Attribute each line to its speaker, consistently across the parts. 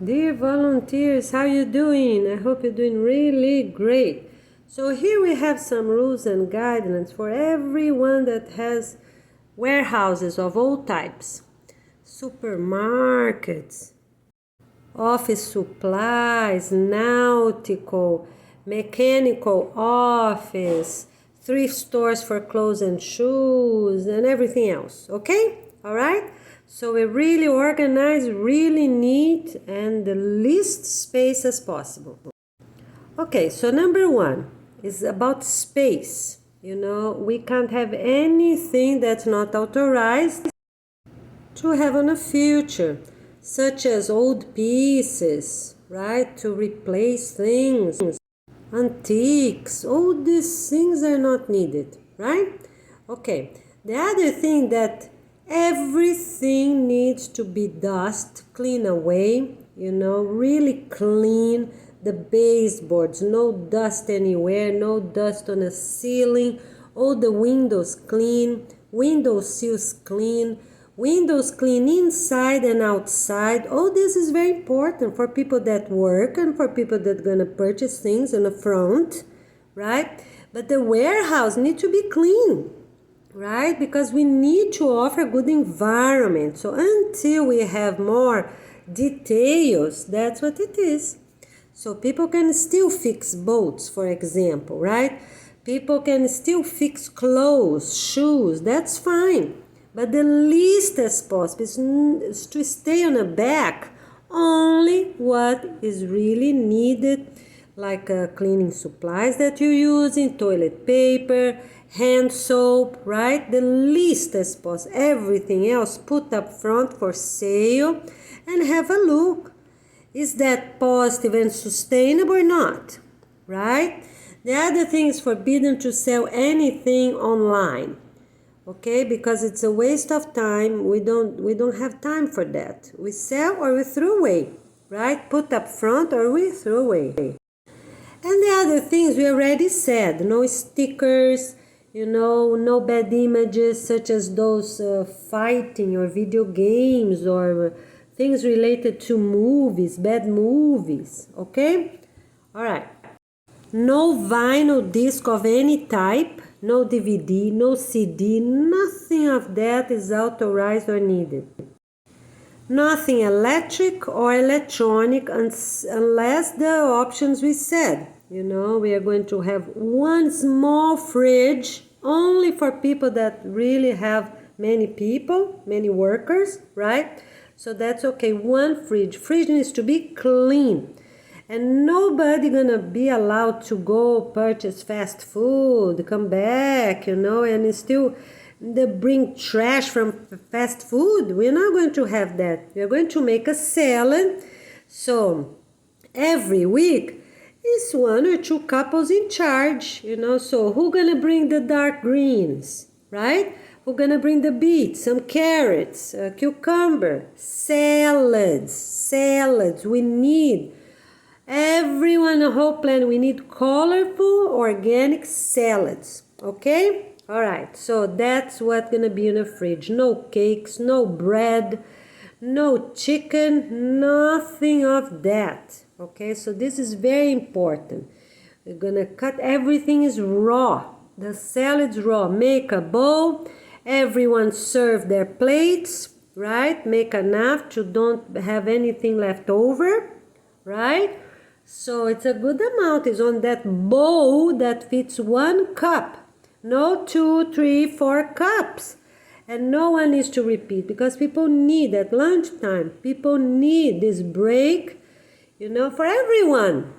Speaker 1: Dear volunteers, how you doing? I hope you're doing really great. So here we have some rules and guidelines for everyone that has warehouses of all types. Supermarkets, office supplies, nautical, mechanical office, thrift stores for clothes and shoes, and everything else. Okay? All right? So we're really organized, really neat, and the least space as possible. Okay, so number one is about space. We can't have anything that's not authorized to have in the future, such as old pieces, right? To replace things, antiques, all these things are not needed, right? Okay, the other thing that everything needs to be dust, clean away, really clean the baseboards, no dust anywhere, no dust on the ceiling, all the windows clean, window sills clean, windows clean inside and outside. All this is very important for people that work and for people that are gonna purchase things in the front, right? But the warehouse need to be clean, right? Because we need to offer a good environment. So until we have more details, that's what it is. So people can still fix boats, for example, right? People can still fix clothes, shoes, that's fine. But the least as possible is to stay on the back only what is really needed, like cleaning supplies that you're using, toilet paper, hand soap, right? The least as possible. Everything else put up front for sale and have a look. Is that positive and sustainable or not, right? The other thing is forbidden to sell anything online, okay? Because it's a waste of time. We don't have time for that. We sell or we throw away, right? Put up front or we throw away. And the other things we already said, no stickers, no bad images such as those fighting or video games or things related to movies, bad movies, okay? All right. No vinyl disc of any type, no DVD, no CD, nothing of that is authorized or needed. Nothing electric or electronic unless the options we said. We are going to have one small fridge only for people that really have many people, many workers, right? So that's okay. One fridge. Fridge needs to be clean. And nobody gonna be allowed to go purchase fast food, come back, and still they bring trash from fast food. We're not going to have that. We're going to make a salad. So every week is one or two couples in charge, So who gonna bring the dark greens, right? Who gonna bring the beets, some carrots, cucumber, salads. We need everyone a whole plan. We need colorful organic salads, okay? All right, so that's what's gonna be in the fridge. No cakes, no bread, no chicken, nothing of that, okay? So this is very important. We're gonna cut, everything is raw. The salad's raw. Make a bowl, everyone serve their plates, right? Make enough to don't have anything left over, right? So it's a good amount. It's on that bowl that fits 1 cup. No 2, 3, 4 cups. And no one needs to repeat because people need at lunchtime. People need this break, for everyone.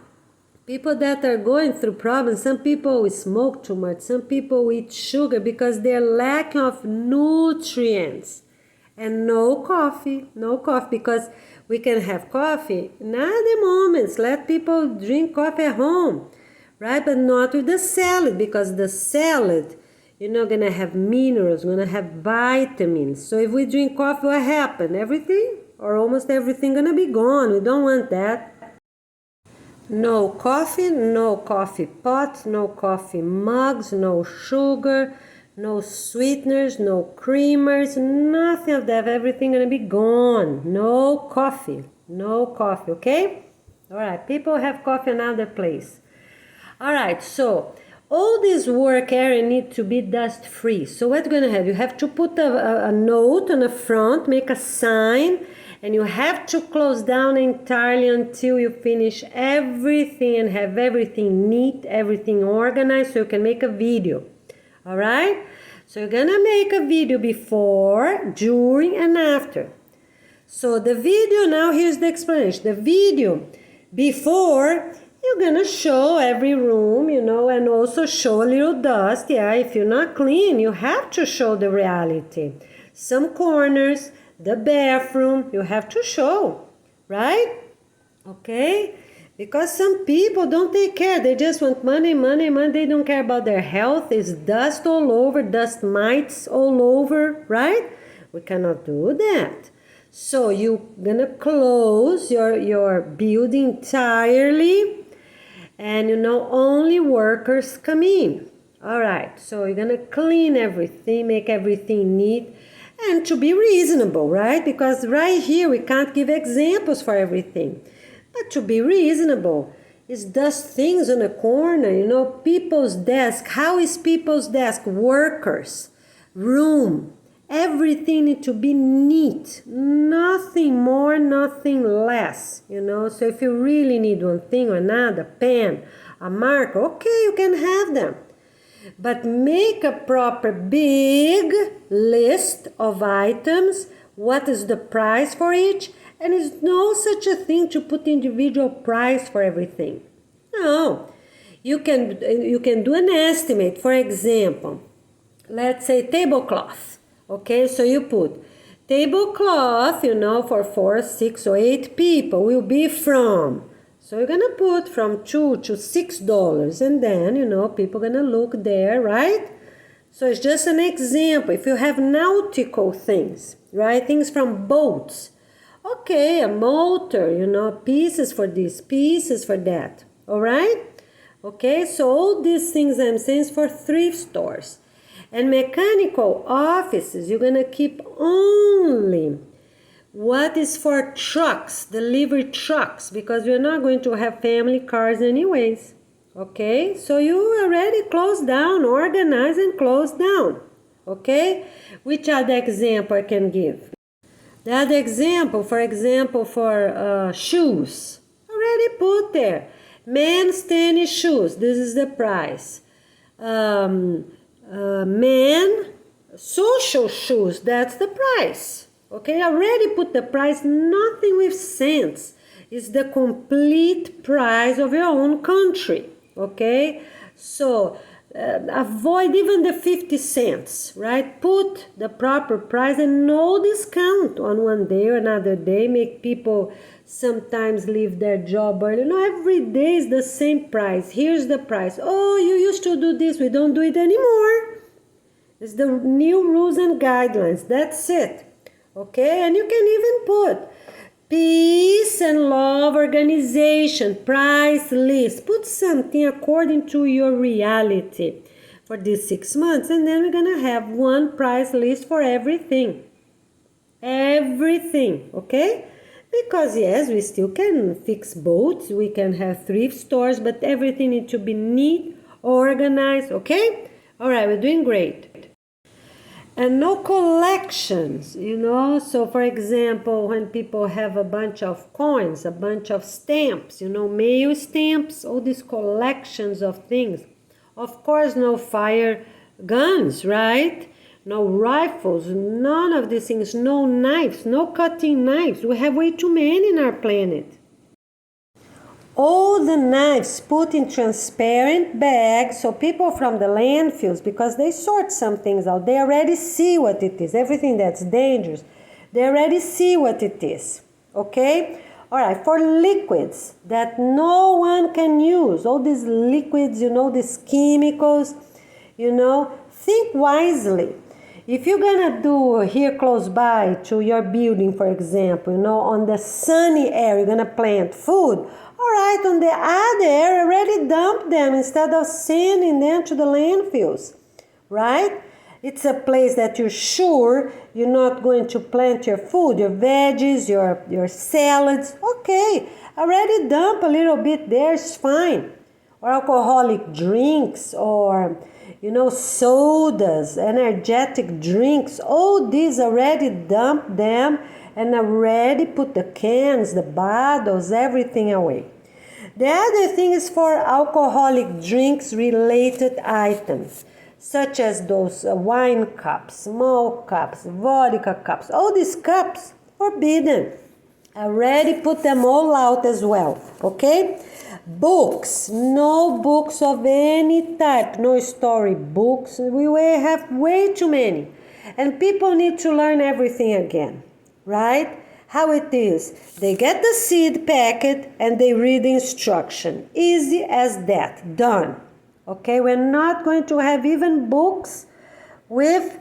Speaker 1: People that are going through problems. Some people smoke too much. Some people eat sugar because they're lacking of nutrients. And no coffee because we can have coffee in other moments. Let people drink coffee at home, right? But not with the salad because the salad, gonna have minerals, gonna have vitamins. So if we drink coffee, what happens? Everything or almost everything gonna be gone. We don't want that. No coffee pots, no coffee mugs, no sugar, no sweeteners, no creamers, nothing of that. Everything gonna be gone. No coffee. No coffee, okay? All right, people have coffee in another place. All right, so all this work area needs to be dust free. So what's going to have? You have to put a note on the front, make a sign, and you have to close down entirely until you finish everything and have everything neat, everything organized, so you can make a video. All right? So you're going to make a video before, during, and after. So the video, now here's the explanation. The video before, you're gonna show every room, you know, and also show a little dust. Yeah, if you're not clean, you have to show the reality. Some corners, the bathroom, you have to show, right? Okay? Because some people don't take care. They just want money, money, money. They don't care about their health. It's dust all over, dust mites all over, right? We cannot do that. So you're gonna close your building entirely, and you know only workers come in. All right, so you're gonna clean everything, make everything neat, and to be reasonable, right? Because right here we can't give examples for everything, but to be reasonable is dust things on the corner, you know, people's desk. How is people's desk? Workers, room. Everything needs to be neat, nothing more, nothing less, you know. So if you really need one thing or another, pen, a marker, okay, you can have them. But make a proper big list of items, what is the price for each, and there's no such a thing to put individual price for everything. No, you can do an estimate. For example, let's say tablecloth. Okay, so you put tablecloth, you know, for 4, 6, or 8 people will be from. So you're gonna put from $2 to $6, and then, you know, people gonna look there, right? So it's just an example. If you have nautical things, right, things from boats, okay, a motor, you know, pieces for this, pieces for that, all right? Okay, so all these things I'm saying is for thrift stores. And mechanical offices, you're going to keep only what is for trucks, delivery trucks, because you're not going to have family cars anyways. Okay, so you already close down, organize and close down. Okay, which other example I can give? The other example, for example, for shoes, already put there. Men's tennis shoes, this is the price. Men social shoes, that's the price. Okay, I already put the price, nothing with cents. It's the complete price of your own country. Okay, so avoid even the 50 cents, right? Put the proper price and no discount on one day or another day. Make people sometimes leave their job early. No, every day is the same price. Here's the price. Oh, you used to do this, we don't do it anymore. It's the new rules and guidelines. That's it. Okay, and you can even put peace and love organization, price list. Put something according to your reality for these 6 months, and then we're gonna have one price list for everything. Everything, okay? Because yes, we still can fix boats, we can have thrift stores, but everything needs to be neat, organized, okay? All right, we're doing great. And no collections, you know. So for example, when people have a bunch of coins, a bunch of stamps, you know, mail stamps, all these collections of things. Of course, no fire guns, right? No rifles, none of these things, no knives, no cutting knives. We have way too many in our planet. All the knives put in transparent bags, so people from the landfills, because they sort some things out, they already see what it is. Everything that's dangerous, they already see what it is. Okay? All right, for liquids that no one can use, all these liquids, you know, these chemicals, you know, think wisely. If you're gonna do here close by to your building, for example, you know, on the sunny area, you're gonna plant food. All right, on the other area, already dump them instead of sending them to the landfills, right? It's a place that you're sure you're not going to plant your food, your veggies, your salads. Okay, already dump a little bit there, it's fine. Or alcoholic drinks, or sodas, energetic drinks. All these already dump them and already put the cans, the bottles, everything away. The other thing is for alcoholic drinks related items, such as those wine cups, small cups, vodka cups. All these cups, forbidden. Already put them all out as well, okay? Books, no books of any type, no story books. We have way too many. And people need to learn everything again, right? How it is. They get the seed packet and they read the instruction. Easy as that. Done. Okay, we're not going to have even books with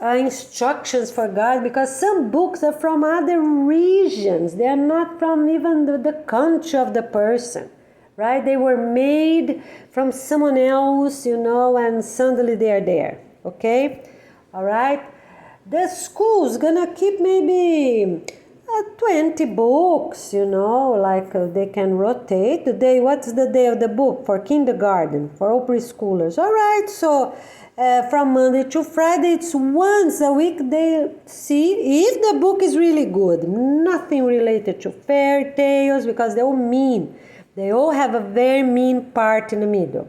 Speaker 1: instructions for God, because some books are from other regions. They are not from even the country of the person, right? They were made from someone else, and suddenly they are there, okay? All right? The school's gonna keep maybe 20 books, they can rotate. What's the day of the book? For kindergarten, for all preschoolers. All right, so from Monday to Friday, it's once a week they see if the book is really good. Nothing related to fairy tales, because they're all mean. They all have a very mean part in the middle.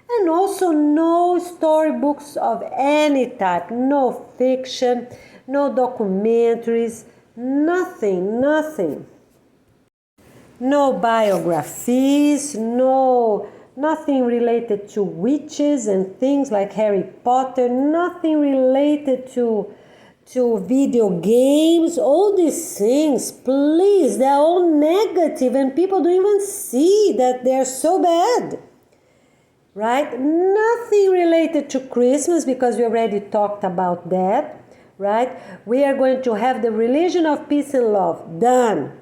Speaker 1: And also no storybooks of any type, no fiction, no documentaries, nothing. No biographies, nothing related to witches and things like Harry Potter, nothing related to video games. All these things, please, they're all negative and people don't even see that they're so bad. Right? Nothing related to Christmas, because we already talked about that. Right? We are going to have the religion of peace and love. Done.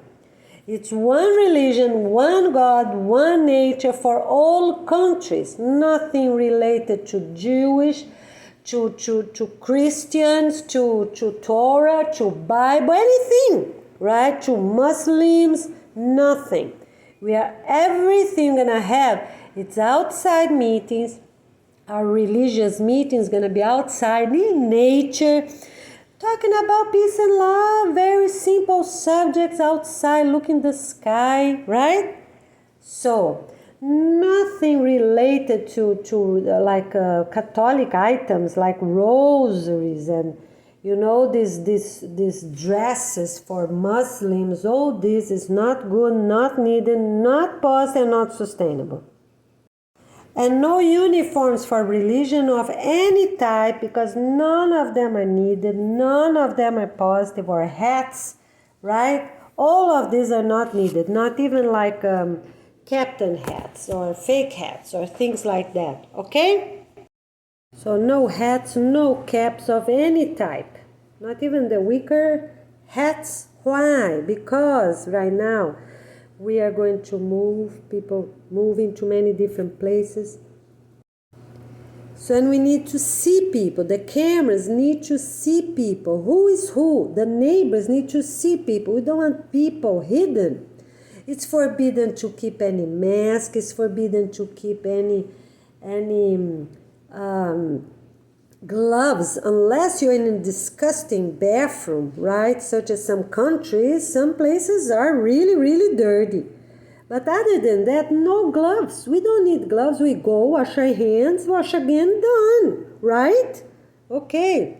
Speaker 1: It's one religion, one God, one nature for all countries. Nothing related to Jewish, to Christians, to Torah, to Bible, anything, right? To Muslims, nothing. We are everything gonna have. It's outside meetings. Our religious meetings gonna be outside in nature. Talking about peace and love, very simple subjects outside, look in the sky, right? So, nothing related to Catholic items like rosaries and, these dresses for Muslims. All this is not good, not needed, not positive, and not sustainable. And no uniforms for religion of any type, because none of them are needed, none of them are positive, or hats, right? All of these are not needed, not even like captain hats or fake hats or things like that, okay? So no hats, no caps of any type, not even the wicker hats. Why? Because right now, we are going to people moving to many different places. So, and we need to see people. The cameras need to see people. Who is who? The neighbors need to see people. We don't want people hidden. It's forbidden to keep any mask. It's forbidden to keep any gloves, unless you're in a disgusting bathroom, right? Such as some countries, some places are really, really dirty. But other than that, no gloves. We don't need gloves. We go, wash our hands, wash again, done, right? Okay.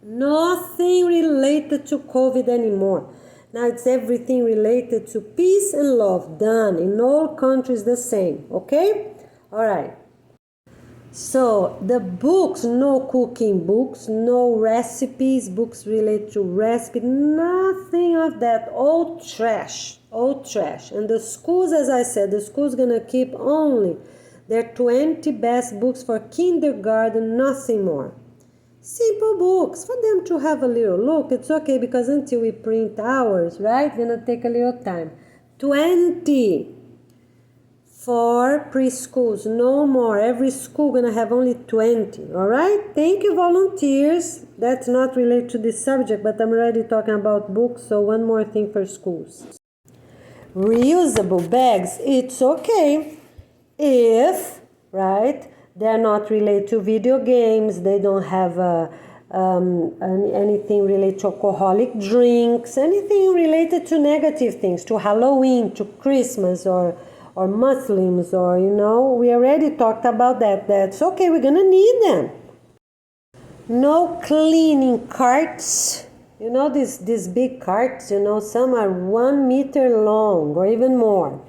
Speaker 1: Nothing related to COVID anymore. Now it's everything related to peace and love, done. In all countries the same, okay? All right. So the books, no cooking books, no recipes, books related to recipe, nothing of that, all trash. And the schools, as I said, the school's gonna keep only their 20 best books for kindergarten, nothing more. Simple books for them to have a little look. It's okay, because until we print ours, right, it's gonna take a little time. 20 for preschools. No more. Every school gonna have only 20. All right? Thank you, volunteers. That's not related to this subject, but I'm already talking about books, so one more thing for schools. Reusable bags, it's okay if, right, they're not related to video games, they don't have anything related to alcoholic drinks, anything related to negative things, to Halloween, to Christmas, or Muslims, or, we already talked about that. That's okay, we're gonna need them. No cleaning carts. These big carts, some are 1 meter long or even more.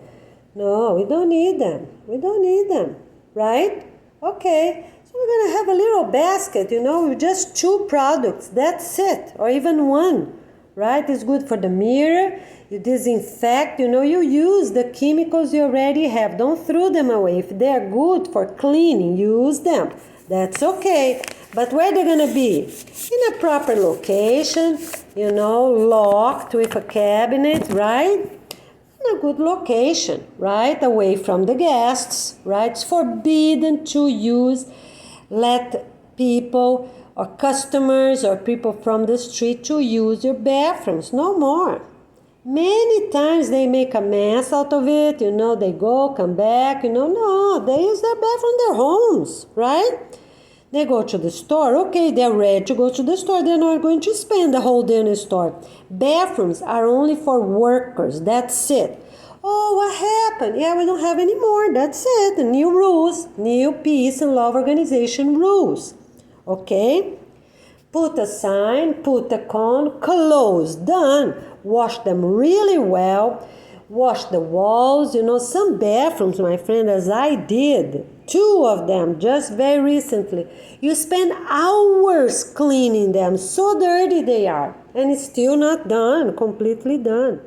Speaker 1: No, we don't need them. We don't need them, right? Okay, so we're going to have a little basket, with just 2 products. That's it, or even 1, right? It's good for the mirror. You disinfect, you use the chemicals you already have. Don't throw them away. If they're good for cleaning, use them. That's okay. But where they're going to be? In a proper location, locked with a cabinet, right? In a good location, right? Away from the guests, right? It's forbidden to let people or customers or people from the street to use your bathrooms. No more. Many times they make a mess out of it, they go, come back, no, they use their bathroom in their homes, right? They go to the store, okay, they're ready to go to the store, they're not going to spend the whole day in the store. Bathrooms are only for workers, that's it. Oh, what happened? Yeah, we don't have any more, that's it. The new rules, new peace and love organization rules, okay? Put a sign, put a cone, close, done. Wash them really well, wash the walls. Some bathrooms, my friend, as I did, 2 of them just very recently, you spend hours cleaning them, so dirty they are, and it's still not done, completely done.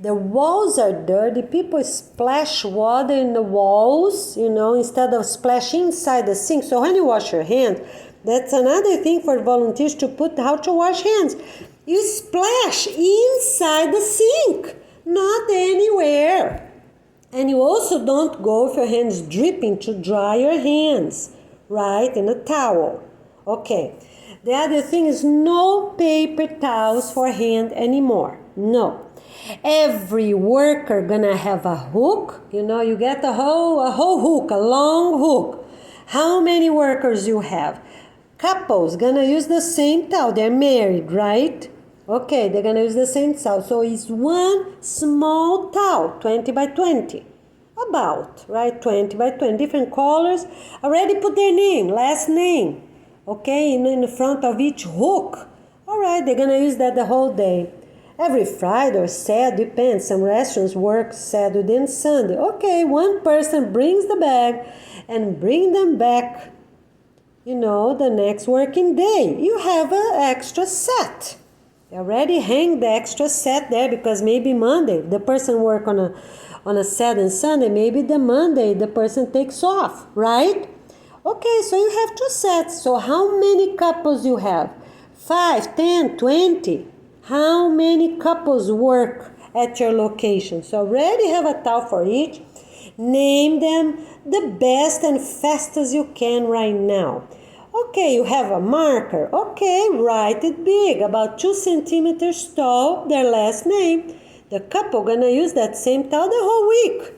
Speaker 1: The walls are dirty, people splash water in the walls, instead of splashing inside the sink. So when you wash your hands, that's another thing for volunteers to put how to wash hands. You splash inside the sink, not anywhere. And you also don't go with your hands dripping to dry your hands, right, in a towel. Okay. The other thing is no paper towels for hand anymore. No. Every worker gonna have a hook. You get a whole hook, a long hook. How many workers you have? Couples gonna use the same towel. They're married, right? Okay, they're gonna use the same towel. So it's 1 small towel, 20 by 20. About, right? 20 by 20, different colors. Already put their name, last name. Okay, in the front of each hook. All right, they're gonna use that the whole day. Every Friday or Saturday, depends. Some restaurants work Saturday and Sunday. Okay, 1 person brings the bag and bring them back, the next working day. You have an extra set. You already hang the extra set there because maybe Monday the person work on a Saturday and Sunday. Maybe the Monday the person takes off, right? Okay, so you have 2 sets. So how many couples you have? 5, 10, 20. How many couples work at your location? So already have a towel for each. Name them the best and fastest you can right now. Okay, you have a marker. Okay, write it big, about 2 centimeters tall, their last name. The couple gonna use that same towel the whole week.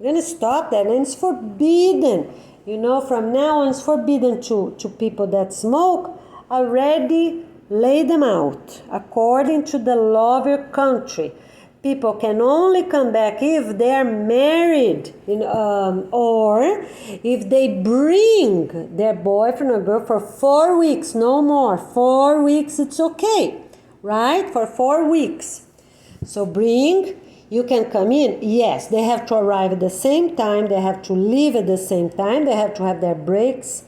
Speaker 1: We're gonna stop that, and it's forbidden. From now on, it's forbidden to people that smoke. Already lay them out according to the law of your country. People can only come back if they're married, or if they bring their boyfriend or girl for 4 weeks, no more. 4 weeks, it's okay, right? For 4 weeks. So you can come in. Yes, they have to arrive at the same time. They have to leave at the same time. They have to have their breaks,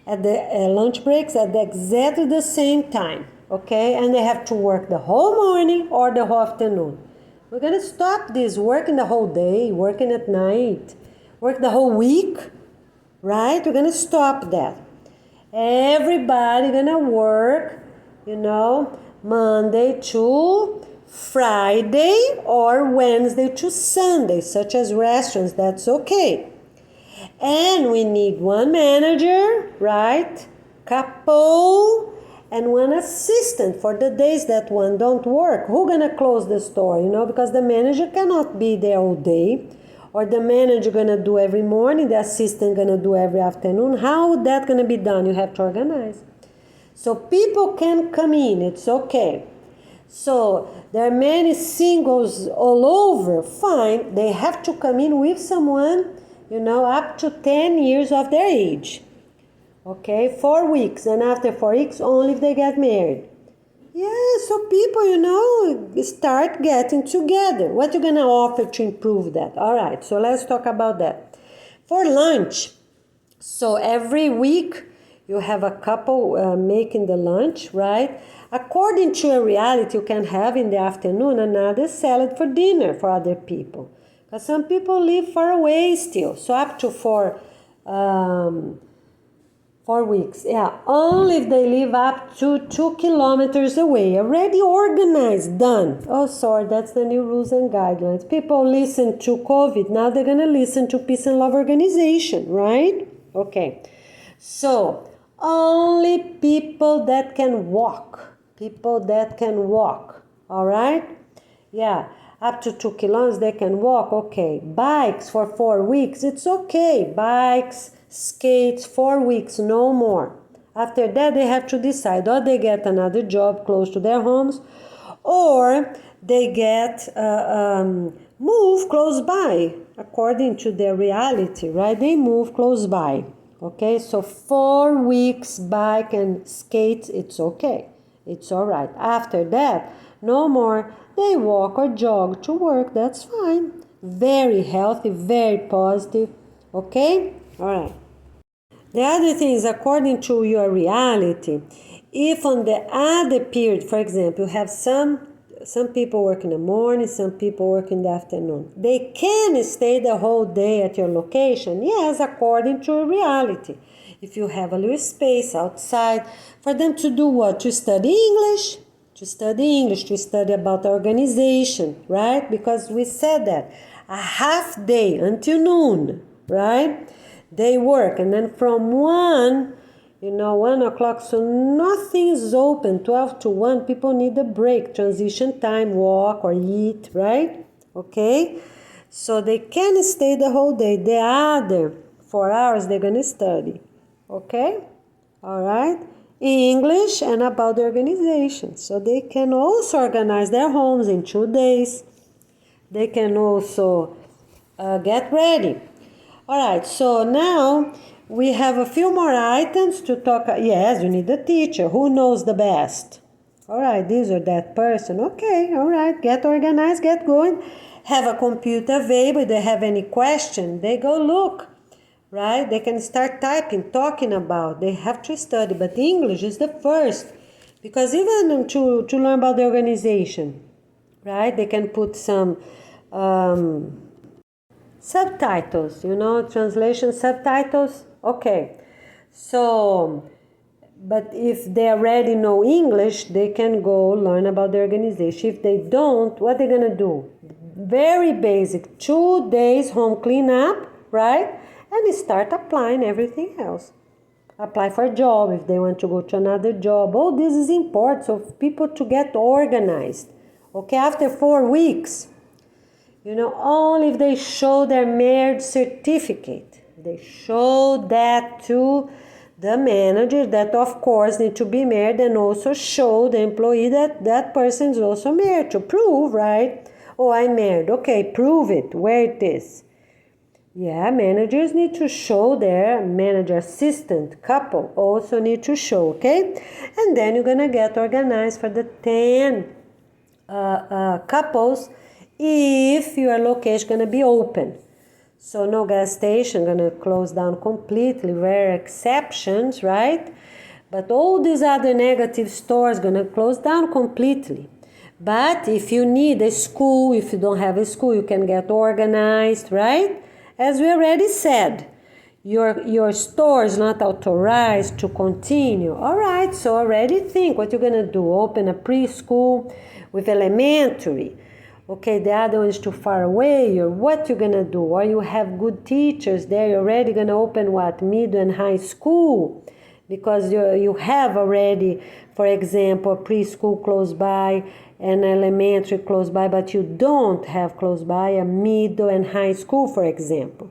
Speaker 1: at the lunch breaks at exactly the same time, okay? And they have to work the whole morning or the whole afternoon. We're going to stop this, working the whole day, working at night, work the whole week, right? We're going to stop that. Everybody going to work, Monday to Friday or Wednesday to Sunday, such as restaurants, that's okay. And we need one manager, right? Couple and one assistant for the days that one don't work. Who gonna close the store, because the manager cannot be there all day, or the manager gonna do every morning, the assistant gonna do every afternoon. How that gonna be done? You have to organize. So people can come in, it's okay. So there are many singles all over, fine. They have to come in with someone, up to 10 years of their age. Okay, 4 weeks, and after 4 weeks, only if they get married. Yeah, so people, start getting together. What you gonna offer to improve that? All right, so let's talk about that. For lunch, so every week you have a couple making the lunch, right? According to a reality, you can have in the afternoon another salad for dinner for other people. Because some people live far away still, so up to 4 weeks. Yeah, only if they live up to 2 kilometers away. Already organized, done. Oh, sorry, that's the new rules and guidelines. People listen to COVID, now they're going to listen to Peace and Love Organization, right? Okay, so only people that can walk. All right? Yeah, up to 2 kilometers they can walk, okay. Bikes for 4 weeks, it's okay. Bikes, skates, 4 weeks, no more. After that, they have to decide, or they get another job close to their homes, or they get move close by, according to their reality, right? They move close by, okay? So 4 weeks, bike and skates, it's okay. It's all right. After that, no more. They walk or jog to work, that's fine. Very healthy, very positive, okay? All right. The other thing is, according to your reality, if on the other period, for example, you have some people work in the morning, some people work in the afternoon, they can stay the whole day at your location, yes, according to reality. If you have a little space outside for them to do what? To study English, to study about organization, right? Because we said that a half day until noon, right? They work, and then from 1 o'clock, so nothing is open. 12 to 1, people need a break, transition time, walk or eat, right? Okay, so they can stay the whole day. The other 4 hours they're gonna study, okay? All right, English and about the organization. So they can also organize their homes in 2 days. They can also get ready. All right, so now we have a few more items to talk. Yes, you need a teacher. Who knows the best? All right, this or that person. Okay, all right, get organized, get going. Have a computer available. If they have any question, they go look, right? They can start typing, talking about. They have to study, but English is the first. Because even to learn about the organization, right? They can put some subtitles, translation subtitles. Okay, so, but if they already know English, they can go learn about the organization. If they don't, what they're gonna do? Very basic, 2 days home cleanup, right? And start applying everything else. Apply for a job if they want to go to another job. Oh, this is important, so people to get organized. Okay, after 4 weeks, only if they show their marriage certificate. They show that to the manager that, of course, need to be married, and also show the employee that that person is also married to prove, right? Oh, I'm married. Okay, prove it. Where it is. Yeah, managers need to show their manager assistant couple also need to show, okay? And then you're going to get organized for the 10 couples if your location going to be open. So no gas station going to close down completely, rare exceptions, right? But all these other negative stores going to close down completely. But if you need a school, if you don't have a school, you can get organized, right? As we already said, your store is not authorized to continue. All right, so already think what you're going to do. Open a preschool with elementary. Okay, the other one is too far away, or what you're gonna do? Or you have good teachers there, you're already gonna open what, middle and high school? Because you have already, for example, a preschool close by, an elementary close by, but you don't have close by a middle and high school, for example.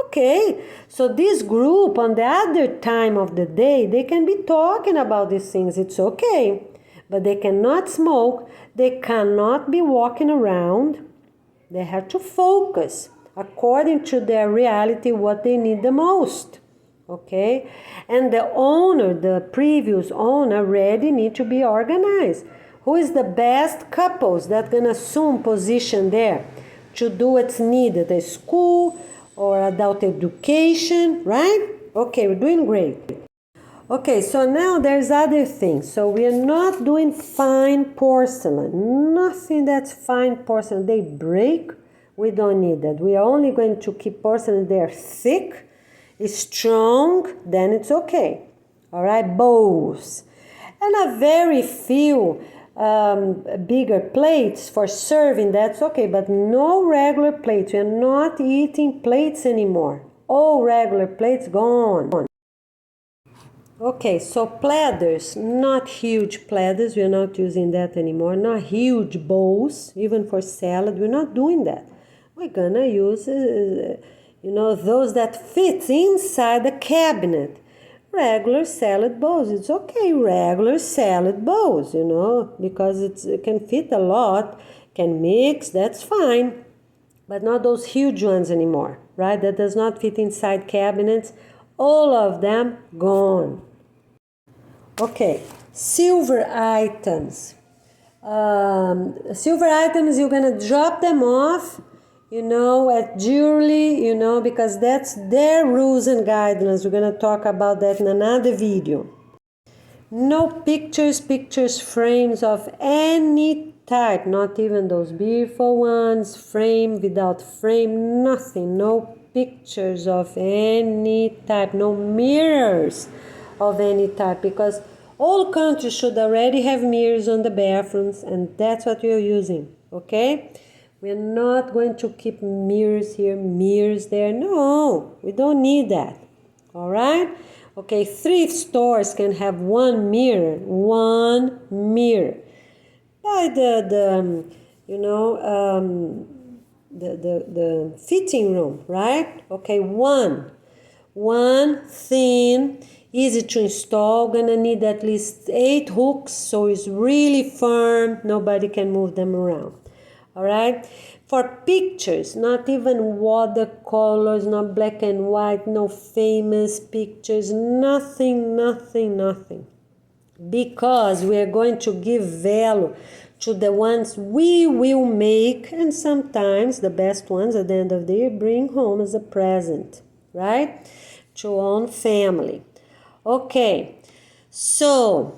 Speaker 1: Okay, so this group on the other time of the day, they can be talking about these things, it's okay. But they cannot smoke, they cannot be walking around. They have to focus according to their reality, what they need the most. Okay, and the owner, the previous owner, already need to be organized. Who is the best couples that can assume position there to do what's needed, a school or adult education, right? Okay, we're doing great. Okay, so now there's other things. So we are not doing fine porcelain. Nothing that's fine porcelain. They break. We don't need that. We are only going to keep porcelain there thick, strong, then it's okay. All right, bowls. And a very few bigger plates for serving, that's okay. But no regular plates. We are not eating plates anymore. All regular plates gone. Okay, so platters, not huge platters, we're not using that anymore, not huge bowls, even for salad, we're not doing that. We're gonna use, those that fit inside the cabinet. Regular salad bowls, it's okay, regular salad bowls, because it can fit a lot, can mix, that's fine. But not those huge ones anymore, right? That does not fit inside cabinets. All of them gone. Okay, silver items. Silver items, you're gonna drop them off, at jewelry, because that's their rules and guidelines. We're gonna talk about that in another video. No pictures, frames of any type, not even those beautiful ones, frame, without frame, nothing. No pictures of any type, no mirrors of any type, because all countries should already have mirrors on the bathrooms, and that's what we are using, okay? We're not going to keep mirrors here, mirrors there. No, we don't need that, all right? Okay, thrift stores can have one mirror by the fitting room, right? Okay, one thin, easy to install, gonna need at least 8 hooks, so it's really firm, nobody can move them around. All right, for pictures, not even watercolors, not black and white, no famous pictures, nothing, because we are going to give value to the ones we will make, and sometimes the best ones at the end of the year bring home as a present, right, to own family. Okay, so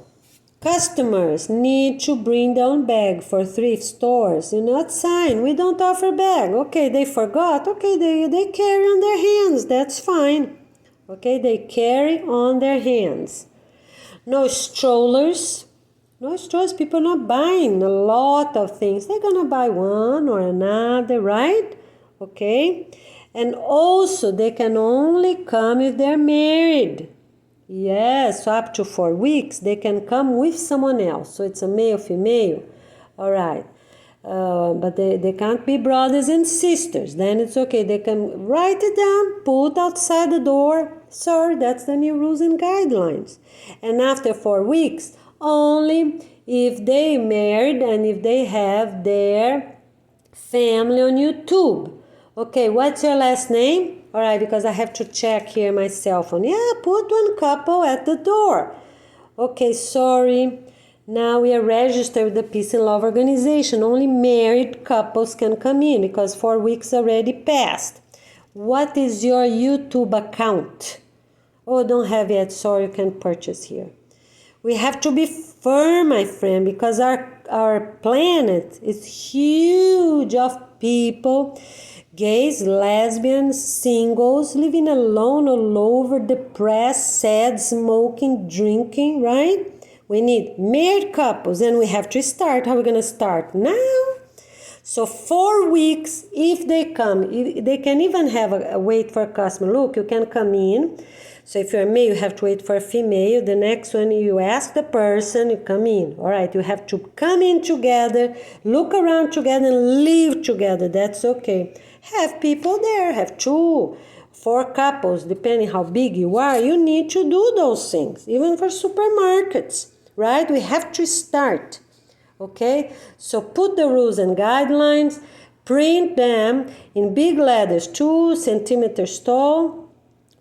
Speaker 1: customers need to bring their own bag for thrift stores. It's fine. We don't offer bag. Okay, they forgot. Okay, they carry on their hands. That's fine. Okay, they carry on their hands. No strollers. No strollers. People are not buying a lot of things. They're going to buy one or another, right? Okay. And also, they can only come if they're married. Yes, so up to 4 weeks, they can come with someone else. So it's a male, female. All right. But they can't be brothers and sisters. Then it's okay. They can write it down, put outside the door. Sorry, that's the new rules and guidelines. And after 4 weeks, only if they married and if they have their family on YouTube. Okay, what's your last name? All right, because I have to check here my cell phone. Yeah, put one couple at the door. Okay, sorry. Now we are registered with the Peace and Love Organization. Only married couples can come in because 4 weeks already passed. What is your YouTube account? Oh, don't have yet. Sorry, you can't purchase here. We have to be firm, my friend, because our planet is huge of people. Gays, lesbians, singles, living alone all over, depressed, sad, smoking, drinking, right? We need married couples, and we have to start. How are we going to start? Now. So 4 weeks, if they come, they can even have a wait for a customer. Look, you can come in. So if you're a male, you have to wait for a female. The next one, you ask the person, you come in. All right, you have to come in together, look around together, and leave together. That's okay. Have people there, have 2, 4 couples, depending how big you are. You need to do those things, even for supermarkets, right? We have to start. Okay, so put the rules and guidelines, print them in big letters, 2 centimeters tall,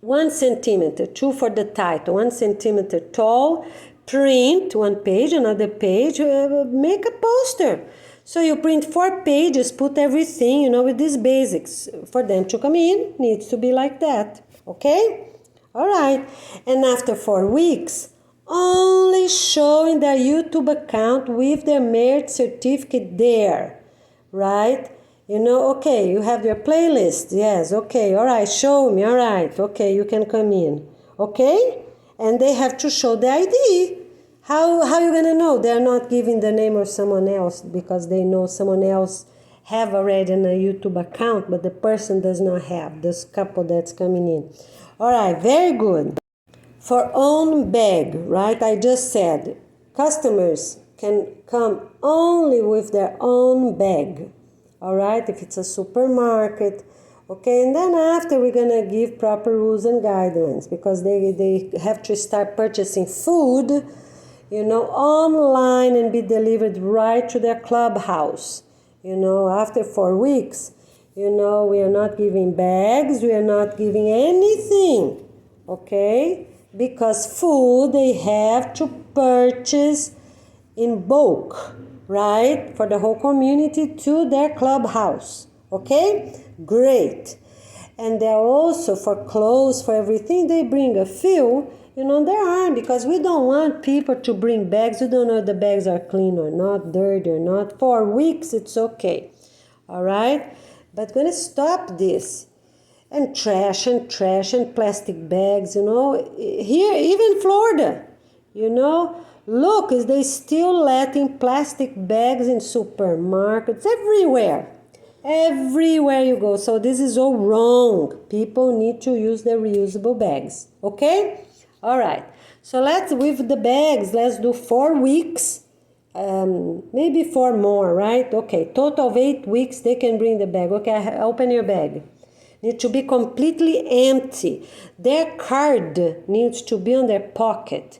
Speaker 1: 1 centimeter, 2 for the title, 1 centimeter tall, print 1 page, another page, make a poster. So you print 4 pages, put everything, with these basics. For them to come in, needs to be like that, okay? All right, and after 4 weeks, only showing their YouTube account with their marriage certificate there, right? Okay, you have your playlist. Yes, okay, all right, show me, all right, okay, you can come in, okay? And they have to show the ID. How you gonna know? They're not giving the name of someone else because they know someone else have already a YouTube account, but the person does not have, this couple that's coming in. All right, very good. For own bag, right? I just said customers can come only with their own bag, all right? If it's a supermarket, okay? And then after we're gonna give proper rules and guidelines because they have to start purchasing food, online and be delivered right to their clubhouse. After 4 weeks, we are not giving bags, we are not giving anything, okay? Because food they have to purchase in bulk, right? For the whole community to their clubhouse, okay? Great. And they're also for clothes, for everything, they bring a few, their arm because we don't want people to bring bags. We don't know if the bags are clean or not, dirty or not. 4 weeks, it's okay, all right? But gonna stop this. And trash and plastic bags, Here, even Florida, look, is they still letting plastic bags in supermarkets everywhere. Everywhere you go. So this is all wrong. People need to use their reusable bags, okay? All right. So with the bags, let's do 4 weeks. Maybe 4 more, right? Okay, total of 8 weeks, they can bring the bag. Okay, open your bag. Need to be completely empty. Their card needs to be on their pocket.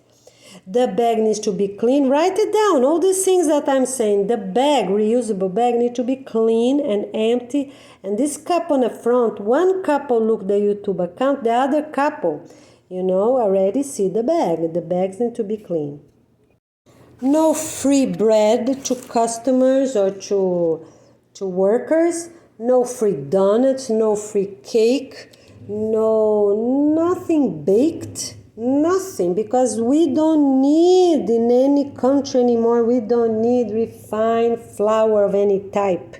Speaker 1: The bag needs to be clean. Write it down. All these things that I'm saying. The bag, reusable bag, need to be clean and empty. And this cup on the front, one couple look the YouTube account, the other couple, already see the bag. The bags need to be clean. No free bread to customers or to workers. No free donuts, no free cake, nothing baked, nothing, because we don't need in any country anymore, we don't need refined flour of any type.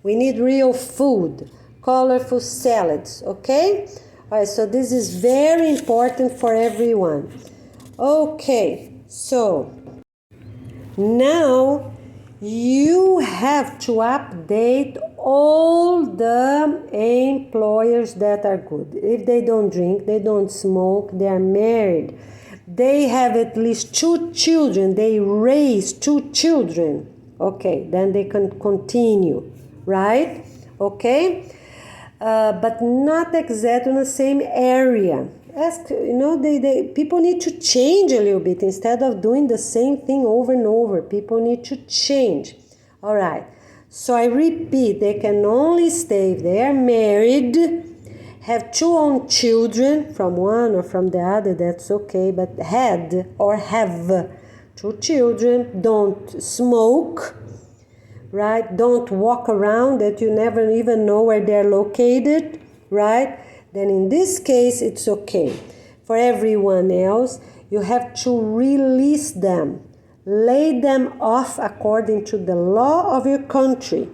Speaker 1: We need real food, colorful salads, okay? All right, so this is very important for everyone. Okay, so now you have to update all the employers that are good. If they don't drink, they don't smoke, they are married, they have at least 2 children, they raise 2 children, okay, then they can continue, right? Okay, but not exactly in the same area. Ask, people need to change a little bit instead of doing the same thing over and over. People need to change. All right. So I repeat, they can only stay if they are married, have 2 own children from one or from the other, that's okay, but had or have 2 children, don't smoke, right? Don't walk around that you never even know where they're located, right? Then in this case, it's okay. For everyone else, you have to release them. Lay them off according to the law of your country.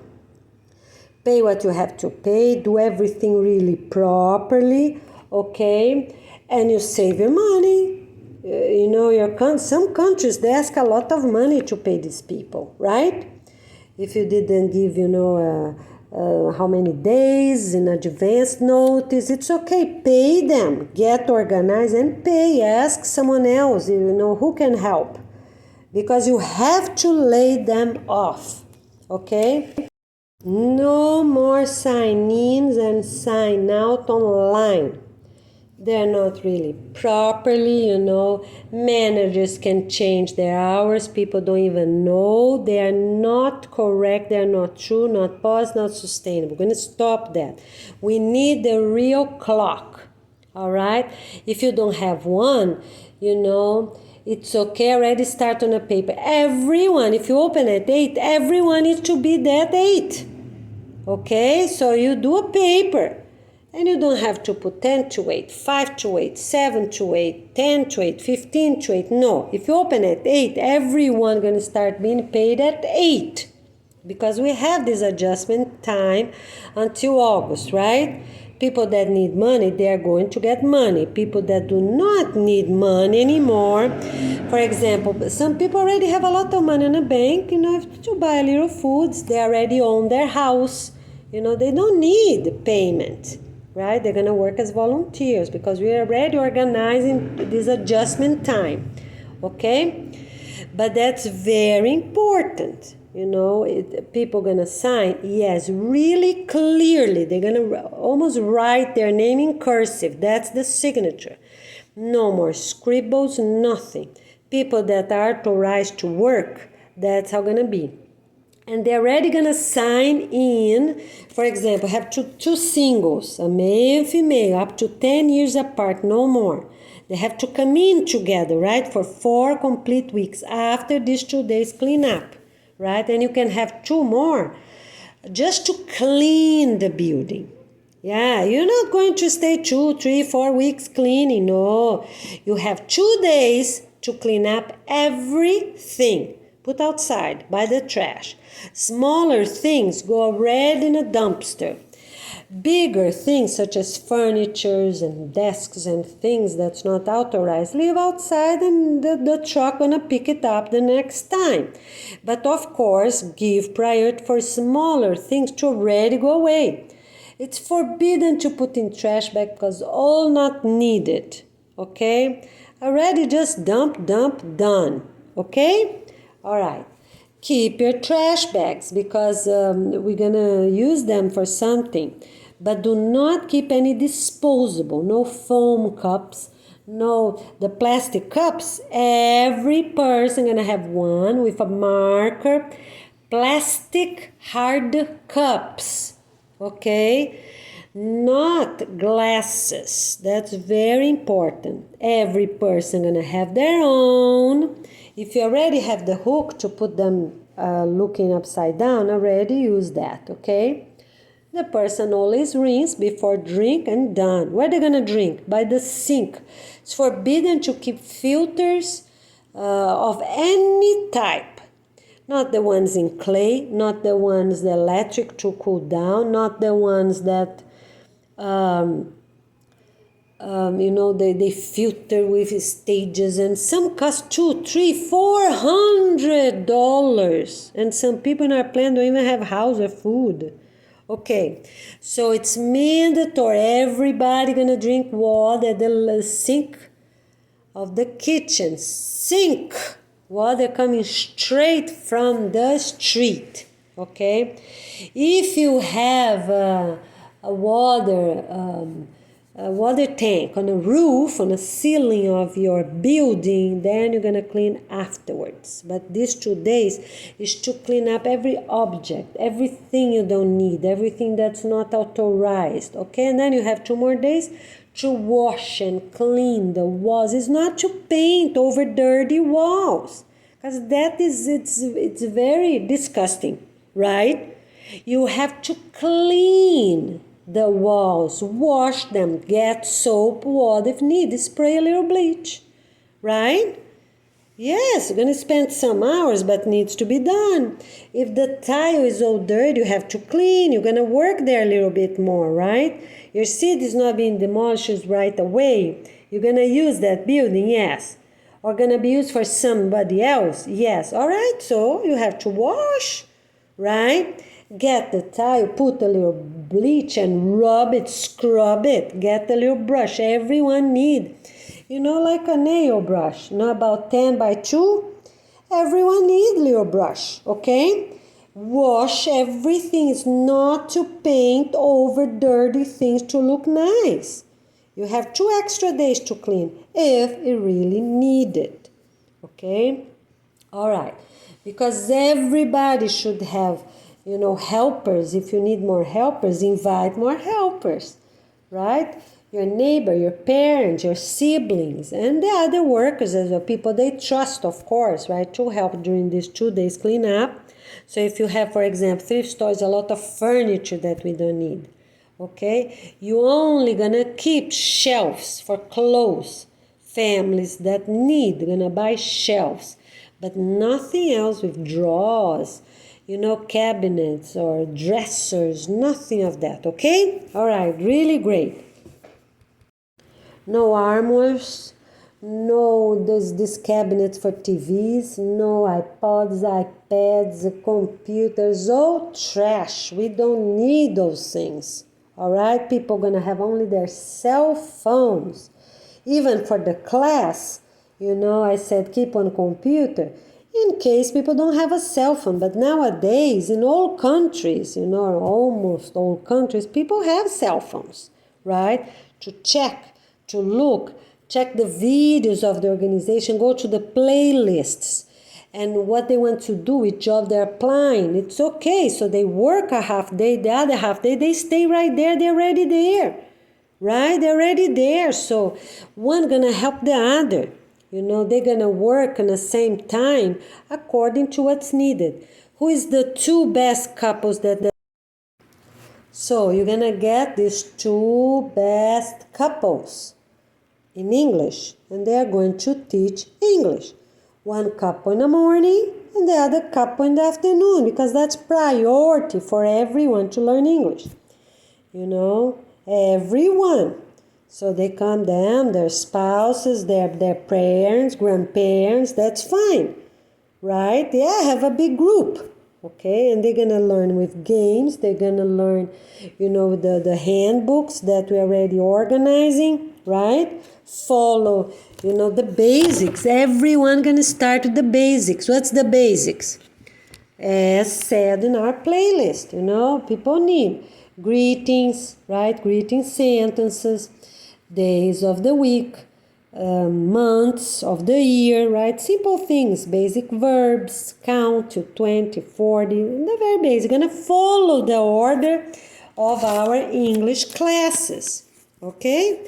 Speaker 1: Pay what you have to pay. Do everything really properly, okay? And you save your money. You know, some countries, they ask a lot of money to pay these people, right? If you didn't give, how many days in advance notice, it's okay. Pay them, get organized and pay. Ask someone else, who can help. Because you have to lay them off, okay? No more sign-ins and sign-out online. They're not really properly, managers can change their hours. People don't even know. They are not correct. They're not true, not positive, not sustainable. We're going to stop that. We need the real clock, all right? If you don't have one, it's okay. Already start on a paper. Everyone, if you open at 8, everyone needs to be there at 8, okay? So you do a paper. And you don't have to put 10 to 8, 5 to 8, 7 to 8, 10 to 8, 15 to 8. No, if you open at 8, everyone going to start being paid at 8. Because we have this adjustment time until August, right? People that need money, they are going to get money. People that do not need money anymore, for example, some people already have a lot of money in the bank, to buy a little foods. They already own their house. They don't need payment. Right? They're going to work as volunteers because we are already organizing this adjustment time. Okay? But that's very important. People going to sign, yes, really clearly. They're going to almost write their name in cursive. That's the signature. No more scribbles, nothing. People that are authorized to work, that's how going to be. And they're already going to sign in, for example, have two singles, a male and female, up to 10 years apart, no more. They have to come in together, right, for 4 complete weeks after these 2 days clean up, right? And you can have 2 more just to clean the building. Yeah, you're not going to stay 2, 3, 4 weeks cleaning. No, you have 2 days to clean up everything. Put outside, by the trash. Smaller things go already in a dumpster. Bigger things such as furnitures and desks and things that's not authorized, leave outside and the truck gonna pick it up the next time. But of course, give priority for smaller things to already go away. It's forbidden to put in trash bag because all not needed, okay? Already just dump, done, okay? All right, keep your trash bags because we're going to use them for something. But do not keep any disposable, no foam cups, no, the plastic cups. Every person going to have one with a marker. Plastic hard cups, okay? Not glasses. That's very important. Every person going to have their own. If you already have the hook to put them looking upside down, already use that, okay? The person always rinse before drink and done. Where are they going to drink? By the sink. It's forbidden to keep filters of any type. Not the ones in clay, not the ones the electric to cool down, not the ones that they filter with stages, and some cost $200, $300, $400, and some people in our plant don't even have house or food. Okay, so it's mandatory. Everybody gonna drink water at the sink of the kitchen. Sink water coming straight from the street. Okay, if you have a water tank on a roof, on a ceiling of your building, then you're going to clean afterwards. But these 2 days is to clean up every object, everything you don't need, everything that's not authorized, okay? And then you have 2 more days to wash and clean the walls. It's not to paint over dirty walls, because it's very disgusting, right? You have to clean the walls, wash them, get soap, water, if need, spray a little bleach, right? Yes, you're going to spend some hours, but needs to be done. If the tile is all dirty, you have to clean. You're going to work there a little bit more, right? Your seed is not being demolished right away. You're going to use that building, yes. or gonna be used for somebody else? Yes. All right, so you have to wash, right? Get the tile, put a little bleach and rub it, scrub it. Get a little brush. Everyone need, like a nail brush, about 10 by 2. Everyone need little brush, okay? Wash everything. It's not to paint over dirty things to look nice. You have 2 extra days to clean if it really needed, okay? All right, because everybody should have, helpers. If you need more helpers, invite more helpers, right? Your neighbor, your parents, your siblings, and the other workers as well, people they trust, of course, right, to help during these 2 days cleanup. So if you have, for example, thrift stores, a lot of furniture that we don't need, okay? You only gonna keep shelves for clothes. Families that need, gonna buy shelves, but nothing else with drawers, cabinets or dressers, nothing of that, okay? All right, really great. No armors, no this cabinets for TVs, no iPods, iPads, computers, all trash. We don't need those things. All right, people gonna have only their cell phones. Even for the class, I said keep on computer in case people don't have a cell phone. But nowadays, in all countries, almost all countries, people have cell phones, right? To check, to look, check the videos of the organization, go to the playlists and what they want to do, which job they're applying. It's okay. So they work a half day, the other half day, they stay right there, they're already there. Right? They're already there. So one gonna help the other. They're gonna work in the same time according to what's needed. Who is the 2 best couples that So you're gonna get these 2 best couples in English, and they're going to teach English. One couple in the morning and the other couple in the afternoon, because that's priority for everyone to learn English. Everyone. So they come down, their spouses, their parents, grandparents, that's fine, right? Yeah, have a big group, okay? And they're gonna learn with games, they're gonna learn, the handbooks that we're already organizing, right? Follow, the basics. Everyone gonna start with the basics. What's the basics? As said in our playlist, people need greetings, right? Greeting sentences, days of the week, months of the year, right? Simple things, basic verbs, count to 20, 40, the very basic. Gonna follow the order of our English classes, okay?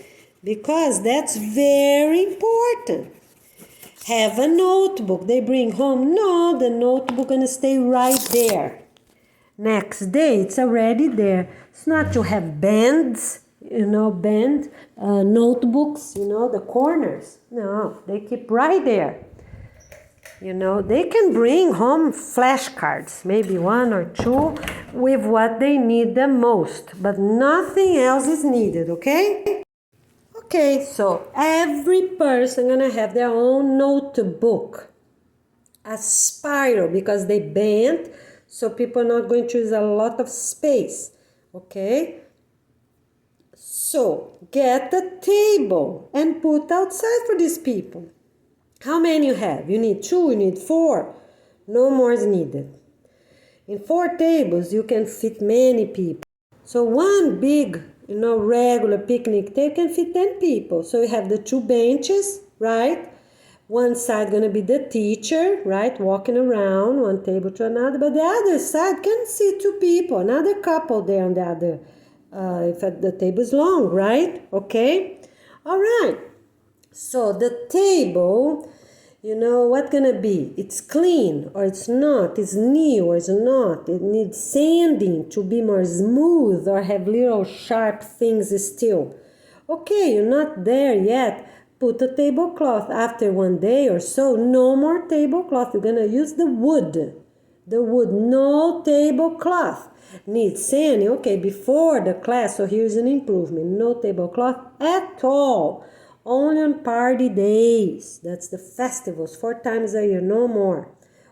Speaker 1: Because that's very important. Have a notebook they bring home. No, the notebook gonna stay right there. Next day, it's already there. It's not to have bands, notebooks, the corners. No, they keep right there. They can bring home flashcards, maybe 1 or 2, with what they need the most, but nothing else is needed, okay? Okay, so every person gonna have their own notebook, a spiral, because they bend, so people are not going to use a lot of space, okay? So get a table and put outside for these people. How many you have? You need 2, you need 4. No more is needed. In 4 tables, you can fit many people. So one big, regular picnic table can fit 10 people. So you have the 2 benches, right? One side gonna be the teacher, right? Walking around one table to another. But the other side can sit 2 people, another couple there on the other, if the table is long, right? Okay? All right. So the table, what gonna be? It's clean or it's not. It's new or it's not. It needs sanding to be more smooth or have little sharp things still. Okay, you're not there yet. Put a tablecloth. After 1 day or so, no more tablecloth. You're gonna use the wood. The wood, no tablecloth. Needs sanding. Okay, before the class, so here's an improvement. No tablecloth at all. only on party days. That's the festivals, 4 times a year, no more.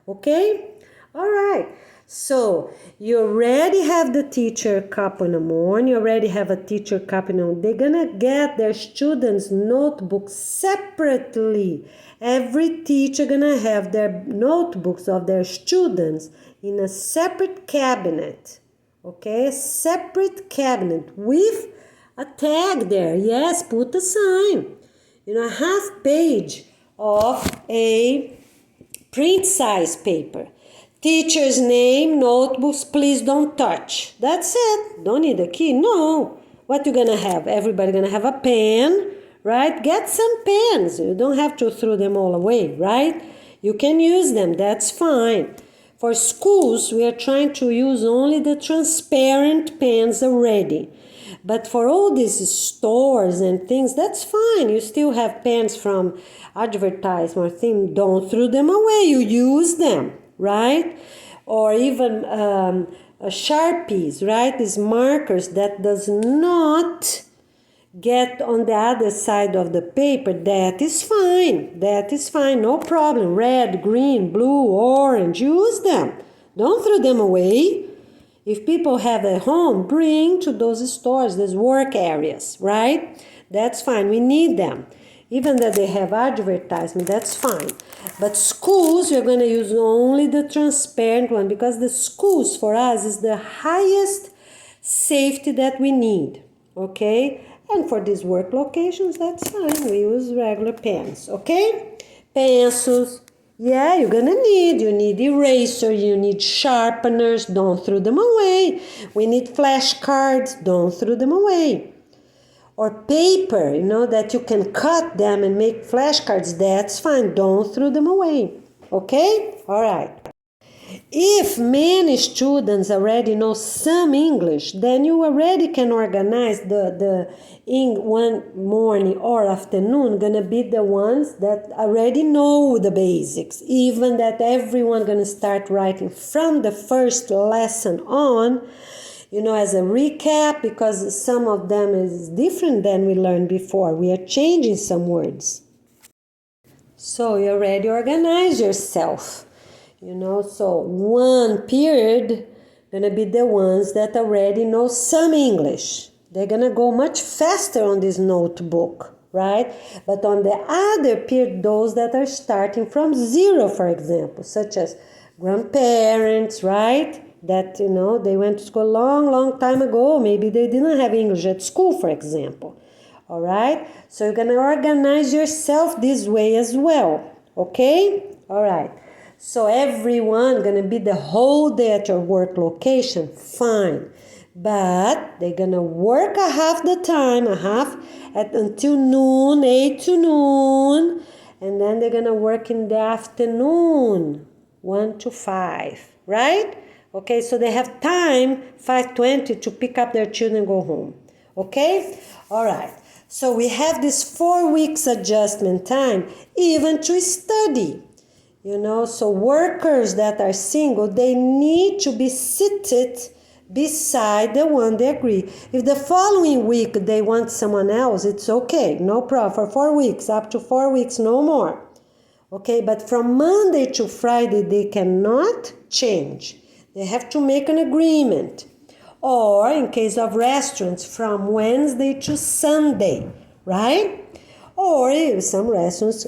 Speaker 1: Okay? All right. So you already have the teacher cup in the morning. You already have a teacher cup in the morning. They're going to get their students' notebooks separately. Every teacher going to have their notebooks of their students in a separate cabinet. Okay? Separate cabinet with a tag there. Yes, put a sign. You know, a half page of a print size paper. Teacher's name, notebooks, please don't touch. That's it. Don't need a key. No. What you gonna have? Everybody gonna have a pen, right? Get some pens. You don't have to throw them all away, right? You can use them. That's fine. For schools, we are trying to use only the transparent pens already. But for all these stores and things, that's fine. You still have pens from advertisement or thing. Don't throw them away. You use them, right? Or even Sharpies, right? These markers that does not get on the other side of the paper. That is fine. That is fine. No problem. Red, green, blue, orange. Use them. Don't throw them away. If people have at home, bring to those stores, those work areas, right? That's fine. We need them. Even that they have advertisement, that's fine. But schools, we're going to use only the transparent one because the schools for us is the highest safety that we need, okay? And for these work locations, that's fine. We use regular pens, okay? Pencils. Yeah, you're gonna need. You need eraser, you need sharpeners, don't throw them away. We need flashcards, don't throw them away. Or paper, you know, that you can cut them and make flashcards, that's fine. Don't throw them away. Okay? All right. If many students already know some English, then you already can organize the in one morning or afternoon gonna be the ones that already know the basics. Even that everyone gonna start writing from the first lesson on, you know, as a recap, because some of them is different than we learned before. We are changing some words. So you already organize yourself. You know, so one period gonna be the ones that already know some English. They're gonna go much faster on this notebook, right? But on the other period, those that are starting from zero, for example, such as grandparents, right? That, you know, they went to school a long, long time ago. Maybe they didn't have English at school, for example. All right? So you're gonna organize yourself this way as well, okay? All right. So everyone gonna be the whole day at your work location, fine. But they're gonna work a half the time, until noon, 8 to noon, and then they're gonna work in the afternoon, 1 to 5, right? Okay, so they have time, 5:20, to pick up their children and go home. Okay? All right. So we have this 4 weeks adjustment time, even to study. You know, so workers that are single, they need to be seated beside the one they agree. If the following week they want someone else, it's okay, no problem. For 4 weeks, up to 4 weeks, no more. Okay, but from Monday to Friday, they cannot change. They have to make an agreement. Or in case of restaurants, from Wednesday to Sunday, right? Or if some restaurants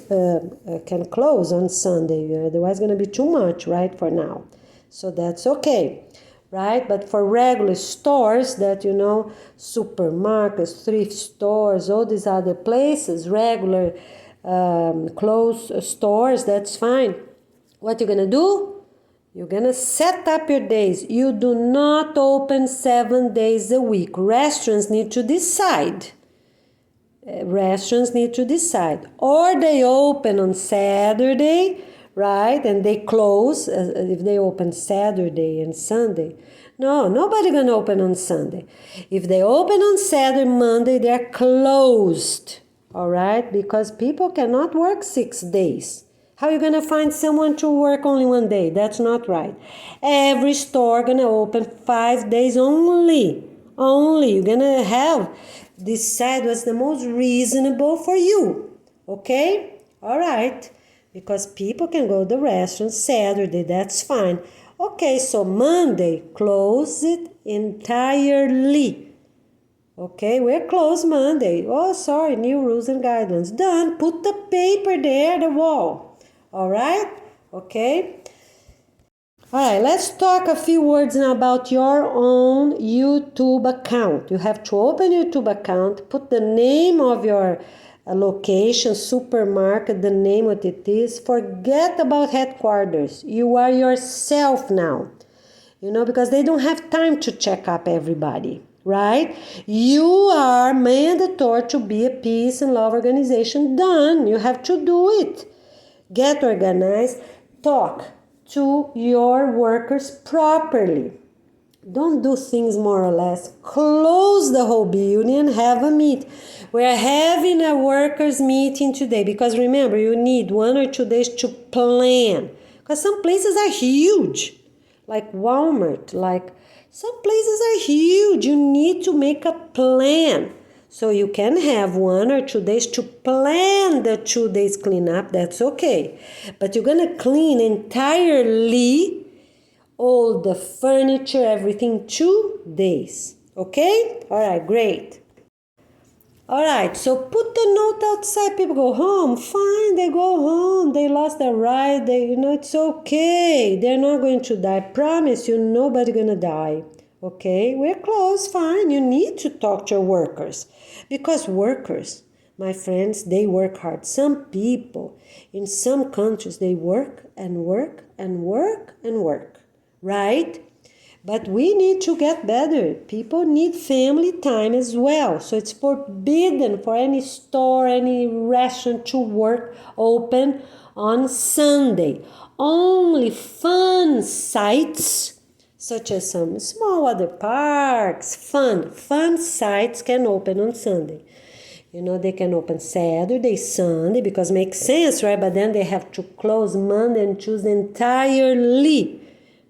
Speaker 1: can close on Sunday, otherwise it's going to be too much, right, for now. So that's okay, right? But for regular stores that, you know, supermarkets, thrift stores, all these other places, regular closed stores, that's fine. What you're going to do? You're going to set up your days. You do not open 7 days a week. Restaurants need to decide. Or they open on Saturday, right, and they close if they open Saturday and Sunday. No, nobody gonna open on Sunday. If they open on Saturday, Monday, they're closed, all right, because people cannot work 6 days. How are you gonna find someone to work only 1 day? That's not right. Every store gonna open 5 days only. only. You're gonna have decide what's the most reasonable for you. Okay? All right. Because people can go to the restaurant Saturday, that's fine. Okay, so Monday, close it entirely. Okay, we're closed Monday. Oh, sorry, new rules and guidelines. Done. Put the paper there, the wall. All right? Okay. All right, let's talk a few words now about your own YouTube account. You have to open YouTube account, put the name of your location, supermarket, the name what it is. Forget about headquarters. You are yourself now. Because they don't have time to check up everybody, right? You are mandatory to be a peace and love organization. Done. You have to do it. Get organized. Talk to your workers properly. Don't do things more or less. Close the whole building and have a meet. We're having a workers meeting today because remember, you need 1 or 2 days to plan. Because some places are huge, like Walmart, like some places are huge. You need to make a plan. So you can have 1 or 2 days to plan the 2 days cleanup. That's okay. But you're going to clean entirely all the furniture, everything, 2 days. Okay? All right, great. All right, so put the note outside. People go home. Fine, they go home. They lost their ride. It's okay. They're not going to die. Promise you, nobody's going to die. Okay, we're closed. Fine. You need to talk to your workers. Because workers, my friends, they work hard. Some people in some countries, they work and work and work and work. Right? But we need to get better. People need family time as well. So it's forbidden for any store, any restaurant to work open on Sunday. Only fun sites, such as some small other parks, fun sites can open on Sunday. They can open Saturday, Sunday, because it makes sense, right? But then they have to close Monday and Tuesday entirely.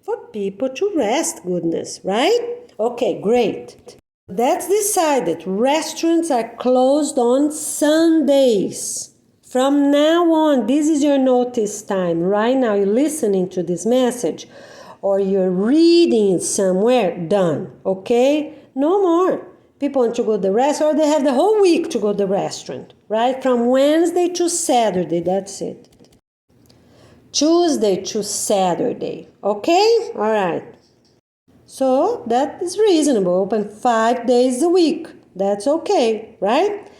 Speaker 1: For people to rest, goodness, right? Okay, great. That's decided. Restaurants are closed on Sundays. From now on, this is your notice time. Right now, you're listening to this message or you're reading it somewhere, done, okay? No more. People want to go to the restaurant or they have the whole week to go to the restaurant, right? From Wednesday to Saturday, that's it. Tuesday to Saturday, okay? All right. So that is reasonable. Open 5 days a week. That's okay, right?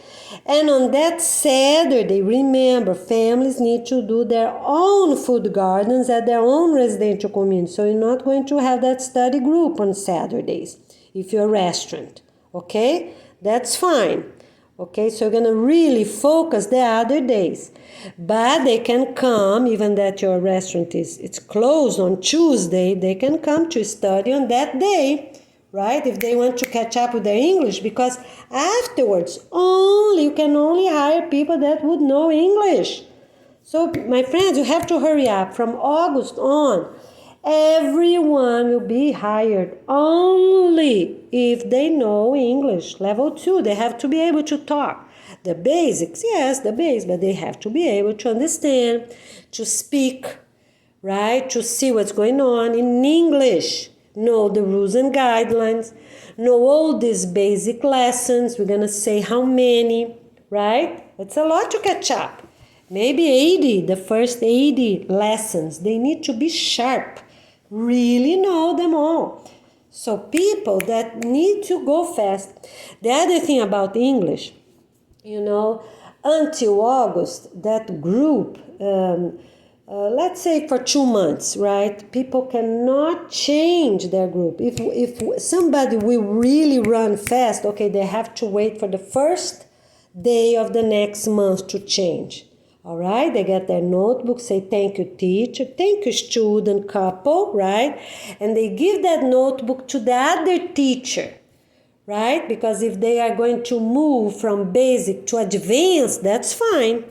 Speaker 1: And on that Saturday, remember, families need to do their own food gardens at their own residential community. So you're not going to have that study group on Saturdays if you're a restaurant, okay? That's fine. Okay, so you're going to really focus the other days. But they can come, even that your restaurant it's closed on Tuesday, they can come to study on that day, right? If they want to catch up with their English, because afterwards, you can only hire people that would know English. So, my friends, you have to hurry up. From August on, everyone will be hired only if they know English. Level 2, they have to be able to talk. The basics, yes, the basics, but they have to be able to understand, to speak, right? To see what's going on in English. Know the rules and guidelines. Know all these basic lessons. We're going to say how many, right? It's a lot to catch up. Maybe 80, the first 80 lessons. They need to be sharp. Really know them all. So people that need to go fast. The other thing about English, until August, that group, let's say for 2 months, right? People cannot change their group. If somebody will really run fast, okay, they have to wait for the first day of the next month to change. All right, they get their notebook, say thank you teacher, thank you student couple, right? And they give that notebook to the other teacher, right? Because if they are going to move from basic to advanced, that's fine.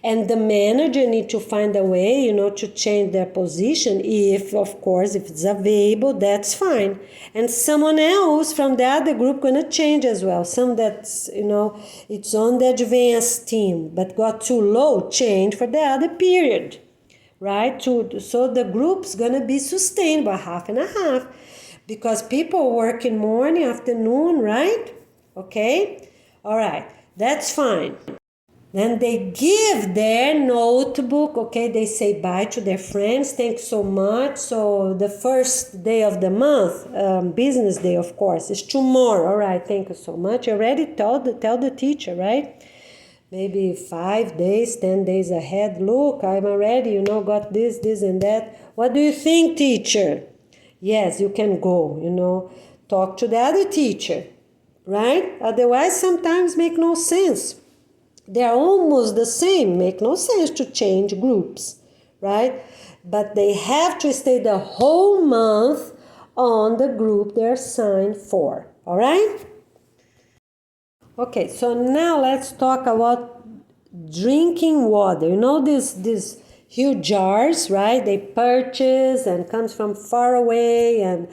Speaker 1: And the manager need to find a way, to change their position. If, of course, if it's available, that's fine. And someone else from the other group gonna change as well. Some that's, it's on the advanced team, but got too low, change for the other period, right? So the group's gonna be sustained by half and a half, because people work in morning, afternoon, right? Okay, all right, that's fine. Then they give their notebook, okay? They say bye to their friends. Thanks so much. So the first day of the month, business day, of course, is tomorrow. All right, thank you so much. You already tell the teacher, right? Maybe 5 days, 10 days ahead. Look, I'm already, got this, and that. What do you think, teacher? Yes, you can go, talk to the other teacher, right? Otherwise, sometimes make no sense. They're almost the same, make no sense to change groups, right? But they have to stay the whole month on the group they're assigned for, all right? Okay, so now let's talk about drinking water. These huge jars, right? They purchase and comes from far away, and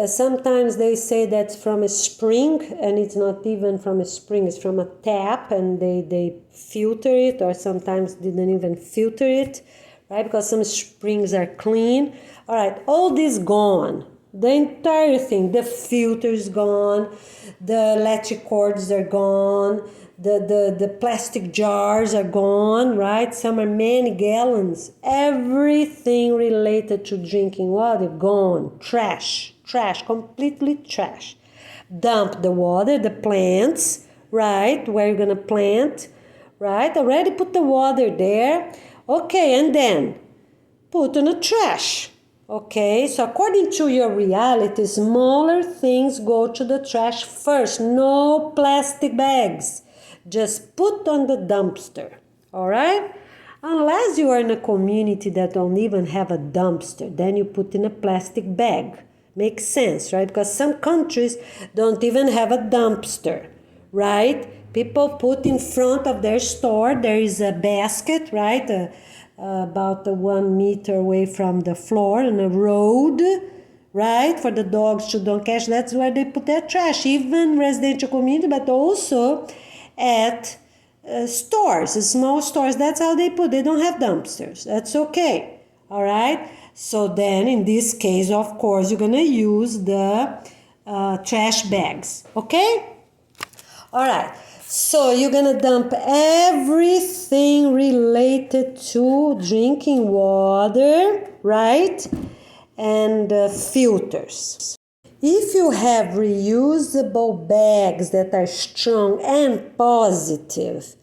Speaker 1: sometimes they say that's from a spring, and it's not even from a spring, it's from a tap, and they filter it, or sometimes didn't even filter it, right? Because some springs are clean. All right, all this gone. The entire thing, the filter is gone, the electric cords are gone, the plastic jars are gone, right? Some are many gallons. Everything related to drinking water, gone. Trash, completely trash. Dump the water, the plants, right? Where you're gonna plant, right? Already put the water there. Okay, and then put in the trash. Okay, so according to your reality, smaller things go to the trash first. No plastic bags. Just put on the dumpster, all right? Unless you are in a community that don't even have a dumpster, then you put in a plastic bag. Makes sense, right? Because some countries don't even have a dumpster, right? People put in front of their store, there is a basket, right? About 1 meter away from the floor on a road, right? For the dogs to don't catch. That's where they put their trash, even residential community, but also at stores, small stores. That's how they put. They don't have dumpsters. That's okay. All right. So then, in this case, of course, you're gonna use the trash bags. Okay. All right. So you're gonna dump everything related to drinking water, right? And filters. If you have reusable bags that are strong and positive,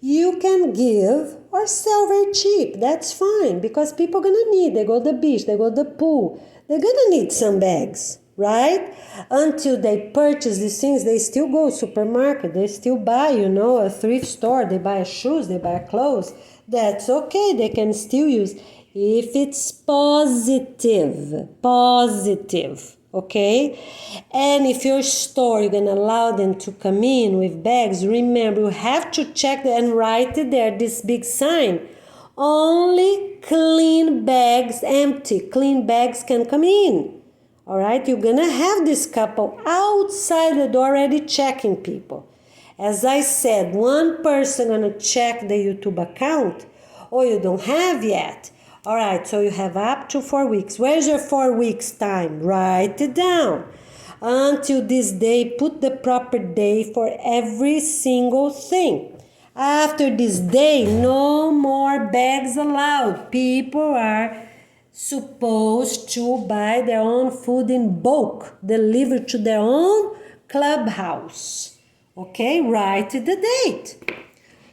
Speaker 1: you can give or sell very cheap. That's fine, because people are gonna need, they go to the beach, they go to the pool, they're gonna need some bags, right? Until they purchase these things, they still go to supermarket, they still buy, a thrift store, they buy shoes, they buy clothes. That's okay, they can still use if it's positive, okay? And if your store, you're gonna allow them to come in with bags, remember, you have to check and write it there, this big sign. Only clean bags, empty. Clean bags can come in. All right, you're gonna have this couple outside the door already checking people. As I said, one person gonna check the YouTube account, or you don't have yet. All right, so you have up to 4 weeks. Where's your 4 weeks time? Write it down. Until this day, put the proper day for every single thing. After this day, no more bags allowed. People are supposed to buy their own food in bulk, delivered to their own clubhouse. Okay, write the date.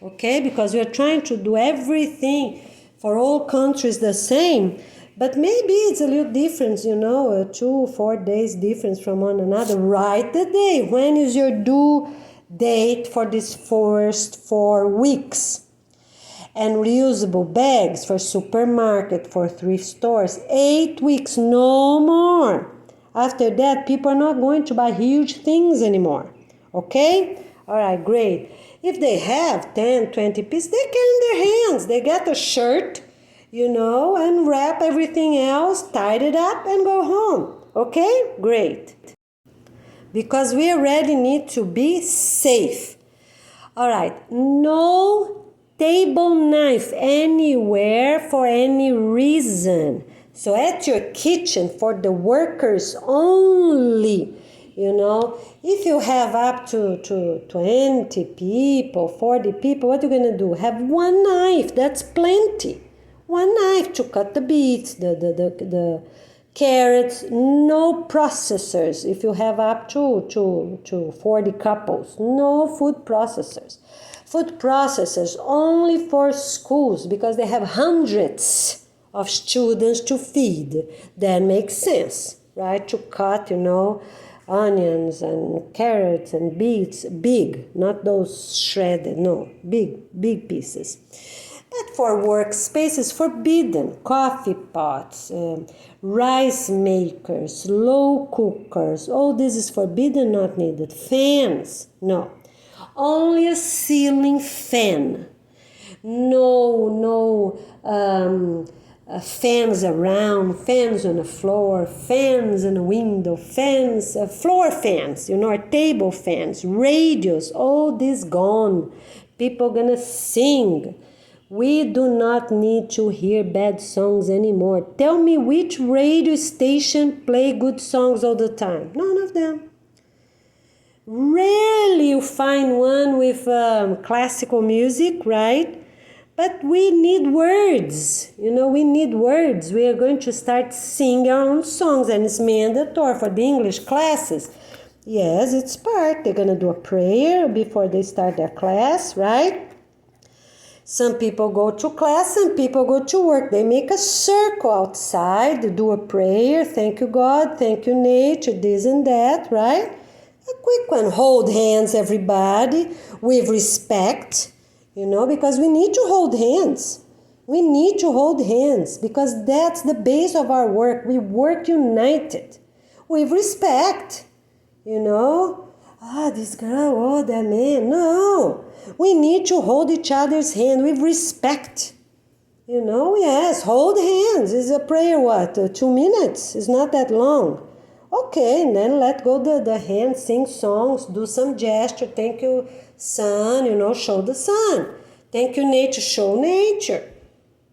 Speaker 1: Okay, because we are trying to do everything for all countries the same, but maybe it's a little difference, 2 4 days difference from one another. Write the day. When is your due date for this first 4 weeks? And reusable bags for supermarket, for thrift stores, 8 weeks, no more. After that, people are not going to buy huge things anymore. Okay? All right, great. If they have 10, 20 pieces, they carry in their hands. They get a shirt, and wrap everything else, tie it up, and go home. Okay? Great. Because we already need to be safe. All right, no table knife anywhere for any reason. So at your kitchen for the workers only. If you have up to 20 people, 40 people, what are you going to do? Have one knife, that's plenty. One knife to cut the beets, the carrots, no processors. If you have up to 40 couples, no food processors. Food processors only for schools because they have hundreds of students to feed. That makes sense, right? To cut, onions and carrots and beets, big, not those shredded, no, big pieces. But for workspaces, forbidden. Coffee pots, rice makers, slow cookers, all this is forbidden, not needed. Fans, no. Only a ceiling fan. No fans around, fans on the floor, fans in the window, fans, floor fans, or table fans, radios, all this gone. People gonna sing. We do not need to hear bad songs anymore. Tell me which radio station play good songs all the time. None of them. Rarely you find one with classical music, right? But we need words, we need words. We are going to start singing our own songs, and it's mandatory for the English classes. Yes, it's part. They're going to do a prayer before they start their class, right? Some people go to class, some people go to work. They make a circle outside, do a prayer, thank you God, thank you nature, this and that, right? A quick one, hold hands everybody with respect. Because we need to hold hands. We need to hold hands because that's the base of our work. We work united with respect. This girl, that man. No, we need to hold each other's hand with respect. Yes, hold hands. Is a prayer, 2 minutes? It's not that long. Okay, and then let go the hand, sing songs, do some gesture. Thank you, sun, show the sun. Thank you, nature, show nature.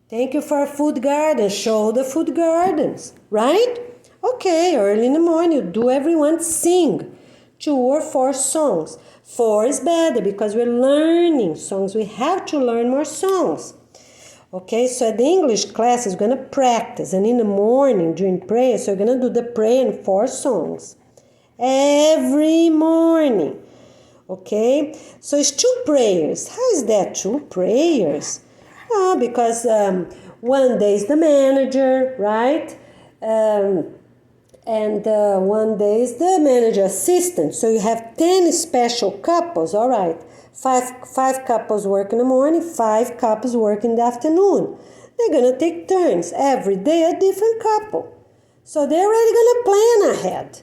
Speaker 1: Thank you for a food garden, show the food gardens, right? Okay, early in the morning, you do everyone sing 2 or 4 songs. 4 is better because we're learning songs. We have to learn more songs. Okay, so the English class is going to practice, and in the morning during prayer, so you're going to do the prayer in 4 songs every morning. Okay, so it's 2 prayers. How is that 2 prayers? Because one day is the manager, right? And one day is the manager assistant. So you have 10 special couples, all right. 5 couples work in the morning, 5 couples work in the afternoon. They're going to take turns. Every day a different couple. So they're already going to plan ahead.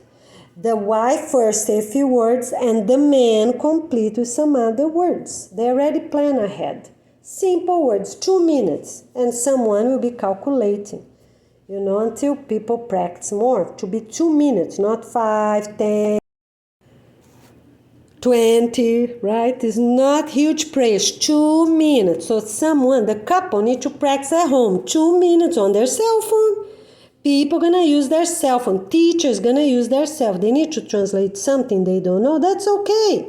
Speaker 1: The wife first say a few words and the man complete with some other words. They already plan ahead. Simple words, 2 minutes. And someone will be calculating, until people practice more. To be 2 minutes, not 5, 10. 20, right? It's not huge prayers, 2 minutes. So the couple need to practice at home, 2 minutes on their cell phone. People gonna use their cell phone. Teachers gonna use their cell phone. They need to translate something they don't know. That's okay,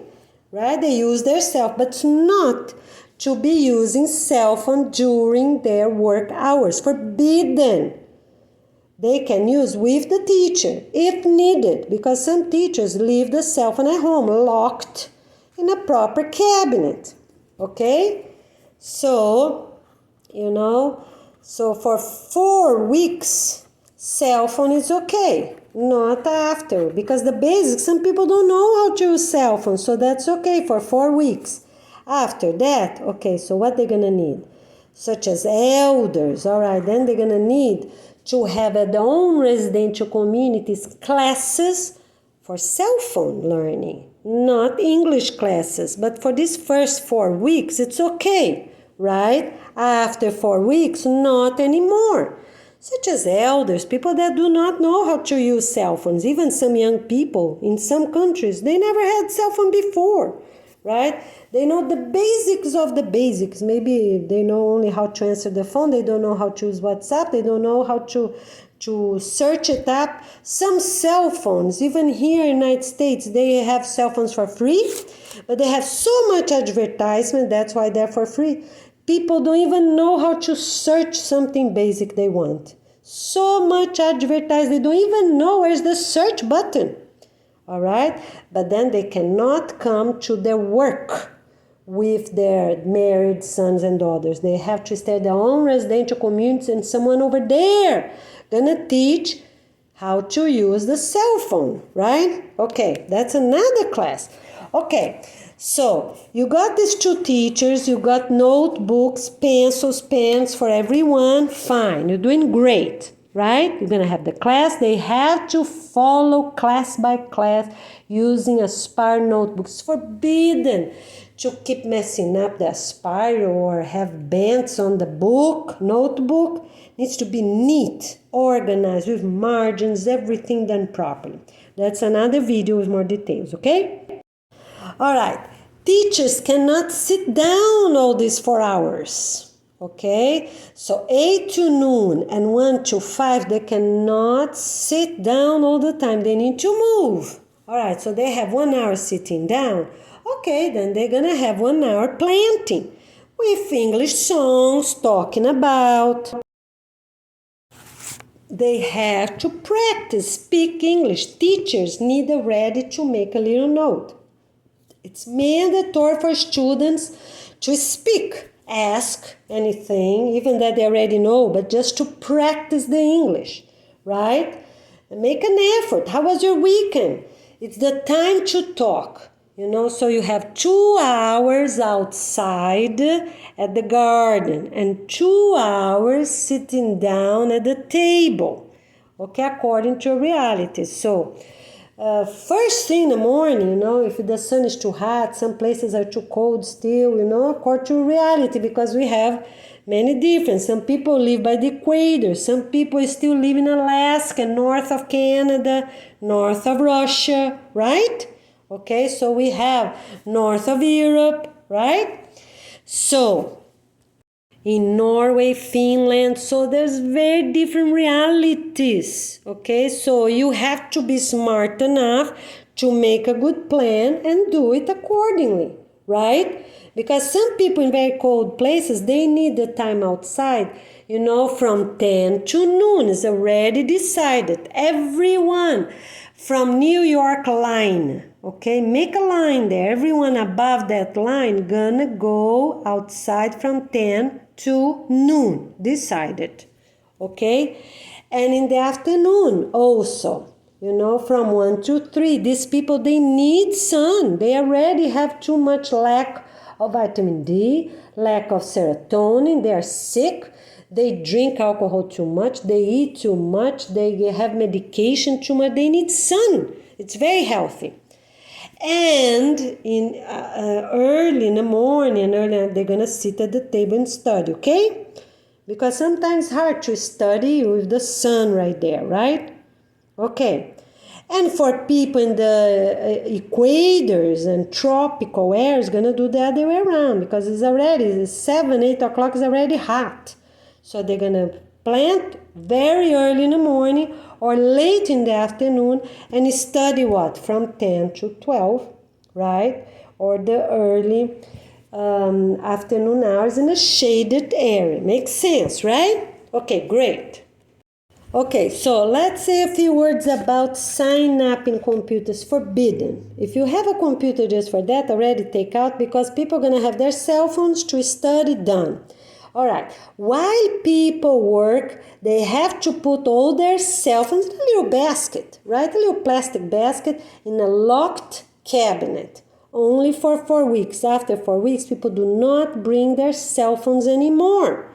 Speaker 1: right? They use their cell phone, but it's not to be using cell phone during their work hours. Forbidden. They can use with the teacher if needed, because some teachers leave the cell phone at home locked in a proper cabinet. Okay? So, so for 4 weeks, cell phone is okay, not after, because the basics, some people don't know how to use cell phone, so that's okay for 4 weeks. After that, okay, so what they're gonna need? Such as elders, all right, then they're gonna need to have at their own residential communities classes for cell phone learning. not English classes. But for these first 4 weeks, it's okay, right? After 4 weeks, not anymore. Such as elders, people that do not know how to use cell phones, even some young people in some countries, they never had cell phone before, right? They know the basics of the basics. Maybe they know only how to answer the phone, they don't know how to use WhatsApp, they don't know how to search it up. Some cell phones, even here in the United States, they have cell phones for free, but they have so much advertisement, that's why they're for free. People don't even know how to search something basic they want. So much advertised, they don't even know where's the search button. All right? But then they cannot come to their work with their married sons and daughters. They have to stay at their own residential communities, and someone over there gonna teach how to use the cell phone, right? Okay, that's another class. Okay, so you got these 2 teachers, you got notebooks, pencils, pens for everyone. Fine, you're doing great, right? You're gonna have the class. They have to follow class by class using Aspire notebooks. It's forbidden to keep messing up the Aspire or have bends on the notebook. It needs to be neat, organized, with margins, everything done properly. That's another video with more details, okay? All right, teachers cannot sit down all these 4 hours, okay? So 8 to noon and 1 to 5, they cannot sit down all the time. They need to move. All right, so they have 1 hour sitting down. Okay, then they're gonna have 1 hour planting with English songs, talking about. They have to practice, speak English. Teachers need already to make a little note. It's mandatory for students to speak, ask anything, even that they already know, but just to practice the English, right? And make an effort. How was your weekend? It's the time to talk, so you have 2 hours outside at the garden and 2 hours sitting down at the table, okay, according to reality. So, first thing in the morning, if the sun is too hot, some places are too cold still, according to reality, because we have many different. Some people live by the equator. Some people still live in Alaska, north of Canada, north of Russia, right? Okay, so we have north of Europe, right? So, in Norway, Finland, so there's very different realities, okay? So you have to be smart enough to make a good plan and do it accordingly, right? Because some people in very cold places, they need the time outside, from 10 to noon. It's already decided. Everyone from New York line, okay, make a line there. Everyone above that line gonna go outside from 10 to noon, decided, okay? And in the afternoon also, from 1 to 3, these people, they need sun. They already have too much lack of vitamin D, lack of serotonin. They are sick. They drink alcohol too much. They eat too much. They have medication too much. They need sun. It's very healthy. And in early in the morning, they're going to sit at the table and study, okay? Because sometimes it's hard to study with the sun right there, right? Okay. And for people in the equators and tropical air, it's going to do the other way around, because it's 7, 8 o'clock, is already hot. So they're going to plant very early in the morning or late in the afternoon and study what? From 10 to 12, right? Or the early afternoon hours in a shaded area. Makes sense, right? Okay, great. Okay, so let's say a few words about sign up in computers. Forbidden. If you have a computer just for that, already take out, because people are going to have their cell phones to study done. All right, while people work, they have to put all their cell phones in a little basket, right? A little plastic basket in a locked cabinet. Only for 4 weeks. After 4 weeks, people do not bring their cell phones anymore.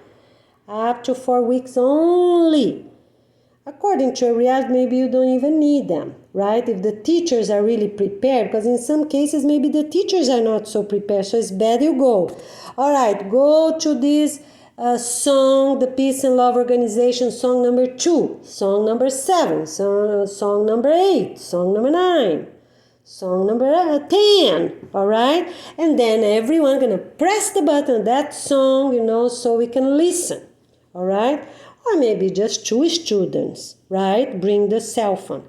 Speaker 1: Up to 4 weeks only. according to your reality, maybe you don't even need them, right? If the teachers are really prepared, because in some cases, maybe the teachers are not so prepared, so it's better you go. All right, go to this song, the Peace and Love Organization, song number 2, song number 7, song number 8, song number 9, song number 10, all right? And then everyone gonna press the button on that song, so we can listen, all right? Or maybe just 2 students, right? Bring the cell phone.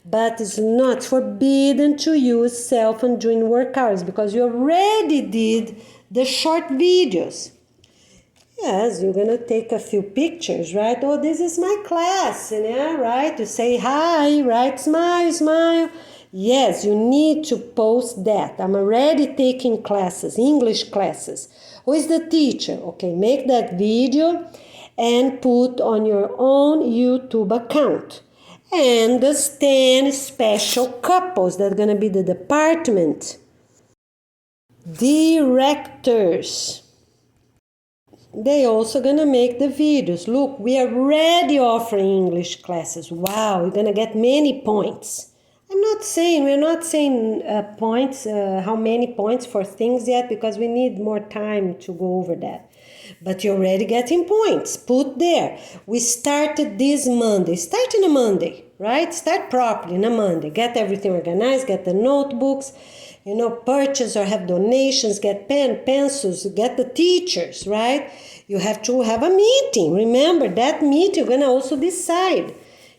Speaker 1: But it's not forbidden to use cell phone during work hours because you already did the short videos. Yes, you're going to take a few pictures, right? Oh, this is my class, right? You say hi, right? Smile, smile. Yes, you need to post that. I'm already taking classes, English classes. Who is the teacher? Okay, make that video and put on your own YouTube account. And there's 10 special couples that are going to be the department directors. They also gonna make the videos. Look, we are already offering English classes. Wow, you're gonna get many points. We're not saying points, how many points for things yet, because we need more time to go over that. But you're already getting points. Put there. We started this Monday. Start in a Monday, right? Start properly in a Monday. Get everything organized, get the notebooks, purchase or have donations, get pen, pencils, get the teachers, right? You have to have a meeting. Remember, that meeting, you're going to also decide,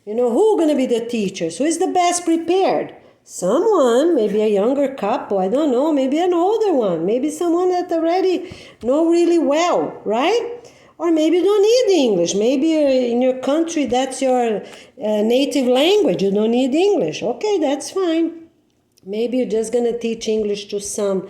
Speaker 1: who going to be the teachers? Who is the best prepared? Someone, maybe a younger couple, I don't know, maybe an older one, maybe someone that already know really well, right? Or maybe you don't need English. Maybe in your country, that's your native language. You don't need English. Okay, that's fine. Maybe you're just going to teach English to some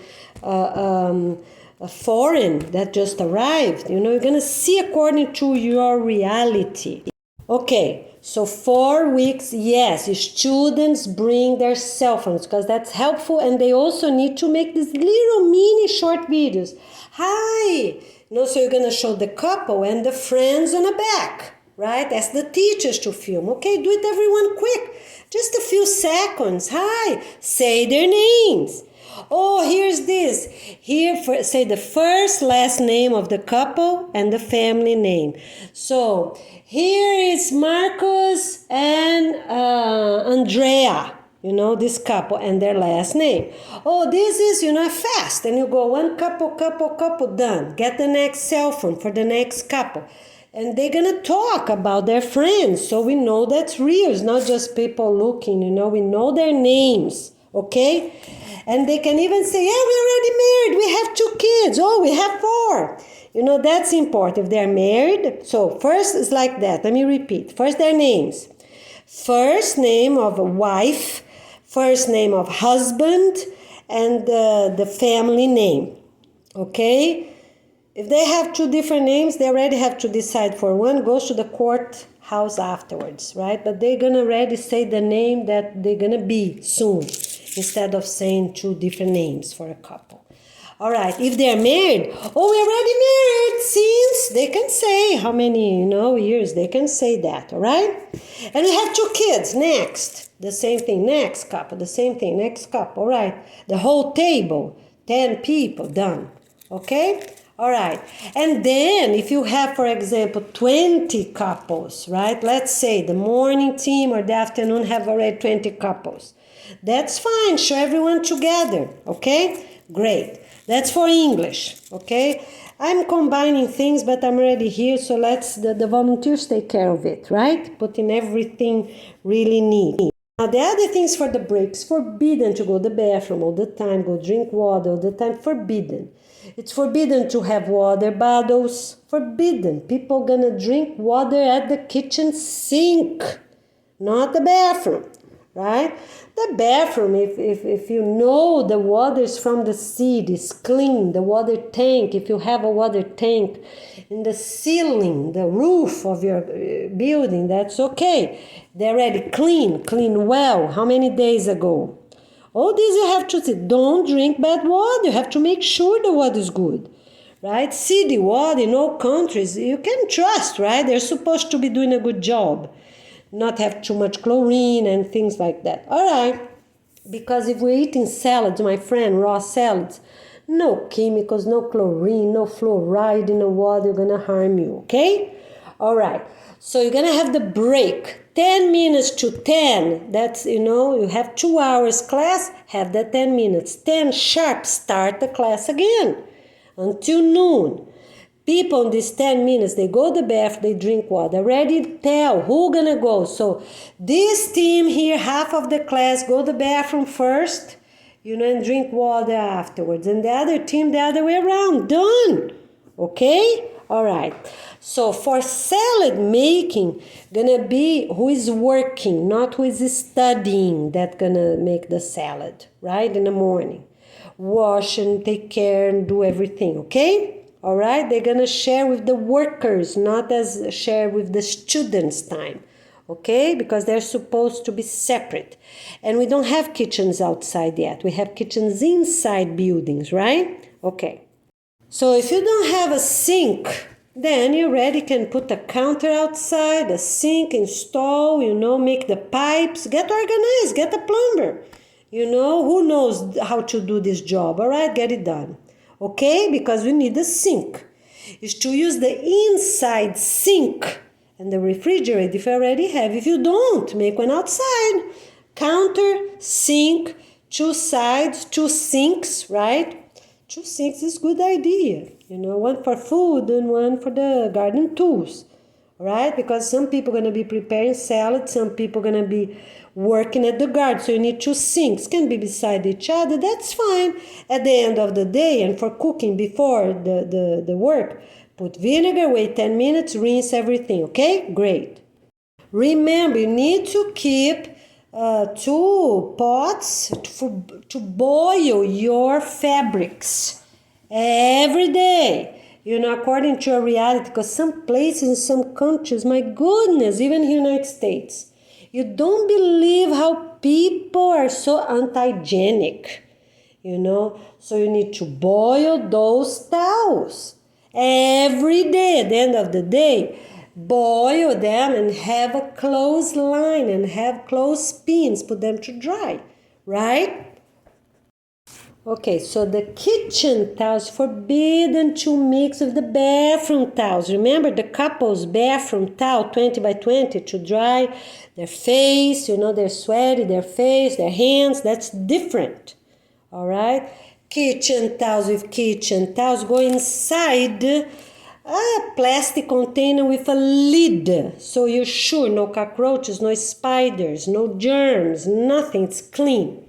Speaker 1: foreign that just arrived. You're going to see according to your reality. Okay, so 4 weeks, yes, students bring their cell phones because that's helpful, and they also need to make these little mini short videos. Hi! So you're going to show the couple and the friends on the back, right? Ask the teachers to film. Okay, do it everyone quick. Just a few seconds. Hi! Say their names. Oh, here's this. Here, say the first, last name of the couple and the family name. So, here is Marcos and Andrea, this couple and their last name. Oh, this is, fast. And you go one couple, done. Get the next cell phone for the next couple. And they're going to talk about their friends. So we know that's real. It's not just people looking, we know their names, okay? And they can even say, yeah, we're already married. We have 2 kids. Oh, we have 4. That's important. If they're married. So first is like that. Let me repeat. First, their names. First name of a wife. First name of husband. And the family name. Okay? If they have 2 different names, they already have to decide for one. Goes to the courthouse afterwards, right? But they're going to already say the name that they're going to be soon, instead of saying 2 different names for a couple. All right, if they're married, oh, we're already married since, they can say how many, years, they can say that, all right? And we have 2 kids, next, the same thing, next couple, the same thing, next couple, all right? The whole table, 10 people, done, okay? All right, and then if you have, for example, 20 couples, right? Let's say the morning team or the afternoon have already 20 couples. That's fine, show everyone together, okay? Great. That's for English, okay? I'm combining things, but I'm already here, so let's the volunteers take care of it, right? Putting everything really neat. Now, the other things for the breaks, forbidden to go to the bathroom all the time, go drink water all the time, forbidden. It's forbidden to have water bottles, forbidden. People gonna drink water at the kitchen sink, not the bathroom, right? The bathroom, if you know the water is from the city, is clean, the water tank, if you have a water tank in the ceiling, the roof of your building, that's okay. They're already clean well. How many days ago? All these you have to say, don't drink bad water. You have to make sure the water is good, right? City water in all countries, you can trust, right? They're supposed to be doing a good job. not have too much chlorine and things like that. All right, because if we're eating salads, my friend, raw salads, no chemicals, no chlorine, no fluoride in the water gonna harm you, okay? All right, so you're gonna have the break, 10 minutes to 10. That's, you have 2 hours class, have the 10 minutes. 10 sharp, start the class again until noon. People in these 10 minutes, they go to the bath, they drink water. Already tell who gonna go. So this team here, half of the class, go to the bathroom first, and drink water afterwards. And the other team, the other way around. Done. Okay? All right. So for salad making, gonna be who is working, not who is studying, that gonna make the salad, right? In the morning. Wash and take care and do everything, okay? All right? They're gonna share with the workers, not as share with the students' time. Okay, because they're supposed to be separate. And we don't have kitchens outside yet. We have kitchens inside buildings, right? Okay. So if you don't have a sink, then you already can put a counter outside, a sink, install, make the pipes, get organized, get a plumber. Who knows how to do this job, all right? Get it done. Okay, because we need a sink. Is to use the inside sink and the refrigerator if you already have. If you don't, make one outside. Counter, sink, 2 sides, 2 sinks, right? 2 sinks is a good idea. One for food and one for the garden tools, right? Because some people are going to be preparing salad, some people are going to be working at the garden. So you need 2 sinks, can be beside each other. That's fine. At the end of the day and for cooking before the work, put vinegar, wait 10 minutes, rinse everything, okay? Great. Remember, you need to keep 2 pots to boil your fabrics every day, according to your reality, because some places, some countries, my goodness, even in the United States, you don't believe how people are so anti-hygienic, so you need to boil those towels every day. At the end of the day, boil them and have a clothesline and have clothespins, put them to dry, right? Okay, so the kitchen towels, forbidden to mix with the bathroom towels. Remember the couple's bathroom towel, 20 by 20, to dry their face, they're sweaty, their face, their hands, that's different, all right? Kitchen towels with kitchen towels go inside a plastic container with a lid, so you're sure no cockroaches, no spiders, no germs, nothing, it's clean.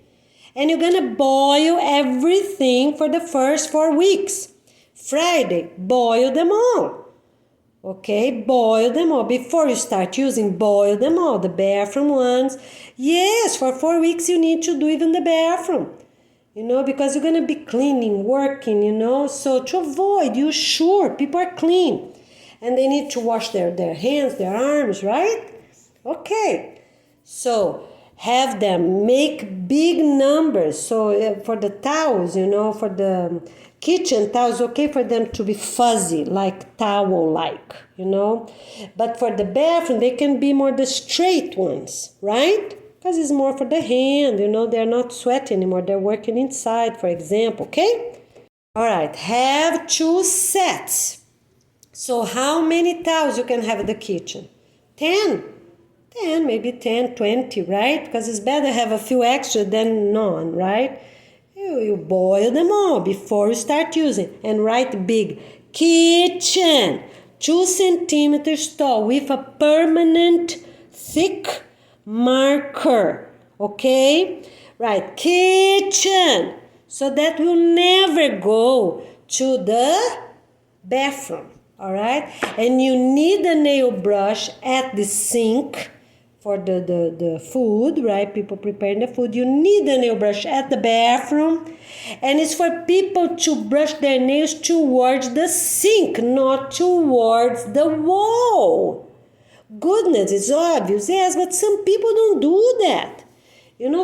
Speaker 1: And you're gonna boil everything for the first 4 weeks. Friday, boil them all. Okay, boil them all. Before you start using, boil them all. The bathroom ones. Yes, for 4 weeks you need to do even the bathroom. Because you're gonna be cleaning, working, So to avoid, you sure people are clean. And they need to wash their hands, their arms, right? Okay, so have them make big numbers. So for the towels, for the kitchen towels, okay for them to be fuzzy, like towel-like, But for the bathroom, they can be more the straight ones, right? Because it's more for the hand, they're not sweaty anymore. They're working inside, for example, okay? All right, have 2 sets. So how many towels you can have in the kitchen? 10. 10, maybe 10, 20, right? Because it's better have a few extra than none, right? You boil them all before you start using. And write big, kitchen, 2 centimeters tall with a permanent thick marker, okay? Right, kitchen, so that will never go to the bathroom, all right? And you need a nail brush at the sink for the food, right? People preparing the food. You need a nail brush at the bathroom. And it's for people to brush their nails towards the sink, not towards the wall. Goodness, it's obvious, yes, but some people don't do that.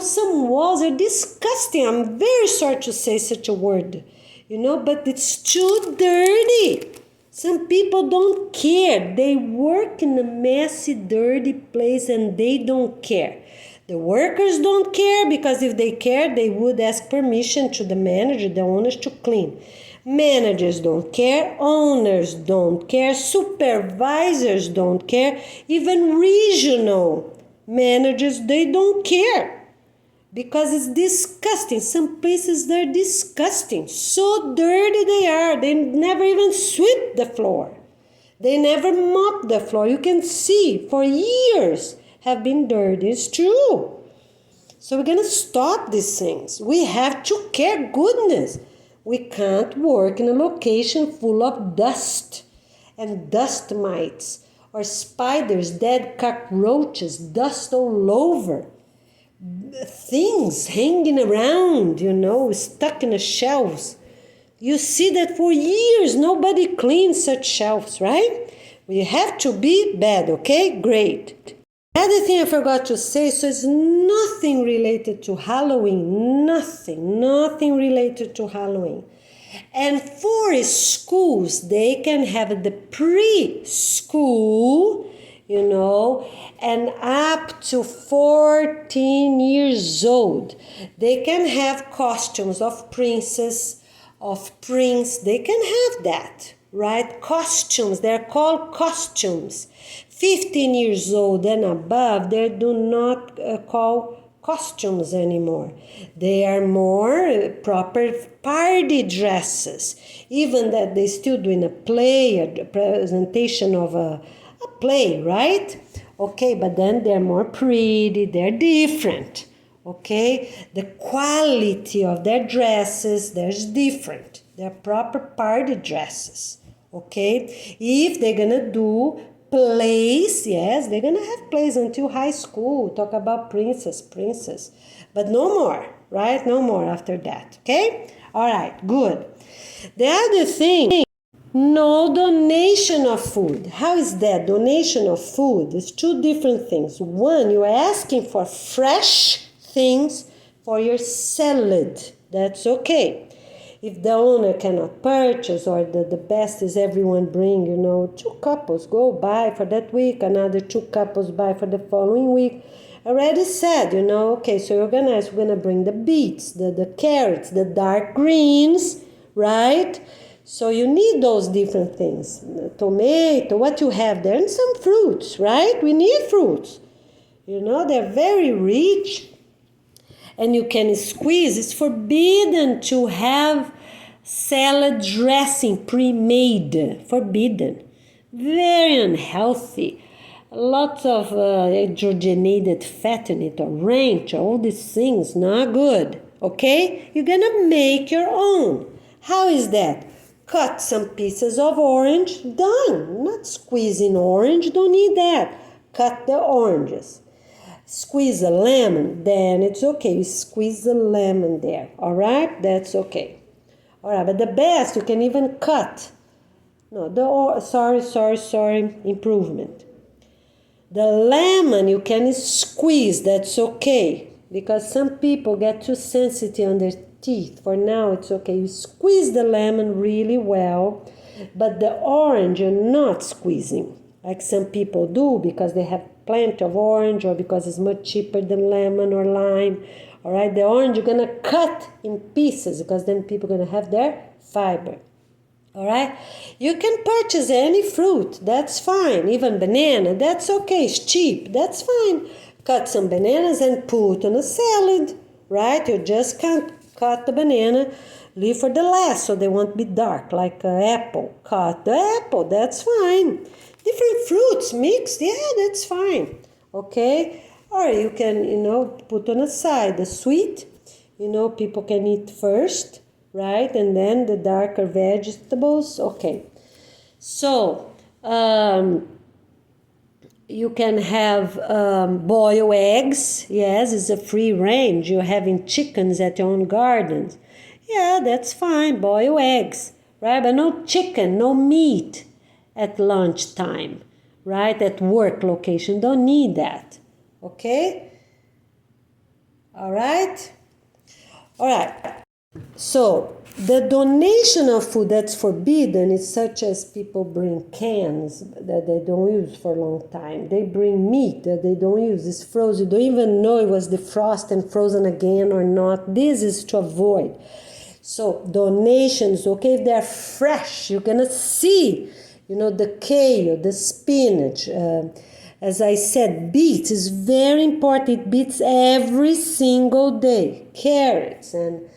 Speaker 1: Some walls are disgusting. I'm very sorry to say such a word, but it's too dirty. Some people don't care. They work in a messy, dirty place and they don't care. The workers don't care because if they care, they would ask permission to the manager, the owners to clean. Managers don't care, owners don't care, supervisors don't care, even regional managers, they don't care. Because it's disgusting. Some places they're disgusting. So dirty they are. They never even sweep the floor. They never mop the floor. You can see for years have been dirty. It's true. So we're going to stop these things. We have to care. Goodness. We can't work in a location full of dust and dust mites or spiders, dead cockroaches, dust all over. Things hanging around, stuck in the shelves. You see that for years nobody cleans such shelves, right? We have to be bad, okay? Great. Other thing I forgot to say, so it's nothing related to Halloween, nothing related to Halloween. And for schools, they can have the preschool, and up to 14 years old. They can have costumes of princess, of prince. They can have that, right? Costumes, they're called costumes. 15 years old and above, they do not call costumes anymore. They are more proper party dresses. Even that they still doing a play, a presentation of a play, right? Okay, but then they're more pretty, they're different, okay? The quality of their dresses, there's different. They're proper party dresses, okay? If they're gonna do plays, yes, they're gonna have plays until high school, talk about princess, but no more, right? No more after that, okay? All right, good. The other thing, no donation of food. How is that? Donation of food is two different things. One, you are asking for fresh things for your salad. That's okay. If the owner cannot purchase, or the best is everyone bring, 2 couples go buy for that week, another 2 couples buy for the following week. I already said, okay, so you're gonna bring the beets, the carrots, the dark greens, right? So you need those different things. Tomato, what you have there, and some fruits, right? We need fruits. They're very rich. And you can squeeze. It's forbidden to have salad dressing pre-made. Forbidden. Very unhealthy. Lots of hydrogenated fat in it, or ranch, all these things, not good. Okay? You're gonna make your own. How is that? Cut some pieces of orange, done. Not squeezing orange, don't need that. Cut the oranges. Squeeze a lemon, then it's okay. You squeeze the lemon there, all right? That's okay. All right, but the best, you can even cut. No, sorry, improvement. The lemon you can squeeze, that's okay. Because some people get too sensitive on their teeth. For now, it's okay. You squeeze the lemon really well, but the orange you're not squeezing, like some people do because they have plenty of orange, or because it's much cheaper than lemon or lime. All right, the orange you're gonna cut in pieces because then people are gonna have their fiber. All right, you can purchase any fruit, that's fine. Even banana, that's okay. It's cheap, that's fine. Cut some bananas and put on a salad, right? You just can't cut the banana, leave for the last so they won't be dark, like an apple. Cut the apple, that's fine. Different fruits mixed, yeah, that's fine. Okay, or you can, put on a side the sweet, people can eat first, right? And then the darker vegetables, okay. So, you can have boiled eggs. Yes, it's a free range. You're having chickens at your own gardens. Yeah, that's fine, boiled eggs, right? But no chicken, no meat at lunchtime, right? At work location, don't need that, okay? All right? So the donation of food that's forbidden is such as people bring cans that they don't use for a long time. They bring meat that they don't use. It's frozen. You don't even know it was defrosted and frozen again or not. This is to avoid. So donations, okay, if they're fresh, you're gonna see, the kale, the spinach. As I said, beets is very important. Beets every single day. Carrots and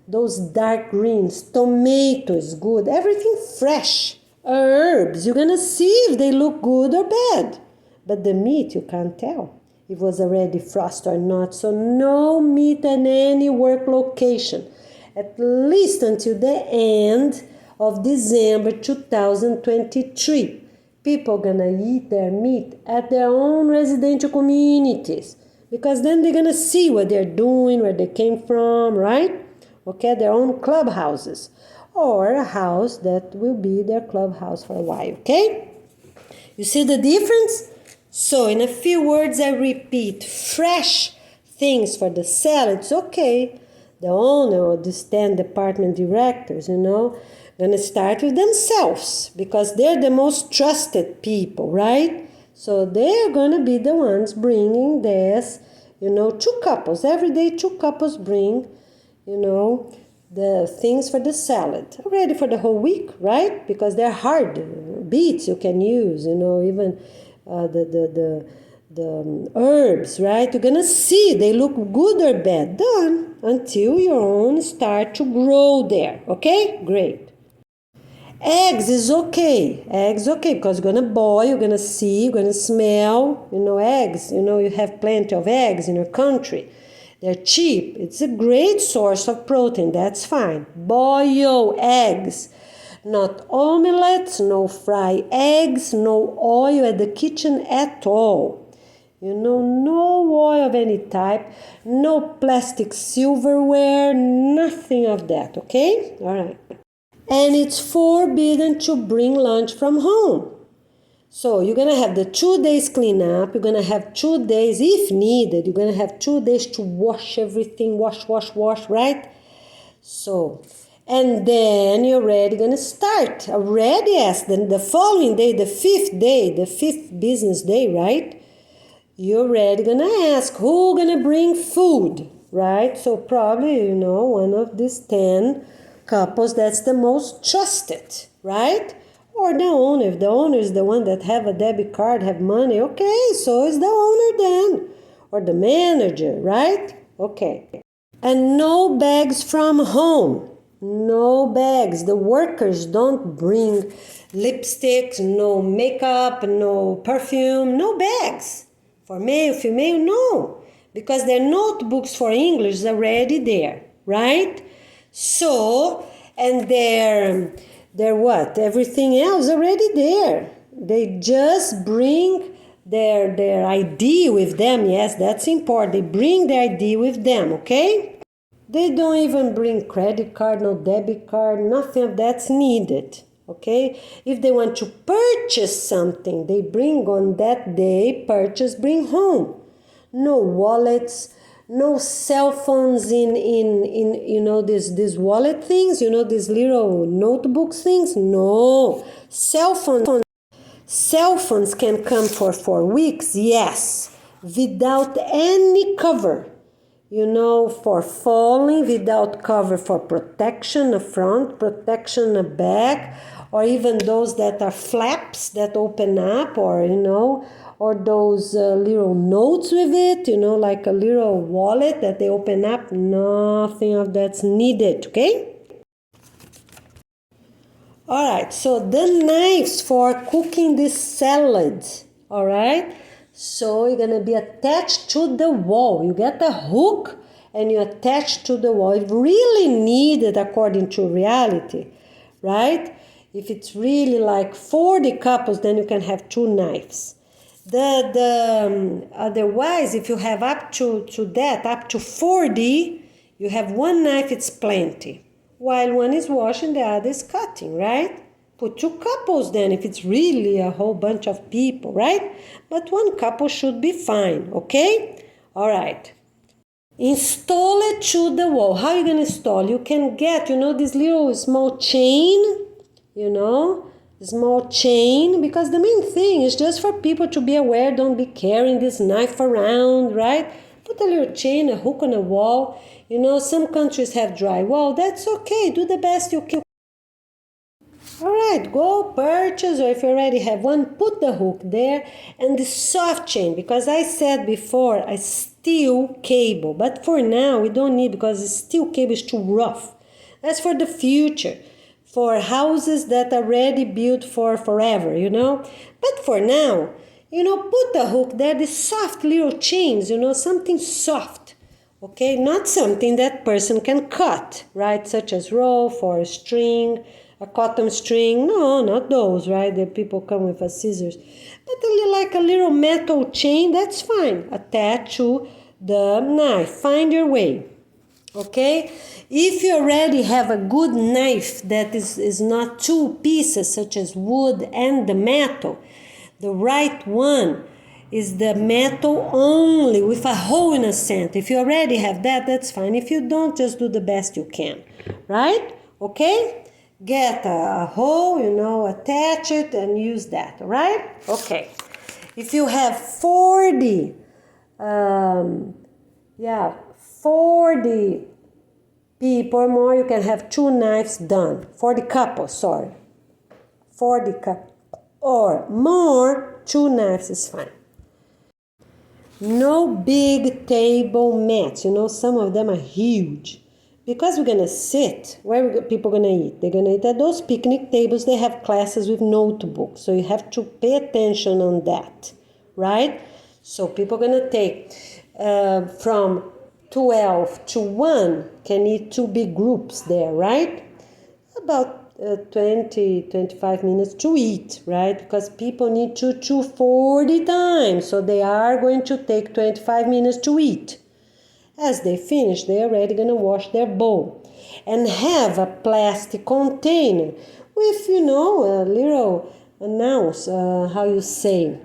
Speaker 1: those dark greens, tomato is good, everything fresh. Herbs, you're gonna see if they look good or bad. But the meat, you can't tell if it was already frosted or not. So no meat in any work location, at least until the end of December 2023. People gonna eat their meat at their own residential communities, because then they're gonna see what they're doing, where they came from, right? Okay, their own clubhouses, or a house that will be their clubhouse for a while, okay? You see the difference? So in a few words, I repeat, fresh things for the salads, okay. The owner or the stand department directors, gonna start with themselves, because they're the most trusted people, right? So they're gonna be the ones bringing this, 2 couples. Every day 2 couples bring, the things for the salad. Ready for the whole week, right? Because they're hard beets you can use, even the herbs, right? You're gonna see they look good or bad. Done until your own start to grow there. Okay, great. Eggs is okay. Eggs okay, because you're gonna boil, you're gonna see, you're gonna smell. Eggs. You have plenty of eggs in your country. They're cheap. It's a great source of protein. That's fine. Boil eggs. Not omelets, no fry eggs, no oil at the kitchen at all. No oil of any type, no plastic silverware, nothing of that, okay? All right. And it's forbidden to bring lunch from home. So you're going to have the 2 days cleanup. You're going to have 2 days, if needed, you're going to have 2 days to wash everything, wash, right? So, and then you're already going to start. Already, yes, then the following day, the fifth business day, right? You're already going to ask who's going to bring food, right? So probably, one of these 10 couples that's the most trusted, right? Or the owner. If the owner is the one that have a debit card, have money, okay, so is the owner then. Or the manager, right? Okay. And no bags from home. No bags. The workers don't bring lipsticks, no makeup, no perfume, no bags. For male, female, no. Because their notebooks for English is already there, right? So, and their what? Everything else already there. They just bring their ID with them. Yes, that's important. They bring their ID with them, okay? They don't even bring credit card, no debit card, nothing of that's needed, okay? If they want to purchase something, they bring on that day, bring home. No wallets, no cell phones in these wallet things, these little notebooks things. No. Cell phones can come for 4 weeks, yes, without any cover. For falling, without cover for protection, a front, protection, a back, or even those that are flaps that open up, or those little notes with it, like a little wallet that they open up. Nothing of that's needed, okay? All right, so the knives for cooking this salad, all right? So you're gonna be attached to the wall. You get a hook and you attach to the wall. If really needed according to reality, right? If it's really like 40 couples, then you can have 2 knives. Otherwise, if you have up to 40, you have 1 knife, it's plenty. While one is washing, the other is cutting, right? Put 2 couples then, if it's really a whole bunch of people, right? But 1 couple should be fine, okay? All right. Install it to the wall. How are you going to install? You can get, this little small chain, small chain, because the main thing is just for people to be aware, don't be carrying this knife around, right? Put a little chain, a hook on a wall. Some countries have drywall. That's okay. Do the best you can. All right, go purchase, or if you already have one, put the hook there, and the soft chain, because I said before, a steel cable, but for now we don't need, because the steel cable is too rough. That's for the future, for houses that are already built for forever, But for now, put the hook there, the soft little chains, something soft. Okay, not something that person can cut, right? Such as rope or string, a cotton string. No, not those, right? The people come with a scissors. But like a little metal chain, that's fine. Attach to the knife. Find your way. Okay? If you already have a good knife that is not two pieces, such as wood and the metal, the right one is the metal only with a hole in the center. If you already have that, that's fine. If you don't, just do the best you can, right? Okay? Get a hole, attach it and use that, all right? Okay. If you have 40 people or more, you can have 2 knives done. 40 couples, sorry. 40 couples or more, 2 knives is fine. No big table mats. Some of them are huge. Because we're going to sit, where are people going to eat? They're going to eat at those picnic tables. They have classes with notebooks. So you have to pay attention on that, right? So people are going to take from 12 to 1, can eat 2 big groups there, right? About 20-25 minutes to eat, right? Because people need to chew 40 times, so they are going to take 25 minutes to eat. As they finish, they're already going to wash their bowl and have a plastic container with, a little announce, 2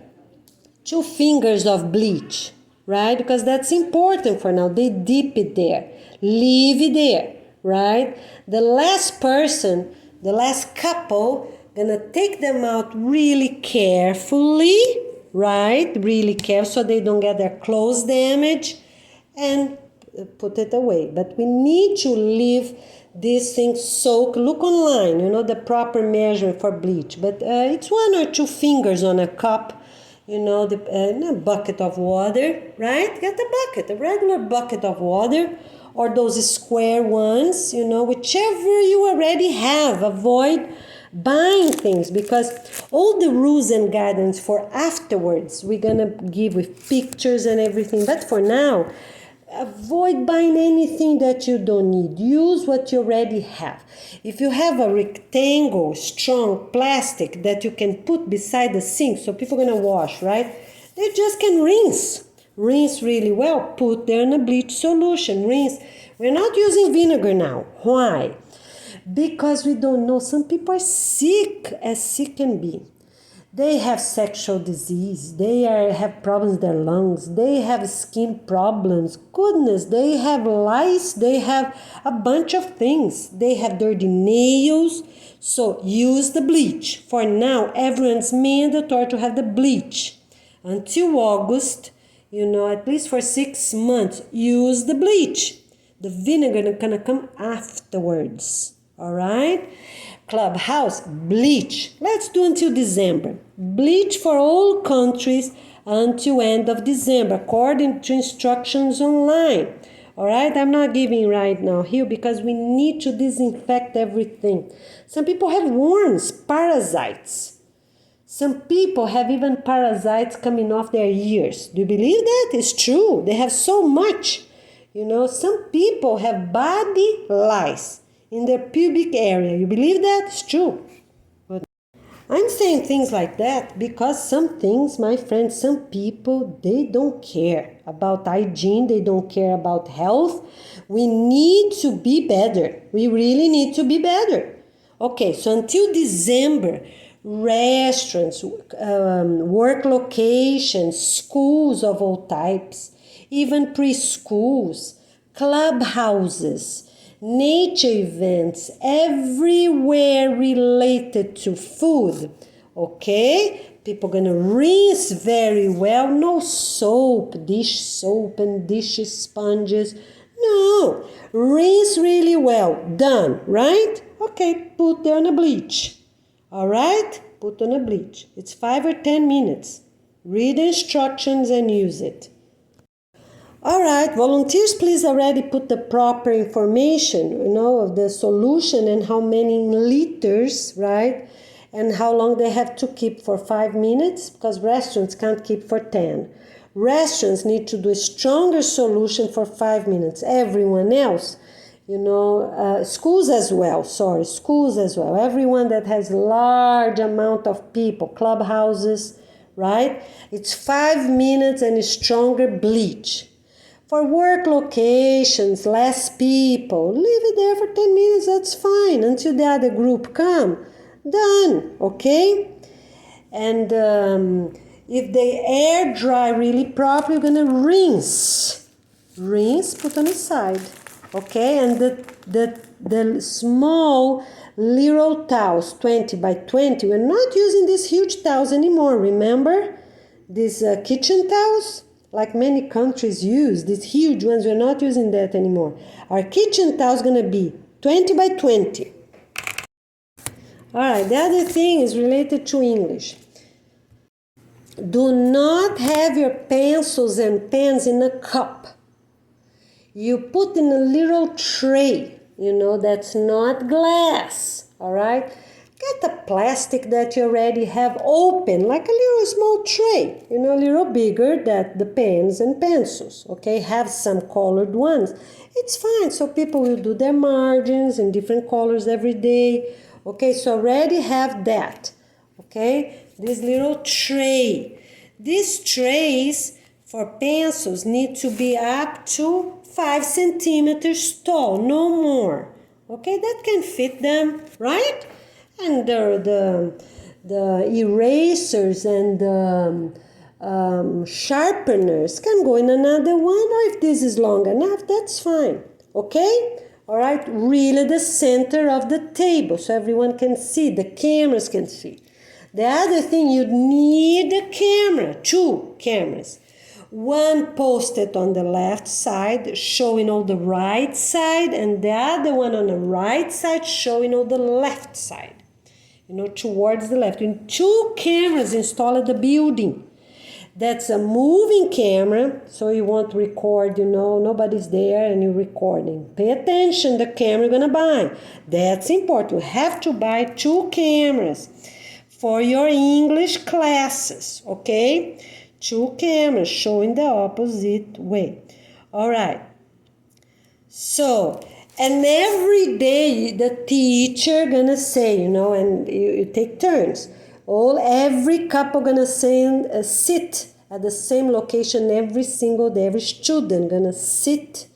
Speaker 1: fingers of bleach, right? Because that's important for now. They dip it there, leave it there, right? The last person, the last couple, gonna take them out really carefully, right? Really careful so they don't get their clothes damaged and put it away. But we need to leave this thing soak. Look online, the proper measurement for bleach. But it's 1 or 2 fingers on a cup, in a bucket of water, right? Get a bucket, a regular bucket of water, or those square ones, whichever you already have. Avoid buying things, because all the rules and guidance for afterwards we're gonna give with pictures and everything. But for now, avoid buying anything that you don't need. Use what you already have. If you have a rectangle, strong plastic that you can put beside the sink, so people are gonna wash, right? They just can rinse really well. Put there in a bleach solution, rinse. We're not using vinegar now. Why? Because we don't know. Some people are sick, as sick can be. They have sexual disease. They have problems with their lungs. They have skin problems. Goodness, they have lice. They have a bunch of things. They have dirty nails. So use the bleach. For now, everyone's mandatory to have the bleach. Until August, at least for 6 months, use the bleach. The vinegar is gonna come afterwards. All right? Clubhouse, bleach. Let's do until December. Bleach for all countries until end of December, according to instructions online. All right? I'm not giving right now here because we need to disinfect everything. Some people have worms, parasites. Some people have even parasites coming off their ears. Do you believe that? It's true. They have so much. Some people have body lice in their pubic area. You believe that? It's true. But I'm saying things like that because some things, my friends, some people, they don't care about hygiene. They don't care about health. We need to be better. We really need to be better. Okay, so until December, restaurants, work locations, schools of all types, even preschools, clubhouses, nature events, everywhere related to food. Okay? People gonna rinse very well. No dish soap and dish sponges. No, rinse really well. Done, right? Okay, put there on a bleach. All right? Put on a bleach. It's 5 or 10 minutes. Read the instructions and use it. All right, volunteers, please already put the proper information, of the solution and how many liters, right? And how long they have to keep for 5 minutes, because restaurants can't keep for 10. Restaurants need to do a stronger solution for 5 minutes. Everyone else, schools as well, everyone that has large amount of people, clubhouses, right? It's 5 minutes and a stronger bleach. For work locations, less people, leave it there for 10 minutes, that's fine, until the other group come. Done, okay? And if they air dry really properly, you're gonna rinse, put on the side, okay? And the small little towels, 20 by 20, we're not using these huge towels anymore, remember? These kitchen towels, like many countries use, these huge ones, we're not using that anymore. Our kitchen towel is gonna be 20 by 20. All right, the other thing is related to English. Do not have your pencils and pens in a cup. You put in a little tray, that's not glass, all right? Get a plastic that you already have open, like a little small tray, a little bigger than the pens and pencils, okay? Have some colored ones. It's fine, so people will do their margins in different colors every day. Okay, so already have that, okay? This little tray. These trays for pencils need to be up to 5 centimeters tall, no more. Okay, that can fit them, right? And the erasers and the sharpeners can go in another one, or if this is long enough, that's fine, okay? All right, really the center of the table so everyone can see, the cameras can see. The other thing, you need a camera, 2 cameras. One posted on the left side showing all the right side, and the other one on the right side showing all the left side, towards the left. And 2 cameras installed at the building. That's a moving camera, so you won't record, nobody's there and you're recording. Pay attention, the camera you're gonna buy. That's important. You have to buy 2 cameras for your English classes, okay? 2 cameras showing the opposite way. All right. So, and every day the teacher gonna say, and you take turns. Every couple gonna sit at the same location every single day. Every student gonna sit,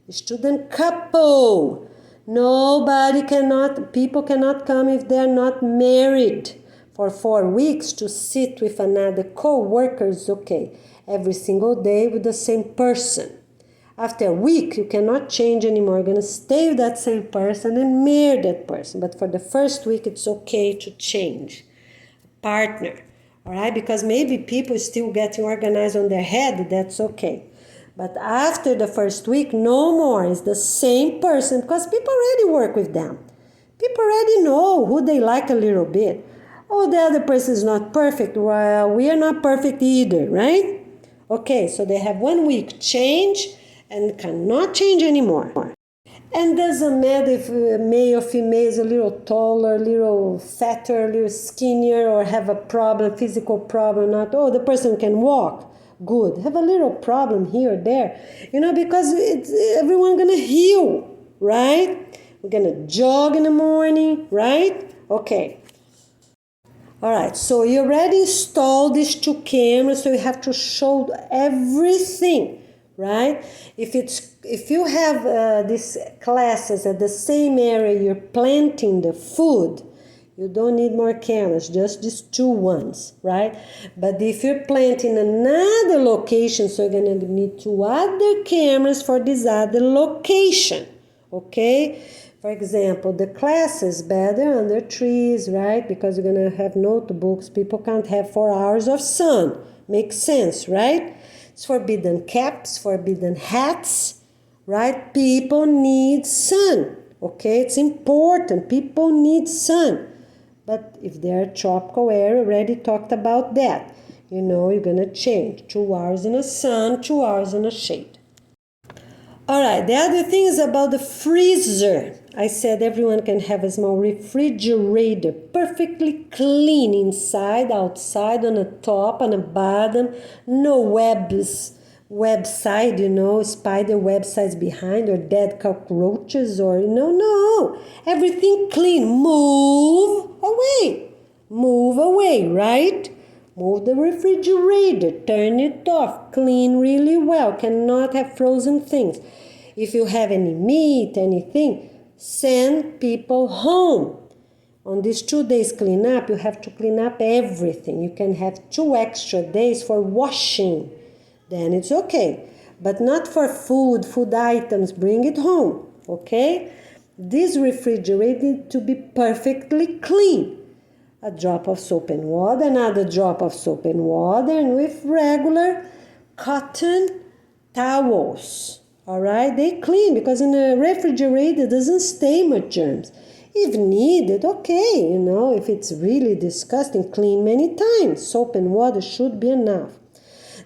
Speaker 1: student couple. People cannot come if they're not married for 4 weeks to sit with another co-workers, okay, every single day with the same person. After a week, you cannot change anymore. You're gonna stay with that same person and marry that person. But for the first week, it's okay to change partner, all right? Because maybe people still getting organized on their head, that's okay. But after the first week, no more. It's the same person, because people already work with them. People already know who they like a little bit. Oh, the other person is not perfect. Well, we are not perfect either, right? Okay, so they have 1 week change and cannot change anymore. And doesn't matter if male or female is a little taller, a little fatter, a little skinnier, or have a problem, physical problem, not, the person can walk. Good. Have a little problem here or there. Because everyone gonna heal, right? We're gonna jog in the morning, right? Okay. All right, so you already installed these 2 cameras, so you have to show everything. Right? If you have these classes at the same area you're planting the food, You don't need more cameras, just these 2 ones, right? But if you're planting another location, so you're gonna need 2 other cameras for this other location, okay? For example, the class is better under trees, right? Because you're gonna have notebooks. People can't have 4 hours of sun. Makes sense, right? It's forbidden caps, forbidden hats, right? People need sun, okay? It's important. People need sun. But if they're tropical area, already talked about that. You know, you're gonna change 2 hours in the sun, 2 hours in the shade. All right, the other thing is about the freezer. I said everyone can have a small refrigerator, perfectly clean inside, outside, on the top, on the bottom, no website, you know, spider websites behind, or dead cockroaches, or no, everything clean. Move away, right? Move the refrigerator, turn it off, clean really well, cannot have frozen things. If you have any meat, anything, send people home. On these 2 days cleanup, you have to clean up everything. You can have 2 extra days for washing, then it's okay. But not for food items, bring it home, okay? This refrigerator needs to be perfectly clean. A drop of soap and water, another drop of soap and water, and with regular cotton towels. All right, they clean, because in a refrigerator it doesn't stay much germs. If needed, okay, you know, if it's really disgusting, clean many times. Soap and water should be enough.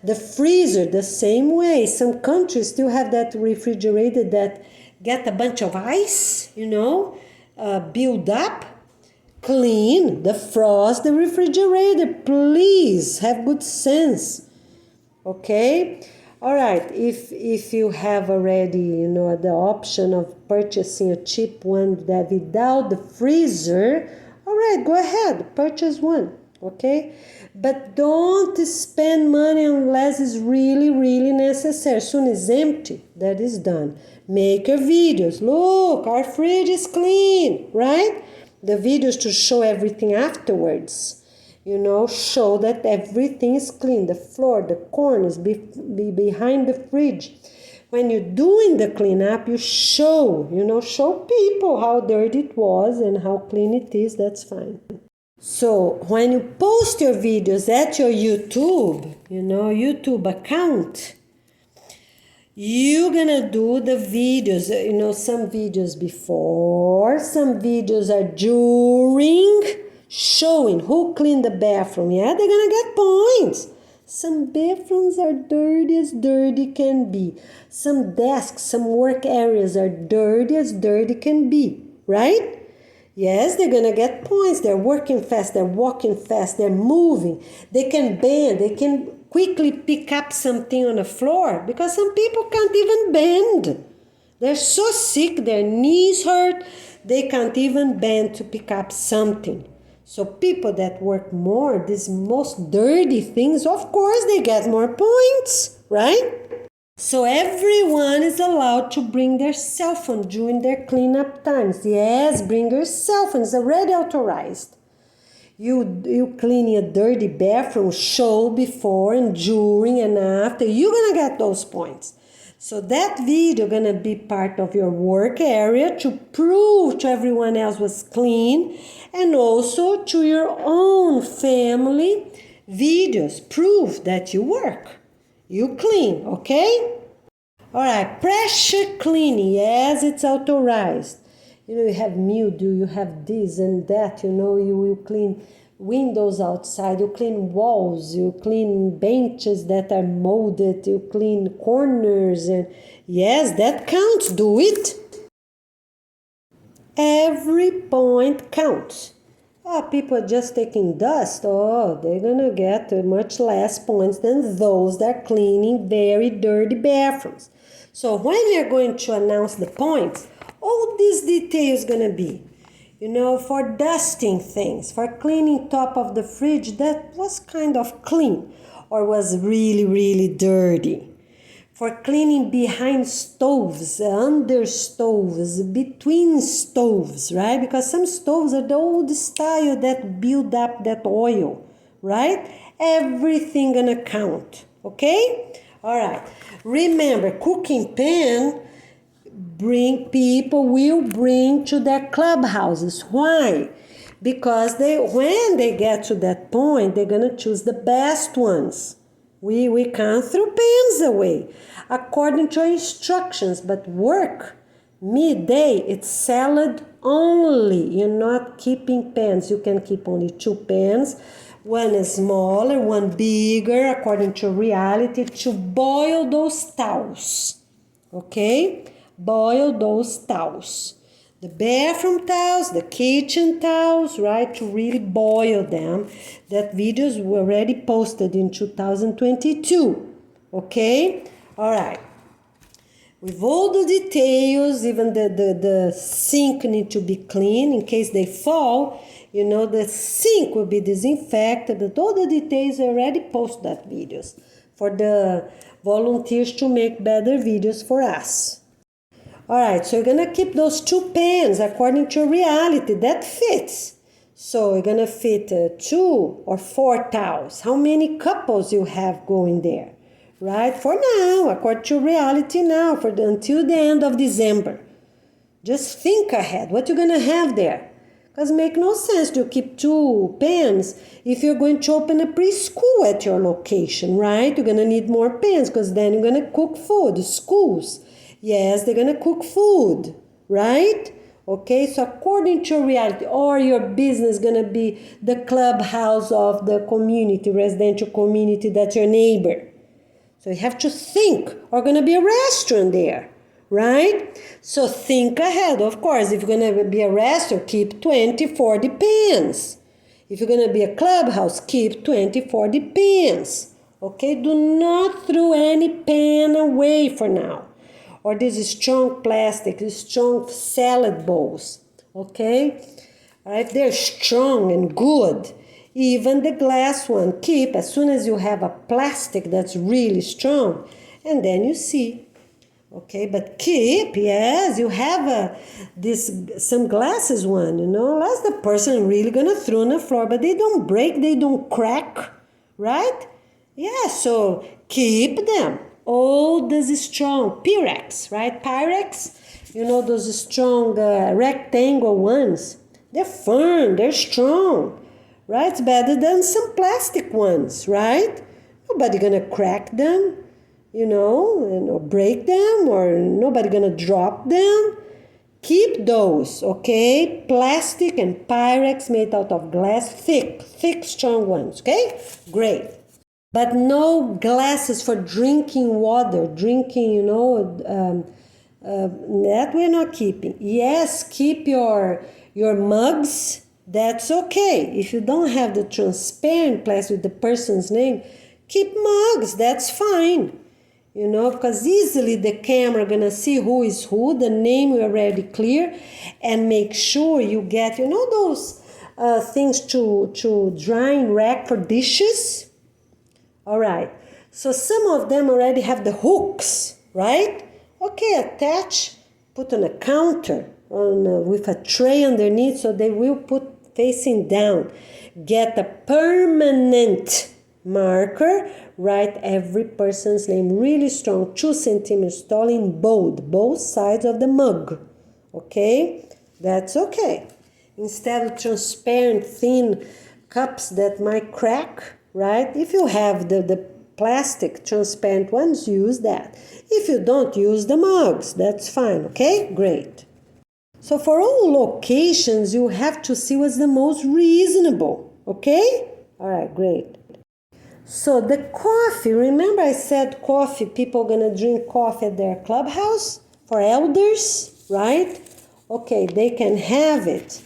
Speaker 1: The freezer, the same way. Some countries still have that refrigerator that get a bunch of ice, you know, build up. Clean, defrost the refrigerator, please. Have good sense, okay? All right, if you have already, you know, the option of purchasing a cheap one that without the freezer, all right, go ahead, purchase one, okay? But don't spend money unless it's really, really necessary. As soon as empty, that is done. Make your videos. Look, our fridge is clean, right? The videos to show everything afterwards. You know, show that everything is clean. The floor, the corners, be behind the fridge. When you're doing the cleanup, you show people how dirty it was and how clean it is. That's fine. So when you post your videos at your YouTube account, you're gonna do the videos, some videos before, some videos are during, showing who cleaned the bathroom. Yeah, they're gonna get points. Some bathrooms are dirty as dirty can be. Some desks, some work areas are dirty as dirty can be, right? Yes, they're gonna get points. They're working fast, they're walking fast, they're moving. They can bend, they can quickly pick up something on the floor, because some people can't even bend. They're so sick, their knees hurt, they can't even bend to pick up something. So people that work more, these most dirty things, of course they get more points, right? So everyone is allowed to bring their cell phone during their cleanup times. Yes, bring your cell phone, it's already authorized. You clean a dirty bathroom, show before and during and after, you're gonna get those points. So that video gonna be part of your work area to prove to everyone else was clean, and also to your own family videos, prove that you work, you clean, okay? All right, pressure cleaning, yes, it's authorized. You have mildew, you have this and that, you will clean windows outside, you clean walls, you clean benches that are molded, you clean corners, and yes, that counts, do it. Every point counts. People just taking dust, they're gonna get much less points than those that are cleaning very dirty bathrooms. So when we are going to announce the points, all these details gonna be, for dusting things, for cleaning top of the fridge that was kind of clean or was really, really dirty. for cleaning behind stoves, under stoves, between stoves, right? Because some stoves are the old style that build up that oil, right? Everything gonna count, okay? All right. Remember, cooking pan people will bring to their clubhouses. Why? Because when they get to that point, they're gonna choose the best ones. We can't throw pans away according to instructions, but work midday, it's salad only. You're not keeping pans. You can keep only 2 pans. One is smaller, one bigger, according to reality, to boil those towels. Okay? Boil those towels. The bathroom towels, the kitchen towels, right? To really boil them. That videos were already posted in 2022. Okay? All right. With all the details, even the sink need to be clean in case they fall. You know, the sink will be disinfected. All the details already post that videos for the volunteers to make better videos for us. All right, so you're gonna keep those 2 pans according to reality that fits. So you're gonna fit 2 or 4 towels. How many couples you have going there, right? For now, according to reality now, until the end of December. Just think ahead. What you're gonna have there? Because make no sense to keep 2 pans if you're going to open a preschool at your location, right? You're gonna need more pans because then you're gonna cook food. Schools. Yes, they're gonna cook food, right? Okay, so according to reality, or your business gonna be the clubhouse of the community, residential community, that's your neighbor. So you have to think, or gonna be a restaurant there, right? So think ahead. Of course, if you're gonna be a restaurant, keep 20, 40 pans. If you're gonna be a clubhouse, keep 20, 40 pans. Okay, do not throw any pan away for now. Or these strong plastic, strong salad bowls, okay? All right, they're strong and good. Even the glass one, keep as soon as you have a plastic that's really strong, and then you see, okay? But keep, yes, you have some glasses one, you know, unless the person really gonna throw on the floor, but they don't break, they don't crack, right? Yeah, so keep them. All those strong Pyrex, right? Pyrex, you know, those strong rectangle ones. They're firm, they're strong, right? It's better than some plastic ones, right? Nobody gonna crack them, you know, break them, or nobody gonna drop them. Keep those, okay? Plastic and Pyrex made out of glass, thick, strong ones, okay? Great. But no glasses for drinking water, that we're not keeping. Yes, keep your mugs, that's okay. If you don't have the transparent plastic with the person's name, keep mugs, that's fine. You know, because easily the camera gonna see who is who, the name is already clear, and make sure you get, you know, those things to dry and rack for dishes. All right, so some of them already have the hooks, right? Okay, attach, put on a counter with a tray underneath so they will put facing down. Get a permanent marker, write every person's name really strong, 2 centimeters tall in bold, both sides of the mug, okay? That's okay. Instead of transparent thin cups that might crack, right? If you have the plastic transparent ones, use that. If you don't, use the mugs. That's fine, okay? Great. So for all locations, you have to see what's the most reasonable, okay? All right, great. So the coffee, remember I said coffee, people gonna drink coffee at their clubhouse for elders, right? Okay, they can have it.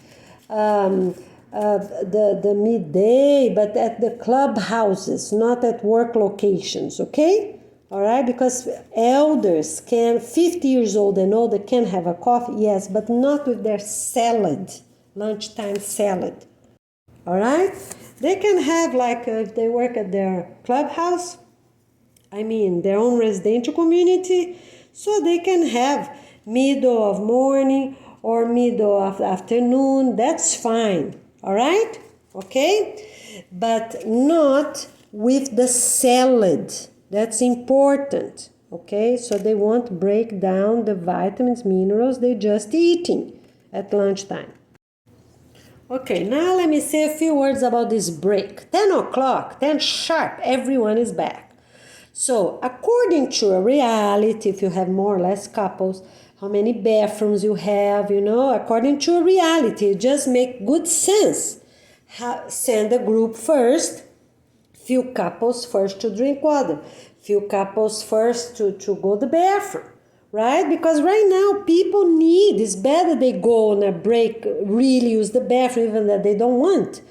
Speaker 1: The midday, but at the clubhouses, not at work locations, okay? All right, because elders 50 years old and older can have a coffee, yes, but not with their salad, lunchtime salad. All right, they can have if they work at their clubhouse, their own residential community, so they can have middle of morning or middle of afternoon. That's fine, all right? Okay? But not with the salad. That's important, okay? So they won't break down the vitamins, minerals they're just eating at lunchtime. Okay, now let me say a few words about this break. 10 o'clock, 10 sharp, everyone is back. So, according to a reality, if you have more or less couples, how many bathrooms you have, according to a reality, it just make good sense. Send a group first, few couples first to drink water, few couples first to go to the bathroom. Right? Because right now people need, it's better they go on a break, really use the bathroom even that they don't want.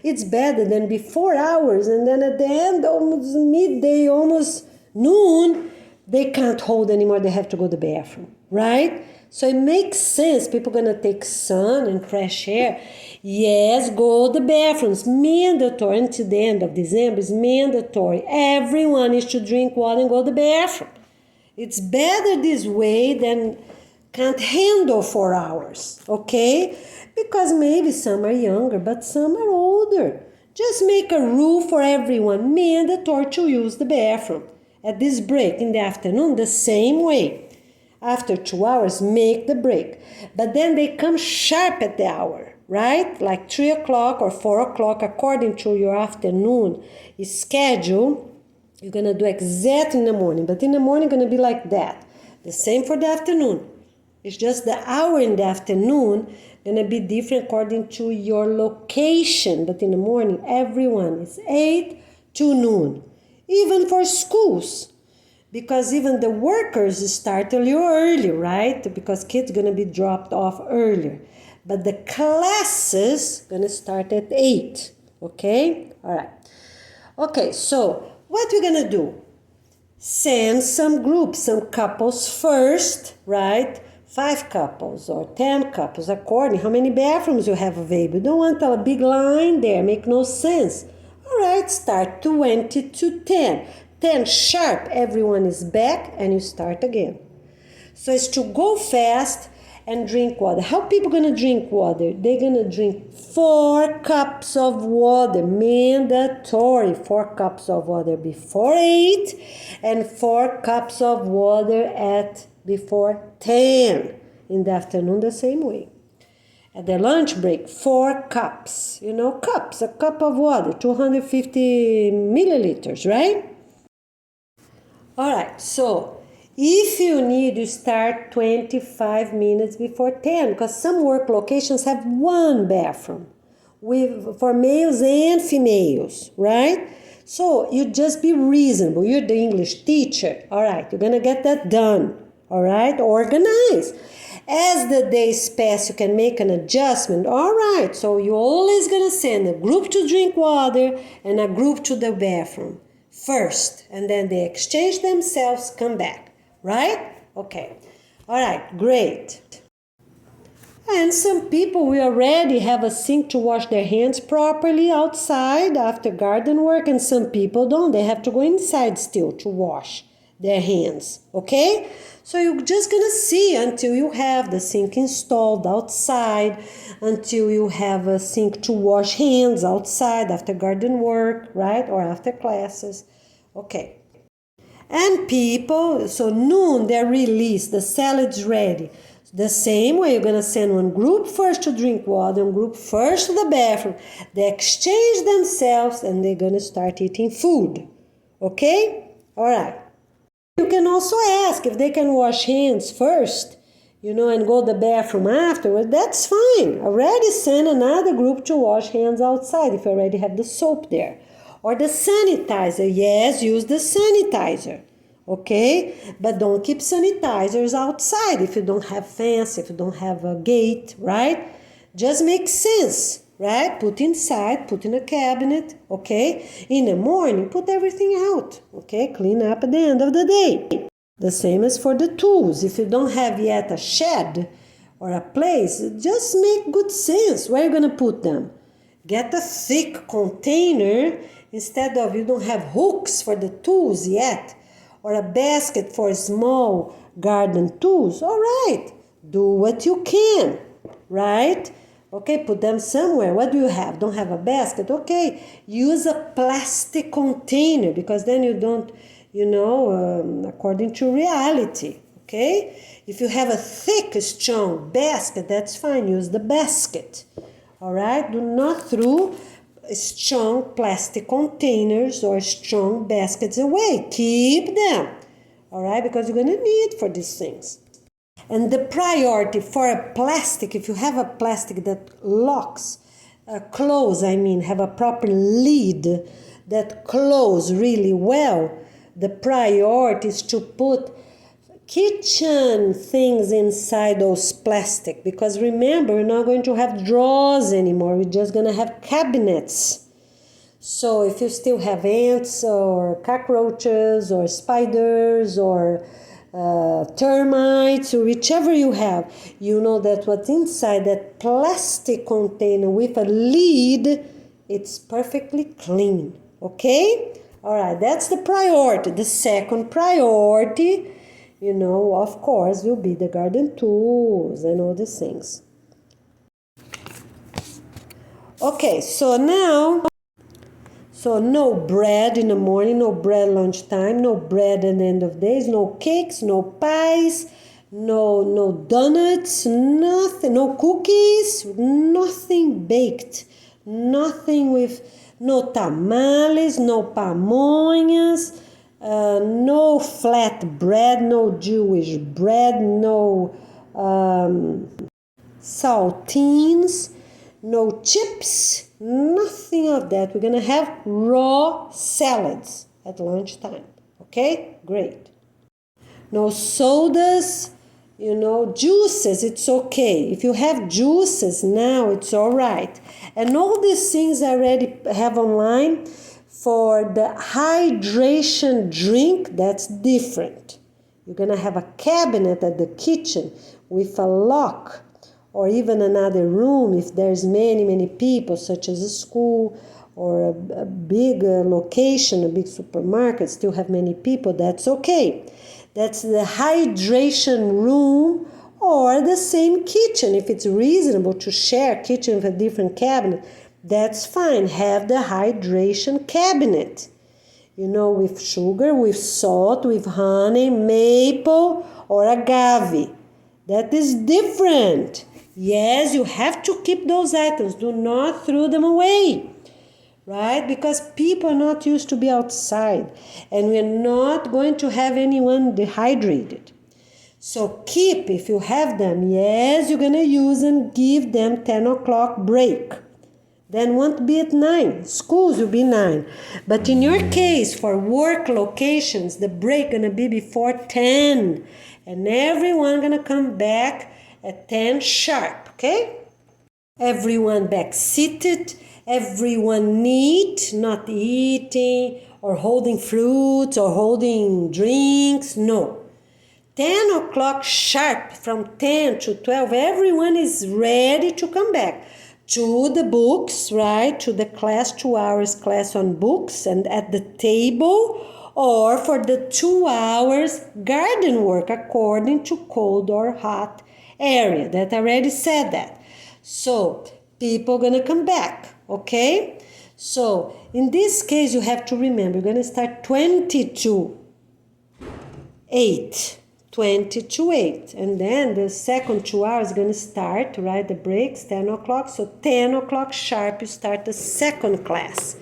Speaker 1: It's better than be 4 hours and then at the end, almost midday, almost noon, they can't hold anymore, they have to go to the bathroom, right? So it makes sense, people gonna take sun and fresh air. Yes, go to the bathrooms, mandatory until the end of December, is mandatory. Everyone is to drink water and go to the bathroom. It's better this way than can't handle 4 hours, okay? Because maybe some are younger, but some are older. Just make a rule for everyone, mandatory to use the bathroom. At this break in the afternoon, the same way. After 2 hours, make the break. But then they come sharp at the hour, right? Like 3 o'clock or 4 o'clock, according to your afternoon schedule. You're going to do exactly in the morning, but in the morning going to be like that. The same for the afternoon. It's just the hour in the afternoon going to be different according to your location, but in the morning, everyone is 8 to noon. Even for schools, because even the workers start a little early, right? Because kids going to be dropped off earlier. But the classes going to start at 8, okay? All right. Okay, so what we're gonna do? Send some groups, some couples first, right? 5 couples or 10 couples, according how many bathrooms you have available. You don't want a big line there, make no sense. All right, start 20 to 10. 10 sharp, everyone is back and you start again. So it's to go fast and drink water. How people gonna drink water? They're gonna drink 4 cups of water, mandatory. 4 cups of water before 8 and 4 cups of water at before 10. In the afternoon, the same way. At the lunch break, 4 cups. Cups, a cup of water, 250 milliliters, right? All right, so if you need, you start 25 minutes before 10, because some work locations have 1 bathroom for males and females, right? So you just be reasonable. You're the English teacher. All right, you're going to get that done. All right, organize. As the days pass, you can make an adjustment. All right, so you're always going to send a group to drink water and a group to the bathroom first, and then they exchange themselves, come back. Right? Okay. All right, great. And some people will already have a sink to wash their hands properly outside after garden work, and some people don't. They have to go inside still to wash their hands. Okay? So you're just gonna see until you have the sink installed outside, until you have a sink to wash hands outside after garden work, right? Or after classes. Okay. And people, so noon they're released, the salad's ready. The same way, you're going to send one group first to drink water, one group first to the bathroom. They exchange themselves and they're going to start eating food. Okay? All right. You can also ask if they can wash hands first, and go to the bathroom afterward. That's fine. Already send another group to wash hands outside if you already have the soap there. Or the sanitizer. Yes, use the sanitizer. Okay? But don't keep sanitizers outside if you don't have fence, if you don't have a gate, right? Just makes sense, right? Put inside, put in a cabinet, okay? In the morning, put everything out, okay? Clean up at the end of the day. The same as for the tools. If you don't have yet a shed or a place, just make good sense. Where are you going to put them? Get a thick container. Instead of, you don't have hooks for the tools yet, or a basket for small garden tools. All right, do what you can, right? Okay, put them somewhere. What do you have? Don't have a basket? Okay, use a plastic container because then you don't, according to reality. Okay, if you have a thick, strong basket, that's fine. Use the basket. All right, do not throw strong plastic containers or strong baskets away. Keep them. All right, because you're going to need for these things. And the priority for a plastic, if you have a plastic that locks, have a proper lid that close really well, the priority is to put kitchen things inside those plastic, because remember, we're not going to have drawers anymore, we're just going to have cabinets. So if you still have ants or cockroaches or spiders or termites or whichever you have, you know that what's inside that plastic container with a lid, it's perfectly clean. Okay? All right, that's the priority. The second priority, of course, will be the garden tools and all these things. Okay, so no bread in the morning, no bread lunchtime, no bread at the end of days, no cakes, no pies, no donuts, nothing, no cookies, nothing baked, nothing with, no tamales, no pamonhas, no flat bread, no Jewish bread, no saltines, no chips, nothing of that. We're going to have raw salads at lunchtime. Okay? Great. No sodas, juices, it's okay. If you have juices now, it's all right. And all these things I already have online. For the hydration drink, that's different. You're going to have a cabinet at the kitchen with a lock, or even another room if there's many people, such as a school or a big location, a big supermarket, still have many people, that's okay. That's the hydration room, or the same kitchen. If it's reasonable to share a kitchen with a different cabinet, that's fine. Have the hydration cabinet, with sugar, with salt, with honey, maple, or agave. That is different. Yes, you have to keep those items. Do not throw them away, right? Because people are not used to be outside, and we're not going to have anyone dehydrated. So keep, if you have them, yes, you're going to use and give them 10 o'clock break. Then won't be at 9. Schools will be 9. But in your case, for work locations, the break going to be before 10. And everyone going to come back at 10 sharp, okay? Everyone back seated, everyone neat, not eating or holding fruits or holding drinks, no. 10 o'clock sharp, from 10 to 12, everyone is ready to come back to the books, right? To the class, 2 hours class on books and at the table, or for the 2 hours garden work according to cold or hot area. That I already said that. So people gonna come back, okay? So in this case, you have to remember, you're gonna start 20 to 8. 20 to 8, and then the second 2 hours is going to start, right? The breaks 10 o'clock, so 10 o'clock sharp you start the second class.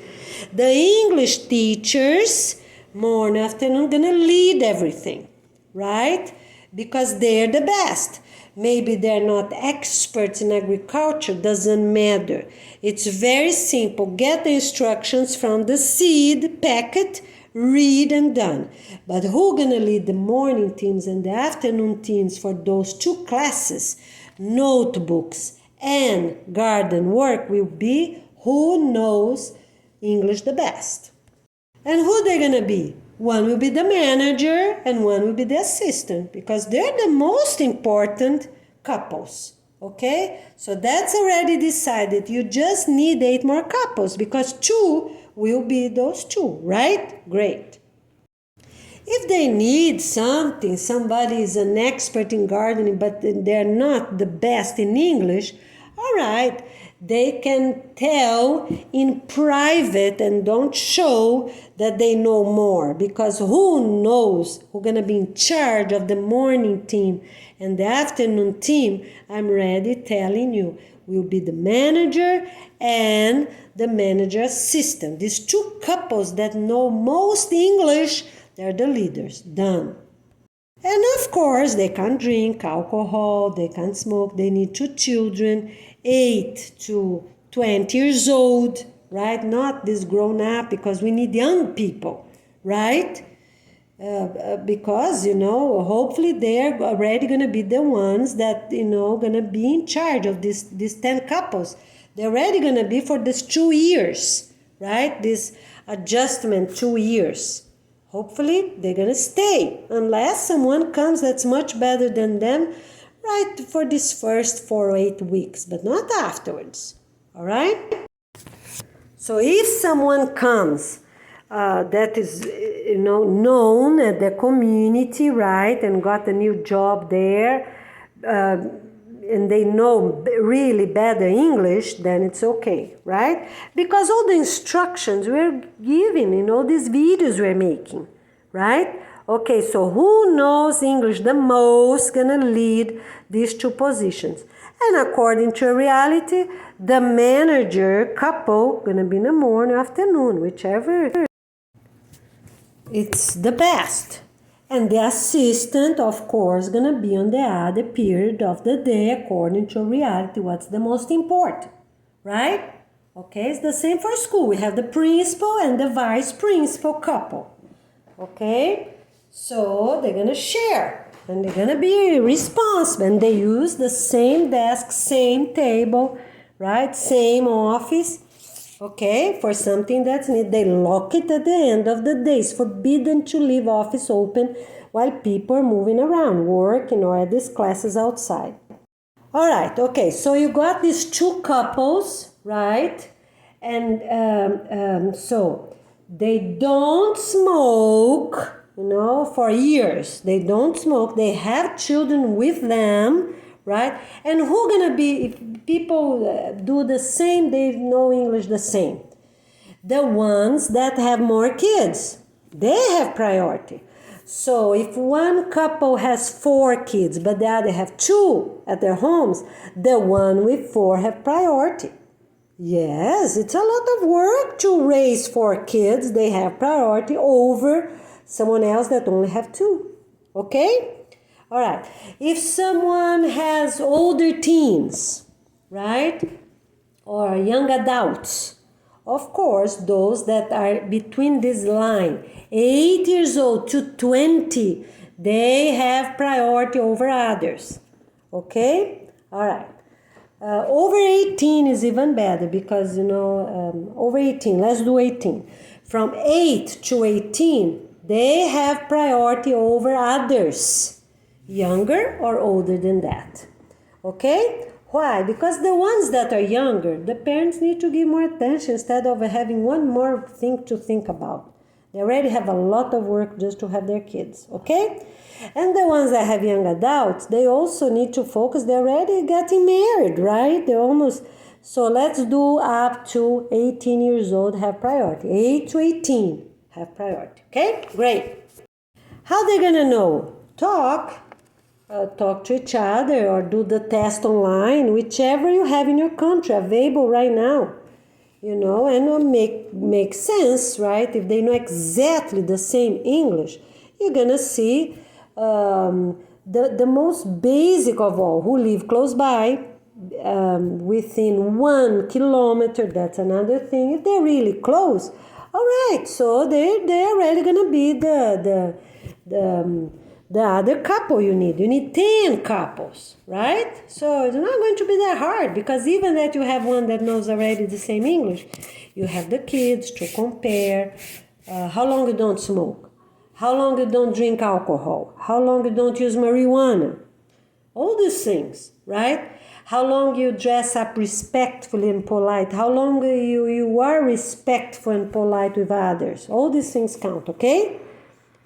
Speaker 1: The English teachers morning afternoon going to lead everything, right? Because they're the best. Maybe they're not experts in agriculture, doesn't matter. It's very simple. Get the instructions from the seed packet, read and done. But who gonna lead the morning teams and the afternoon teams for those 2 classes, notebooks and garden work, will be who knows English the best. And who they're gonna be? One will be the manager and one will be the assistant, because they're the most important couples. Okay? So that's already decided. You just need 8 more couples, because 2 will be those 2, right? Great. If they need something, somebody is an expert in gardening, but they're not the best in English, all right, they can tell in private and don't show that they know more, because who knows who's going to be in charge of the morning team and the afternoon team. I'm ready telling you, will be the manager and the manager assistant. These two couples that know most English, they're the leaders. Done. And of course, they can't drink alcohol, they can't smoke, they need 2 children, 8 to 20 years old, right? Not this grown up, because we need young people, right? Because, hopefully they're already going to be the ones that, going to be in charge of these 10 couples. They're already going to be for this 2 years, right? This adjustment 2 years. Hopefully they're going to stay, unless someone comes that's much better than them, right, for this first 4 or 8 weeks, but not afterwards, all right? So if someone comes that is, known at the community, right, and got a new job there, and they know really better English, then it's okay, right? Because all the instructions we're giving in all these videos we're making, right? Okay, so who knows English the most gonna lead these 2 positions. And according to reality, the manager couple gonna be in the morning or afternoon, whichever it's the best. And the assistant, of course, gonna be on the other period of the day according to reality, what's the most important, right? Okay, it's the same for school. We have the principal and the vice principal couple, okay? So they're gonna share and they're gonna be responsible, and they use the same desk, same table, right? Same office. Okay, for something that's needed, they lock it at the end of the day. It's forbidden to leave office open while people are moving around, working, or at these classes outside. All right, okay, so you got these 2 couples, right? And so they don't smoke, for years. They don't smoke. They have children with them, right? And who gonna be, if people do the same, they know English the same. The ones that have more kids, they have priority. So if one couple has 4 kids, but the other have 2 at their homes, the one with 4 have priority. Yes, it's a lot of work to raise 4 kids. They have priority over someone else that only have 2. Okay? All right. If someone has older teens, right, or young adults, of course, those that are between this line, 8 years old to 20, they have priority over others. Okay? All right. Over 18 is even better because, over 18, let's do 18. From 8 to 18, they have priority over others, younger or older than that. Okay? Why? Because the ones that are younger, the parents need to give more attention instead of having one more thing to think about. They already have a lot of work just to have their kids, okay? And the ones that have young adults, they also need to focus. They're already getting married, right? They're almost... So let's do up to 18 years old have priority. 8 to 18 have priority, okay? Great. How they gonna know? Talk to each other or do the test online, whichever you have in your country available right now, and make sense, right? If they know exactly the same English, you're gonna see the most basic of all, who live close by, within 1 kilometer. That's another thing. If they're really close, all right, so they're already gonna be the other couple you need. You need 10 couples, right? So it's not going to be that hard, because even that you have one that knows already the same English, you have the kids to compare. How long you don't smoke? How long you don't drink alcohol? How long you don't use marijuana? All these things, right? How long you dress up respectfully and polite? How long you are respectful and polite with others? All these things count, okay?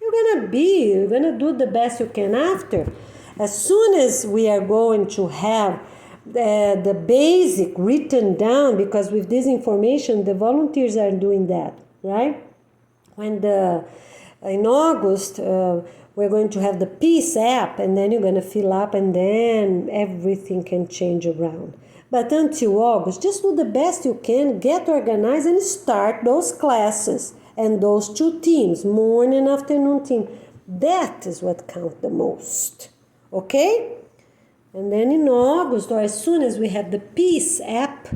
Speaker 1: you're gonna do the best you can after. As soon as we are going to have the basic written down, because with this information, the volunteers are doing that, right? In August, we're going to have the Peace app, and then you're going to fill up, and then everything can change around. But until August, just do the best you can, get organized, and start those classes and those 2 teams, morning and afternoon team. That is what counts the most, okay? And then in August, or as soon as we have the Peace app,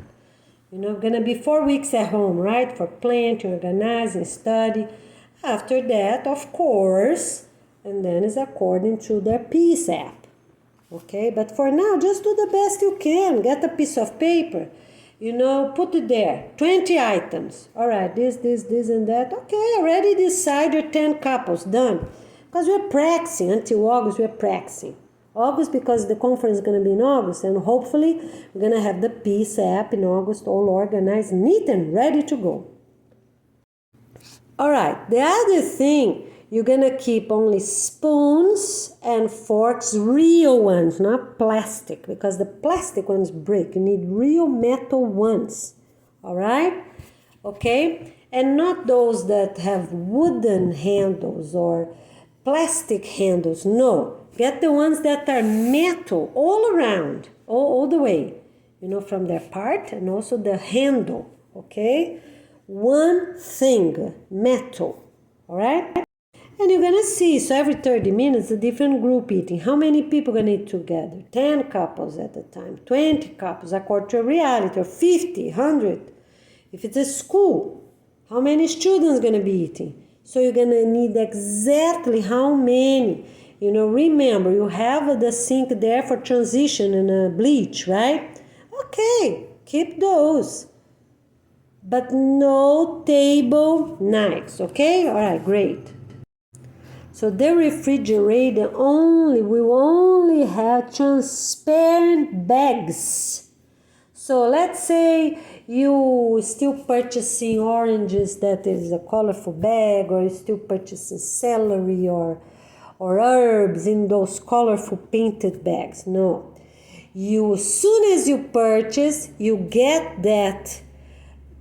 Speaker 1: gonna be 4 weeks at home, right? For planting, organizing, study. After that, of course, and then is according to their Peace app. Okay, but for now, just do the best you can. Get a piece of paper, put it there. 20 items. All right, this, and that. Okay, already decided 10 couples, done. Because we're practicing. Until August, we're practicing. August, because the conference is going to be in August, and hopefully we're going to have the Peace app in August, all organized, neat and ready to go. All right, the other thing, you're going to keep only spoons and forks, real ones, not plastic, because the plastic ones break. You need real metal ones, all right? Okay? And not those that have wooden handles or plastic handles, no. Get the ones that are metal all around, all the way, from their part and also the handle, okay? One thing, metal, all right? And you're gonna see, so every 30 minutes, a different group eating. How many people gonna eat together? 10 couples at a time, 20 couples, according to reality, or 50, 100. If it's a school, how many students gonna be eating? So you're gonna need exactly how many. Remember, you have the sink there for transition and bleach, right? Okay, keep those. But no table knives, okay? All right, great. So the refrigerator will only have transparent bags. So let's say you still purchasing oranges that is a colorful bag, or you still purchasing celery or herbs in those colorful painted bags. No. As soon as you purchase, you get that.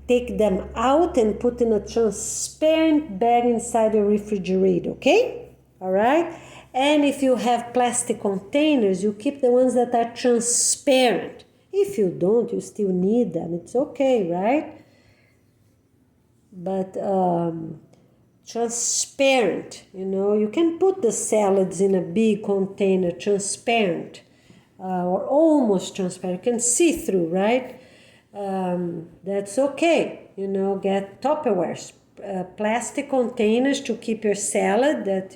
Speaker 1: Take them out and put in a transparent bag inside the refrigerator, okay? All right? And if you have plastic containers, you keep the ones that are transparent. If you don't, you still need them. It's okay, right? But transparent, you can put the salads in a big container, transparent, or almost transparent. You can see through, right? That's okay. Get Tupperwares, plastic containers to keep your salad, that,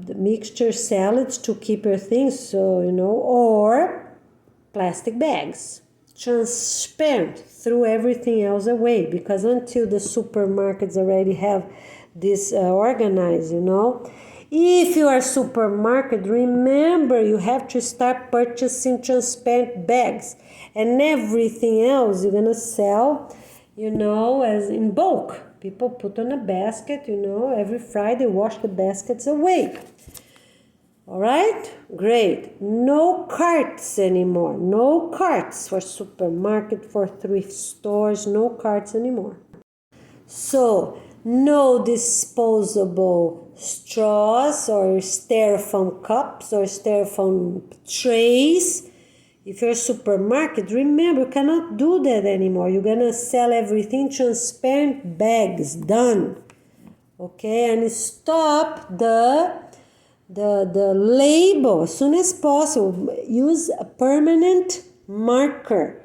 Speaker 1: the mixture salads to keep your things, so, or plastic bags. Transparent, throw everything else away, because until the supermarkets already have this organized, If you are a supermarket, remember you have to start purchasing transparent bags, and everything else you're gonna sell, as in bulk. People put on a basket, every Friday wash the baskets away. All right, great. No carts anymore. No carts for supermarket, for thrift stores. No carts anymore. So no disposable straws or styrofoam cups or styrofoam trays. If you're a supermarket, remember, you cannot do that anymore. You're gonna sell everything transparent bags. Done. Okay, and stop the label as soon as possible. Use a permanent marker.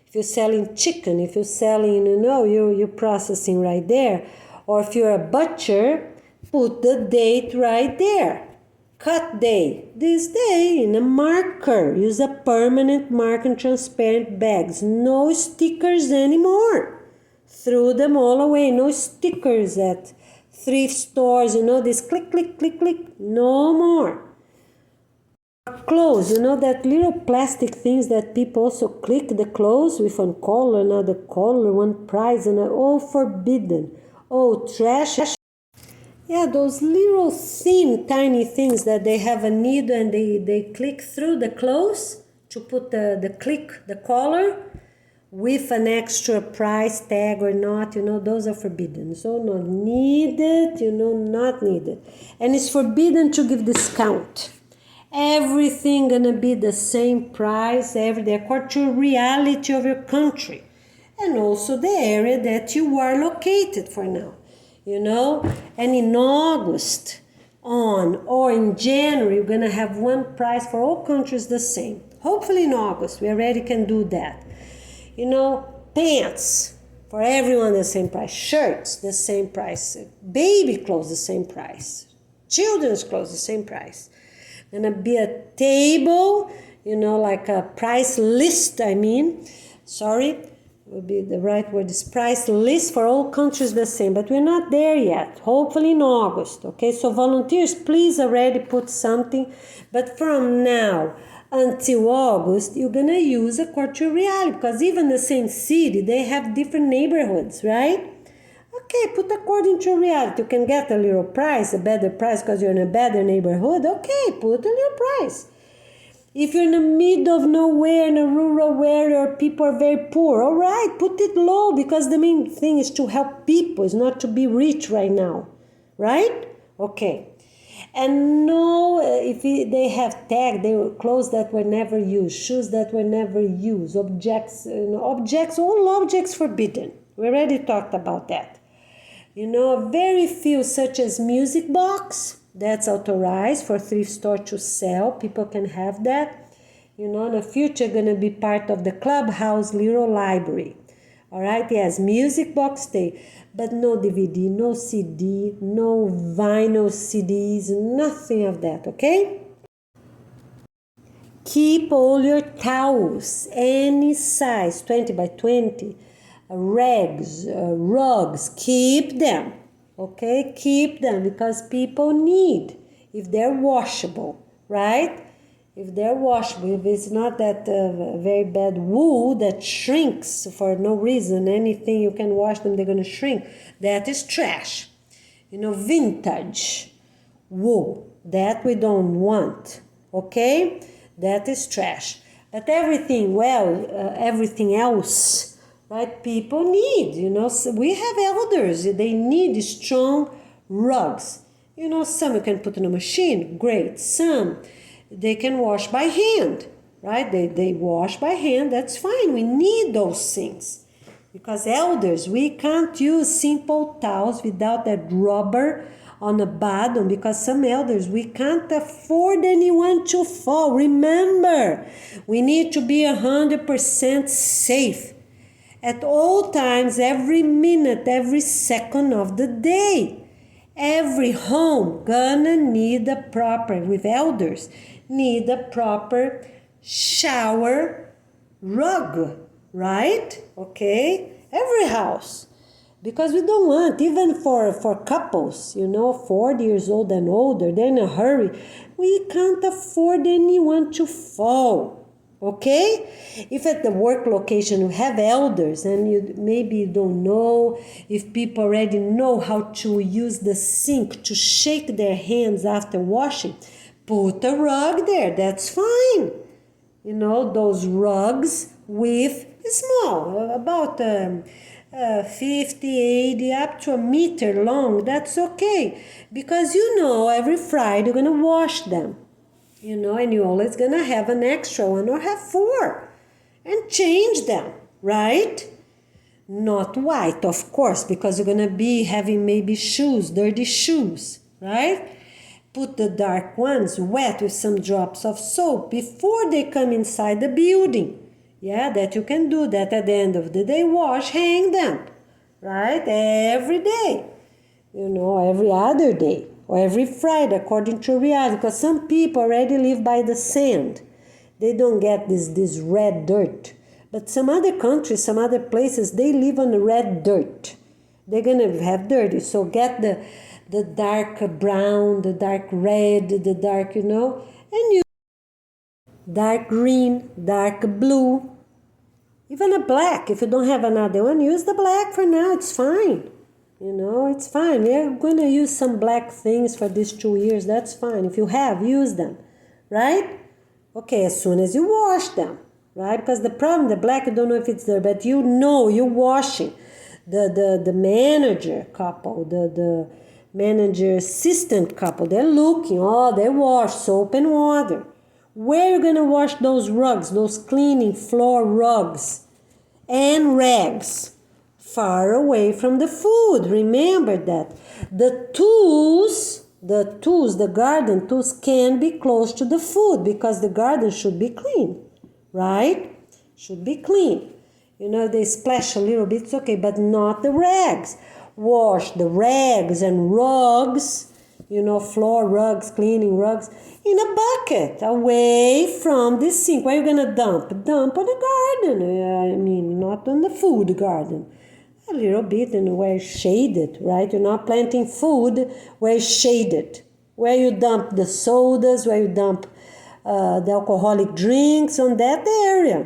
Speaker 1: If you're selling chicken, if you're selling, you're processing right there. Or if you're a butcher, put the date right there. Cut day. This day in a marker. Use a permanent marker in transparent bags. No stickers anymore. Throw them all away. No stickers at thrift stores, this click, click, click, click. No more. Clothes, that little plastic things that people also click the clothes with one color, another color, one price, and all forbidden. Oh, trash Yeah, those little thin, tiny things that they have a needle and they click through the clothes to put the collar with an extra price tag or not, those are forbidden. So not needed, not needed. And it's forbidden to give discount. Everything gonna be the same price every day according to reality of your country and also the area that you are located for now. And in August on or in January, you're gonna have one price for all countries the same. Hopefully in August, we already can do that. Pants for everyone the same price, shirts the same price, baby clothes the same price, children's clothes the same price. Gonna be a table, like a price list, will be the right word is price list for all countries the same, but we're not there yet. Hopefully in August, okay? So volunteers, please already put something, but from now until August, you're gonna use according to reality, because even the same city, they have different neighborhoods, right? Okay, put according to reality. You can get a little price, a better price because you're in a better neighborhood. Okay, put a little price. If you're in the middle of nowhere, in a rural area, people are very poor, all right, put it low, because the main thing is to help people, it's not to be rich right now, right? Okay. And no, if they have tag, they were clothes that were never used, shoes that were never used, objects, all objects forbidden. We already talked about that. Very few, such as music box, that's authorized for thrift store to sell. People can have that. In the future, gonna be part of the clubhouse little library. All right, yes, music box stay, but no DVD, no CD, no vinyl CDs, nothing of that, okay? Keep all your towels, any size, 20 by 20, rags, rugs, keep them, okay? Keep them, because people need, if they're washable, right? If they're washable, if it's not that very bad wool that shrinks for no reason, anything you can wash them, they're going to shrink, that is trash. Vintage wool, that we don't want, okay? That is trash. But everything else, right? People need, so we have elders, they need strong rugs. Some you can put in a machine, great. Some they can wash by hand, right? They wash by hand, that's fine. We need those things. Because elders, we can't use simple towels without that rubber on the bottom, because some elders, we can't afford anyone to fall. Remember, we need to be 100% safe at all times, every minute, every second of the day. Every home gonna need a proper, with elders, need a proper shower rug, right? Okay, every house. Because we don't want, even for couples, 40 years old and older, they're in a hurry. We can't afford anyone to fall, okay? If at the work location you have elders and maybe you don't know, if people already know how to use the sink to shake their hands after washing, put a rug there, that's fine. Those rugs with small, about 50, 80, up to a meter long, that's okay. Because every Friday you're gonna wash them, and you're always gonna have an extra one or have 4 and change them, right? Not white, of course, because you're gonna be having maybe shoes, dirty shoes, right? Put the dark ones wet with some drops of soap before they come inside the building. Yeah, that you can do that at the end of the day. Wash, hang them, right? Every day, every other day or every Friday according to reality. Because some people already live by the sand. They don't get this red dirt. But some other countries, some other places, they live on the red dirt. They're going to have dirty. So get the dark brown, the dark red, the dark, and you dark green, dark blue, even a black. If you don't have another one, use the black for now, it's fine. You know, it's fine. We're going to use some black things for these 2 years. That's fine. If you have, use them, right? Okay, as soon as you wash them, right? Because the problem, the black, you don't know if it's there, but you know you're washing. The manager couple, the manager assistant couple, they're looking, oh, they wash soap and water. Where are you going to wash those rugs, those cleaning floor rugs and rags? Far away from the food. Remember that. The tools, the garden tools can be close to the food because the garden should be clean, right? Should be clean. You know, they splash a little bit, it's okay, but not the rags. Wash the rags and rugs, you know, floor rugs, cleaning rugs, in a bucket away from the sink. Where are you going to dump? Dump on the garden. I mean, not on the food garden. A little bit and where it's shaded, right? You're not planting food where it's shaded. Where you dump the sodas, where you dump the alcoholic drinks, on that area.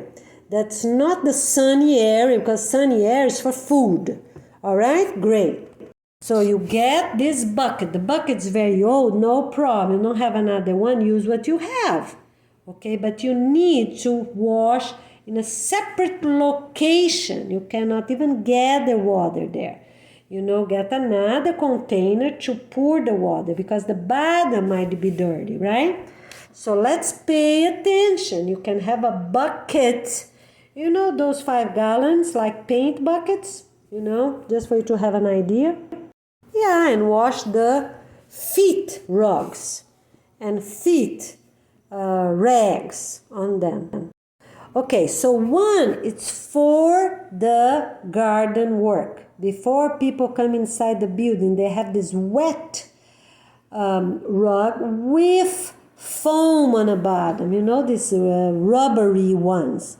Speaker 1: That's not the sunny area, because sunny air is for food. All right? Great. So you get this bucket. The bucket's very old, no problem. You don't have another one, use what you have. Okay, but you need to wash in a separate location. You cannot even gather water there. You know, get another container to pour the water because the bottom might be dirty, right? So let's pay attention. You can have a bucket, you know, those 5 gallons, like paint buckets, you know, just for you to have an idea. Yeah, and wash the feet rugs and feet rags on them. Okay, so one, it's for the garden work. Before people come inside the building, they have this wet rug with foam on the bottom, you know, these rubbery ones.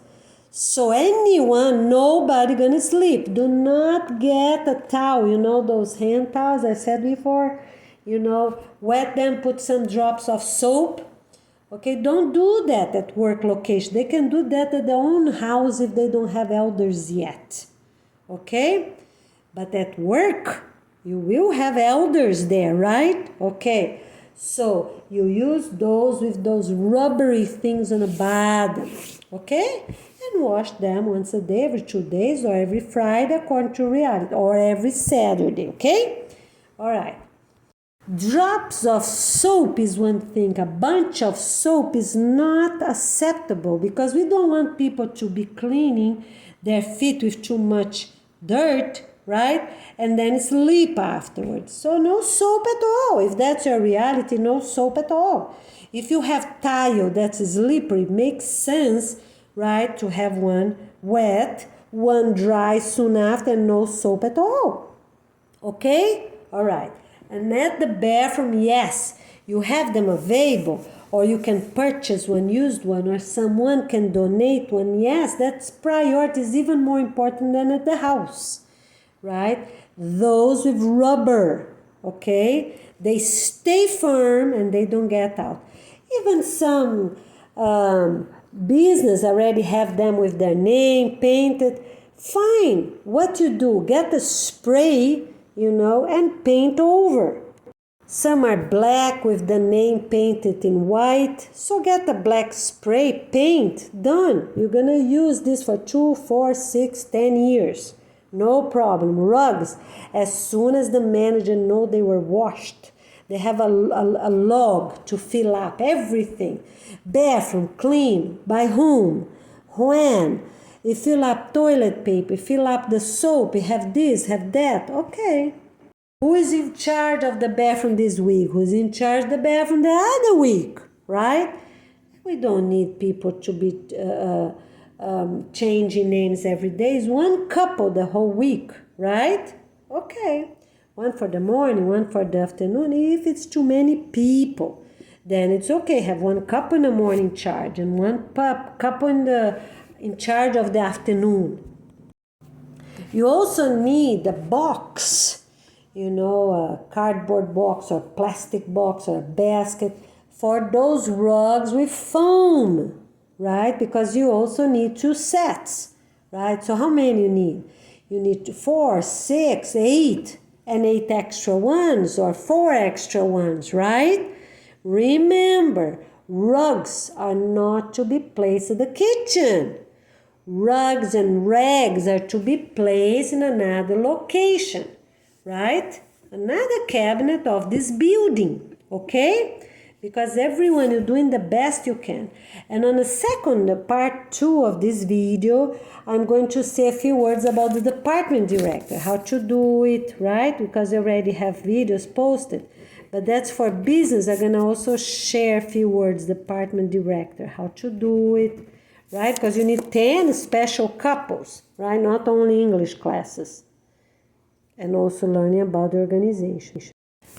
Speaker 1: So anyone, nobody gonna sleep. Do not get a towel, you know, those hand towels I said before, you know, wet them, put some drops of soap. Okay, don't do that at work location. They can do that at their own house if they don't have elders yet. Okay? But at work, you will have elders there, right? Okay, so you use those with those rubbery things on the bottom. Okay? And wash them once a day, every 2 days, or every Friday according to reality, or every Saturday. Okay? All right. Drops of soap is one thing. A bunch of soap is not acceptable because we don't want people to be cleaning their feet with too much dirt, right? And then sleep afterwards. So no soap at all. If that's your reality, no soap at all. If you have tile that's slippery, it makes sense, right, to have one wet, one dry soon after, and no soap at all. Okay? All right. And at the bathroom, yes, you have them available, or you can purchase one used one, or someone can donate one. Yes, that's priority, is even more important than at the house, right? Those with rubber, okay? They stay firm and they don't get out. Even some business already have them with their name painted. Fine. What you do, get a spray, you know, and paint over. Some are black with the name painted in white. So get a black spray paint, done. You're gonna use this for 2, 4, 6, 10 years. No problem. Rugs, as soon as the manager know they were washed, they have a log to fill up everything. Bathroom, clean, by whom, when. You fill up toilet paper, fill up the soap, you have this, have that. Okay. Who is in charge of the bathroom this week? Who's in charge of the bathroom the other week? Right? We don't need people to be changing names every day. It's one couple the whole week, right? Okay. One for the morning, one for the afternoon. If it's too many people, then it's okay. Have one couple in the morning charge and one couple in charge of the afternoon. You also need a box, you know, a cardboard box or plastic box or a basket for those rugs with foam, right? Because you also need 2 sets, right? So how many you need? You need 4, 6, 8, and 8 extra ones or 4 extra ones, right? Remember, rugs are not to be placed in the kitchen. Rugs and rags are to be placed in another location, right? Another cabinet of this building, okay? Because everyone, you're doing the best you can. And on the second part 2 of this video, I'm going to say a few words about the department director, how to do it, right? Because I already have videos posted. But that's for business. I'm going to also share a few words, department director, how to do it, right? Because you need 10 special couples, right? Not only English classes. And also learning about the organization.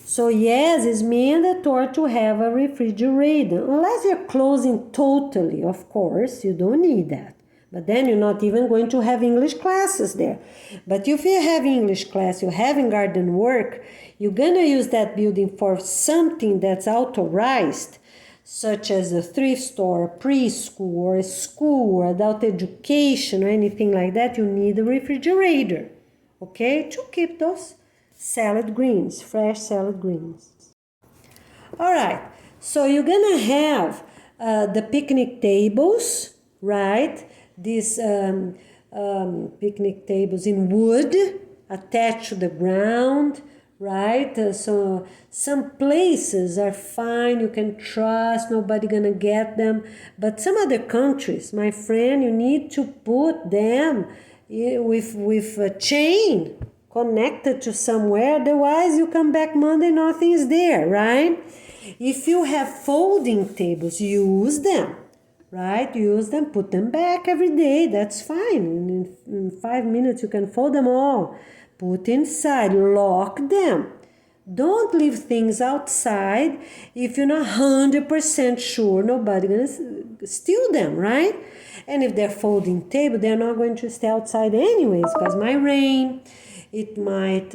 Speaker 1: So yes, it's mandatory to have a refrigerator. Unless you're closing totally, of course, you don't need that. But then you're not even going to have English classes there. But if you have English class, you're having garden work, you're going to use that building for something that's authorized, such as a thrift store, a preschool, or a school, or adult education, or anything like that, you need a refrigerator, okay, to keep those salad greens, fresh salad greens. All right, so you're gonna have the picnic tables, right? These picnic tables in wood attached to the ground, right? So some places are fine, you can trust, nobody gonna get them. But some other countries, my friend, you need to put them with a chain connected to somewhere, otherwise you come back Monday, nothing is there, right? If you have folding tables, use them, right? Use them, put them back every day, that's fine. In 5 minutes you can fold them all. Put inside, lock them. Don't leave things outside if you're not 100% sure nobody gonna steal them, right? And if they're folding table, they're not going to stay outside anyways, because might rain, it might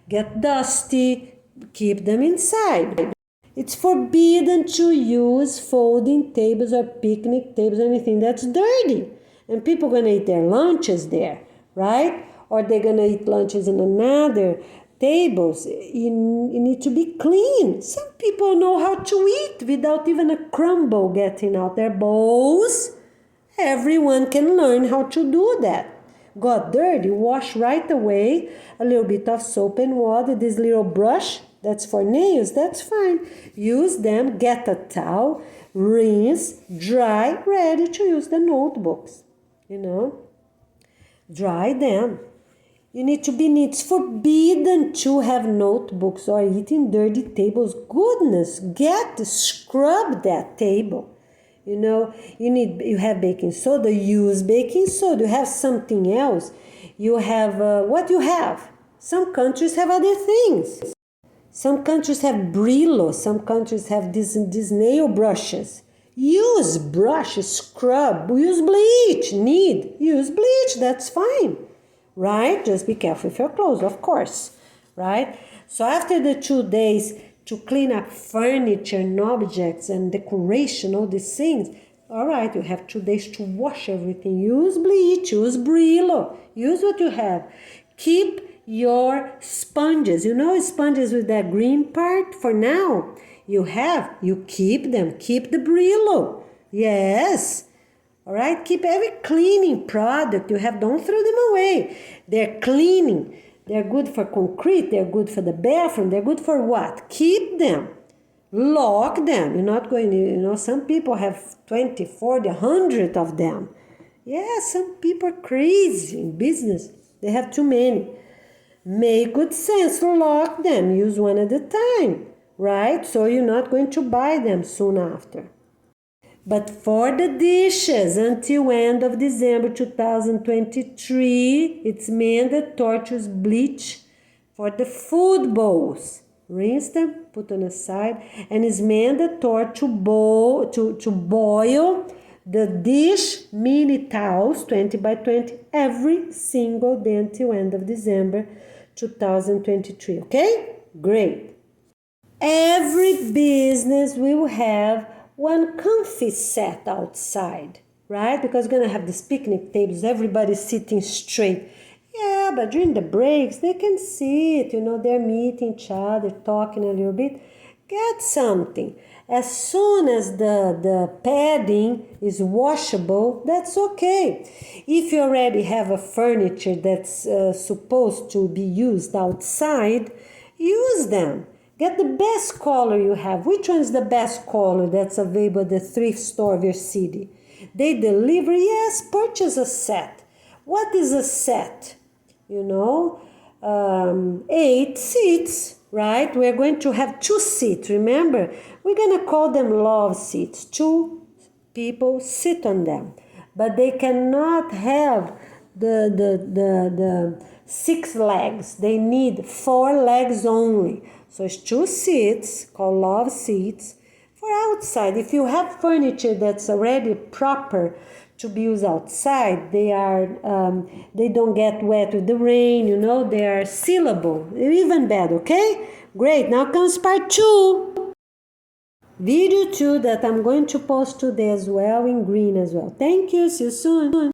Speaker 1: get dusty. Keep them inside. It's forbidden to use folding tables or picnic tables or anything that's dirty. And people are going to eat their lunches there, right? Or they're going to eat lunches in another tables. You need to be clean. Some people know how to eat without even a crumble getting out their bowls. Everyone can learn how to do that. Got dirty, wash right away, a little bit of soap and water, this little brush, that's for nails, that's fine. Use them, get a towel, rinse, dry, ready to use the notebooks, Dry them. You need to be neat. It's forbidden to have notebooks or eating dirty tables. Goodness, scrub that table. You have baking soda, use baking soda. You have something else. You have what you have. Some countries have other things. Some countries have Brillo. Some countries have these nail brushes. Use brushes, scrub, use bleach, use bleach, that's fine, right? Just be careful with your clothes, of course, right? So after the 2 days, to clean up furniture and objects and decoration, all these things. All right, you have 2 days to wash everything. Use bleach, use Brillo, use what you have. Keep your sponges. Sponges with that green part for now. You keep them. Keep the Brillo. Yes. All right, keep every cleaning product you have. Don't throw them away. They're cleaning. They're good for concrete, they're good for the bathroom, they're good for what? Keep them. Lock them. You're not going to, some people have 20, 40, 100 of them. Yeah, some people are crazy in business. They have too many. Make good sense to lock them. Use one at a time, right? So you're not going to buy them soon after. But for the dishes, until end of December 2023, it's mandatory to use bleach for the food bowls. Rinse them, put on the side, and it's mandatory to boil the dish mini towels, 20 by 20, every single day until end of December 2023, okay? Great. Every business will have one comfy set outside, right? Because we're going to have these picnic tables, everybody sitting straight. Yeah, but during the breaks, they can sit, they're meeting each other, talking a little bit. Get something. As soon as the padding is washable, that's okay. If you already have a furniture that's supposed to be used outside, use them. Get the best color you have. Which one is the best color that's available at the thrift store of your city? They deliver, yes, purchase a set. What is a set? 8 seats, right? We're going to have 2 seats, remember? We're going to call them love seats. 2 people sit on them. But they cannot have the 6 legs. They need 4 legs only. So it's 2 seats, called love seats. For outside, if you have furniture that's already proper to be used outside, they don't get wet with the rain, they are sealable, even better, okay? Great, now comes part 2. Video 2 that I'm going to post today as well, in green as well. Thank you, see you soon.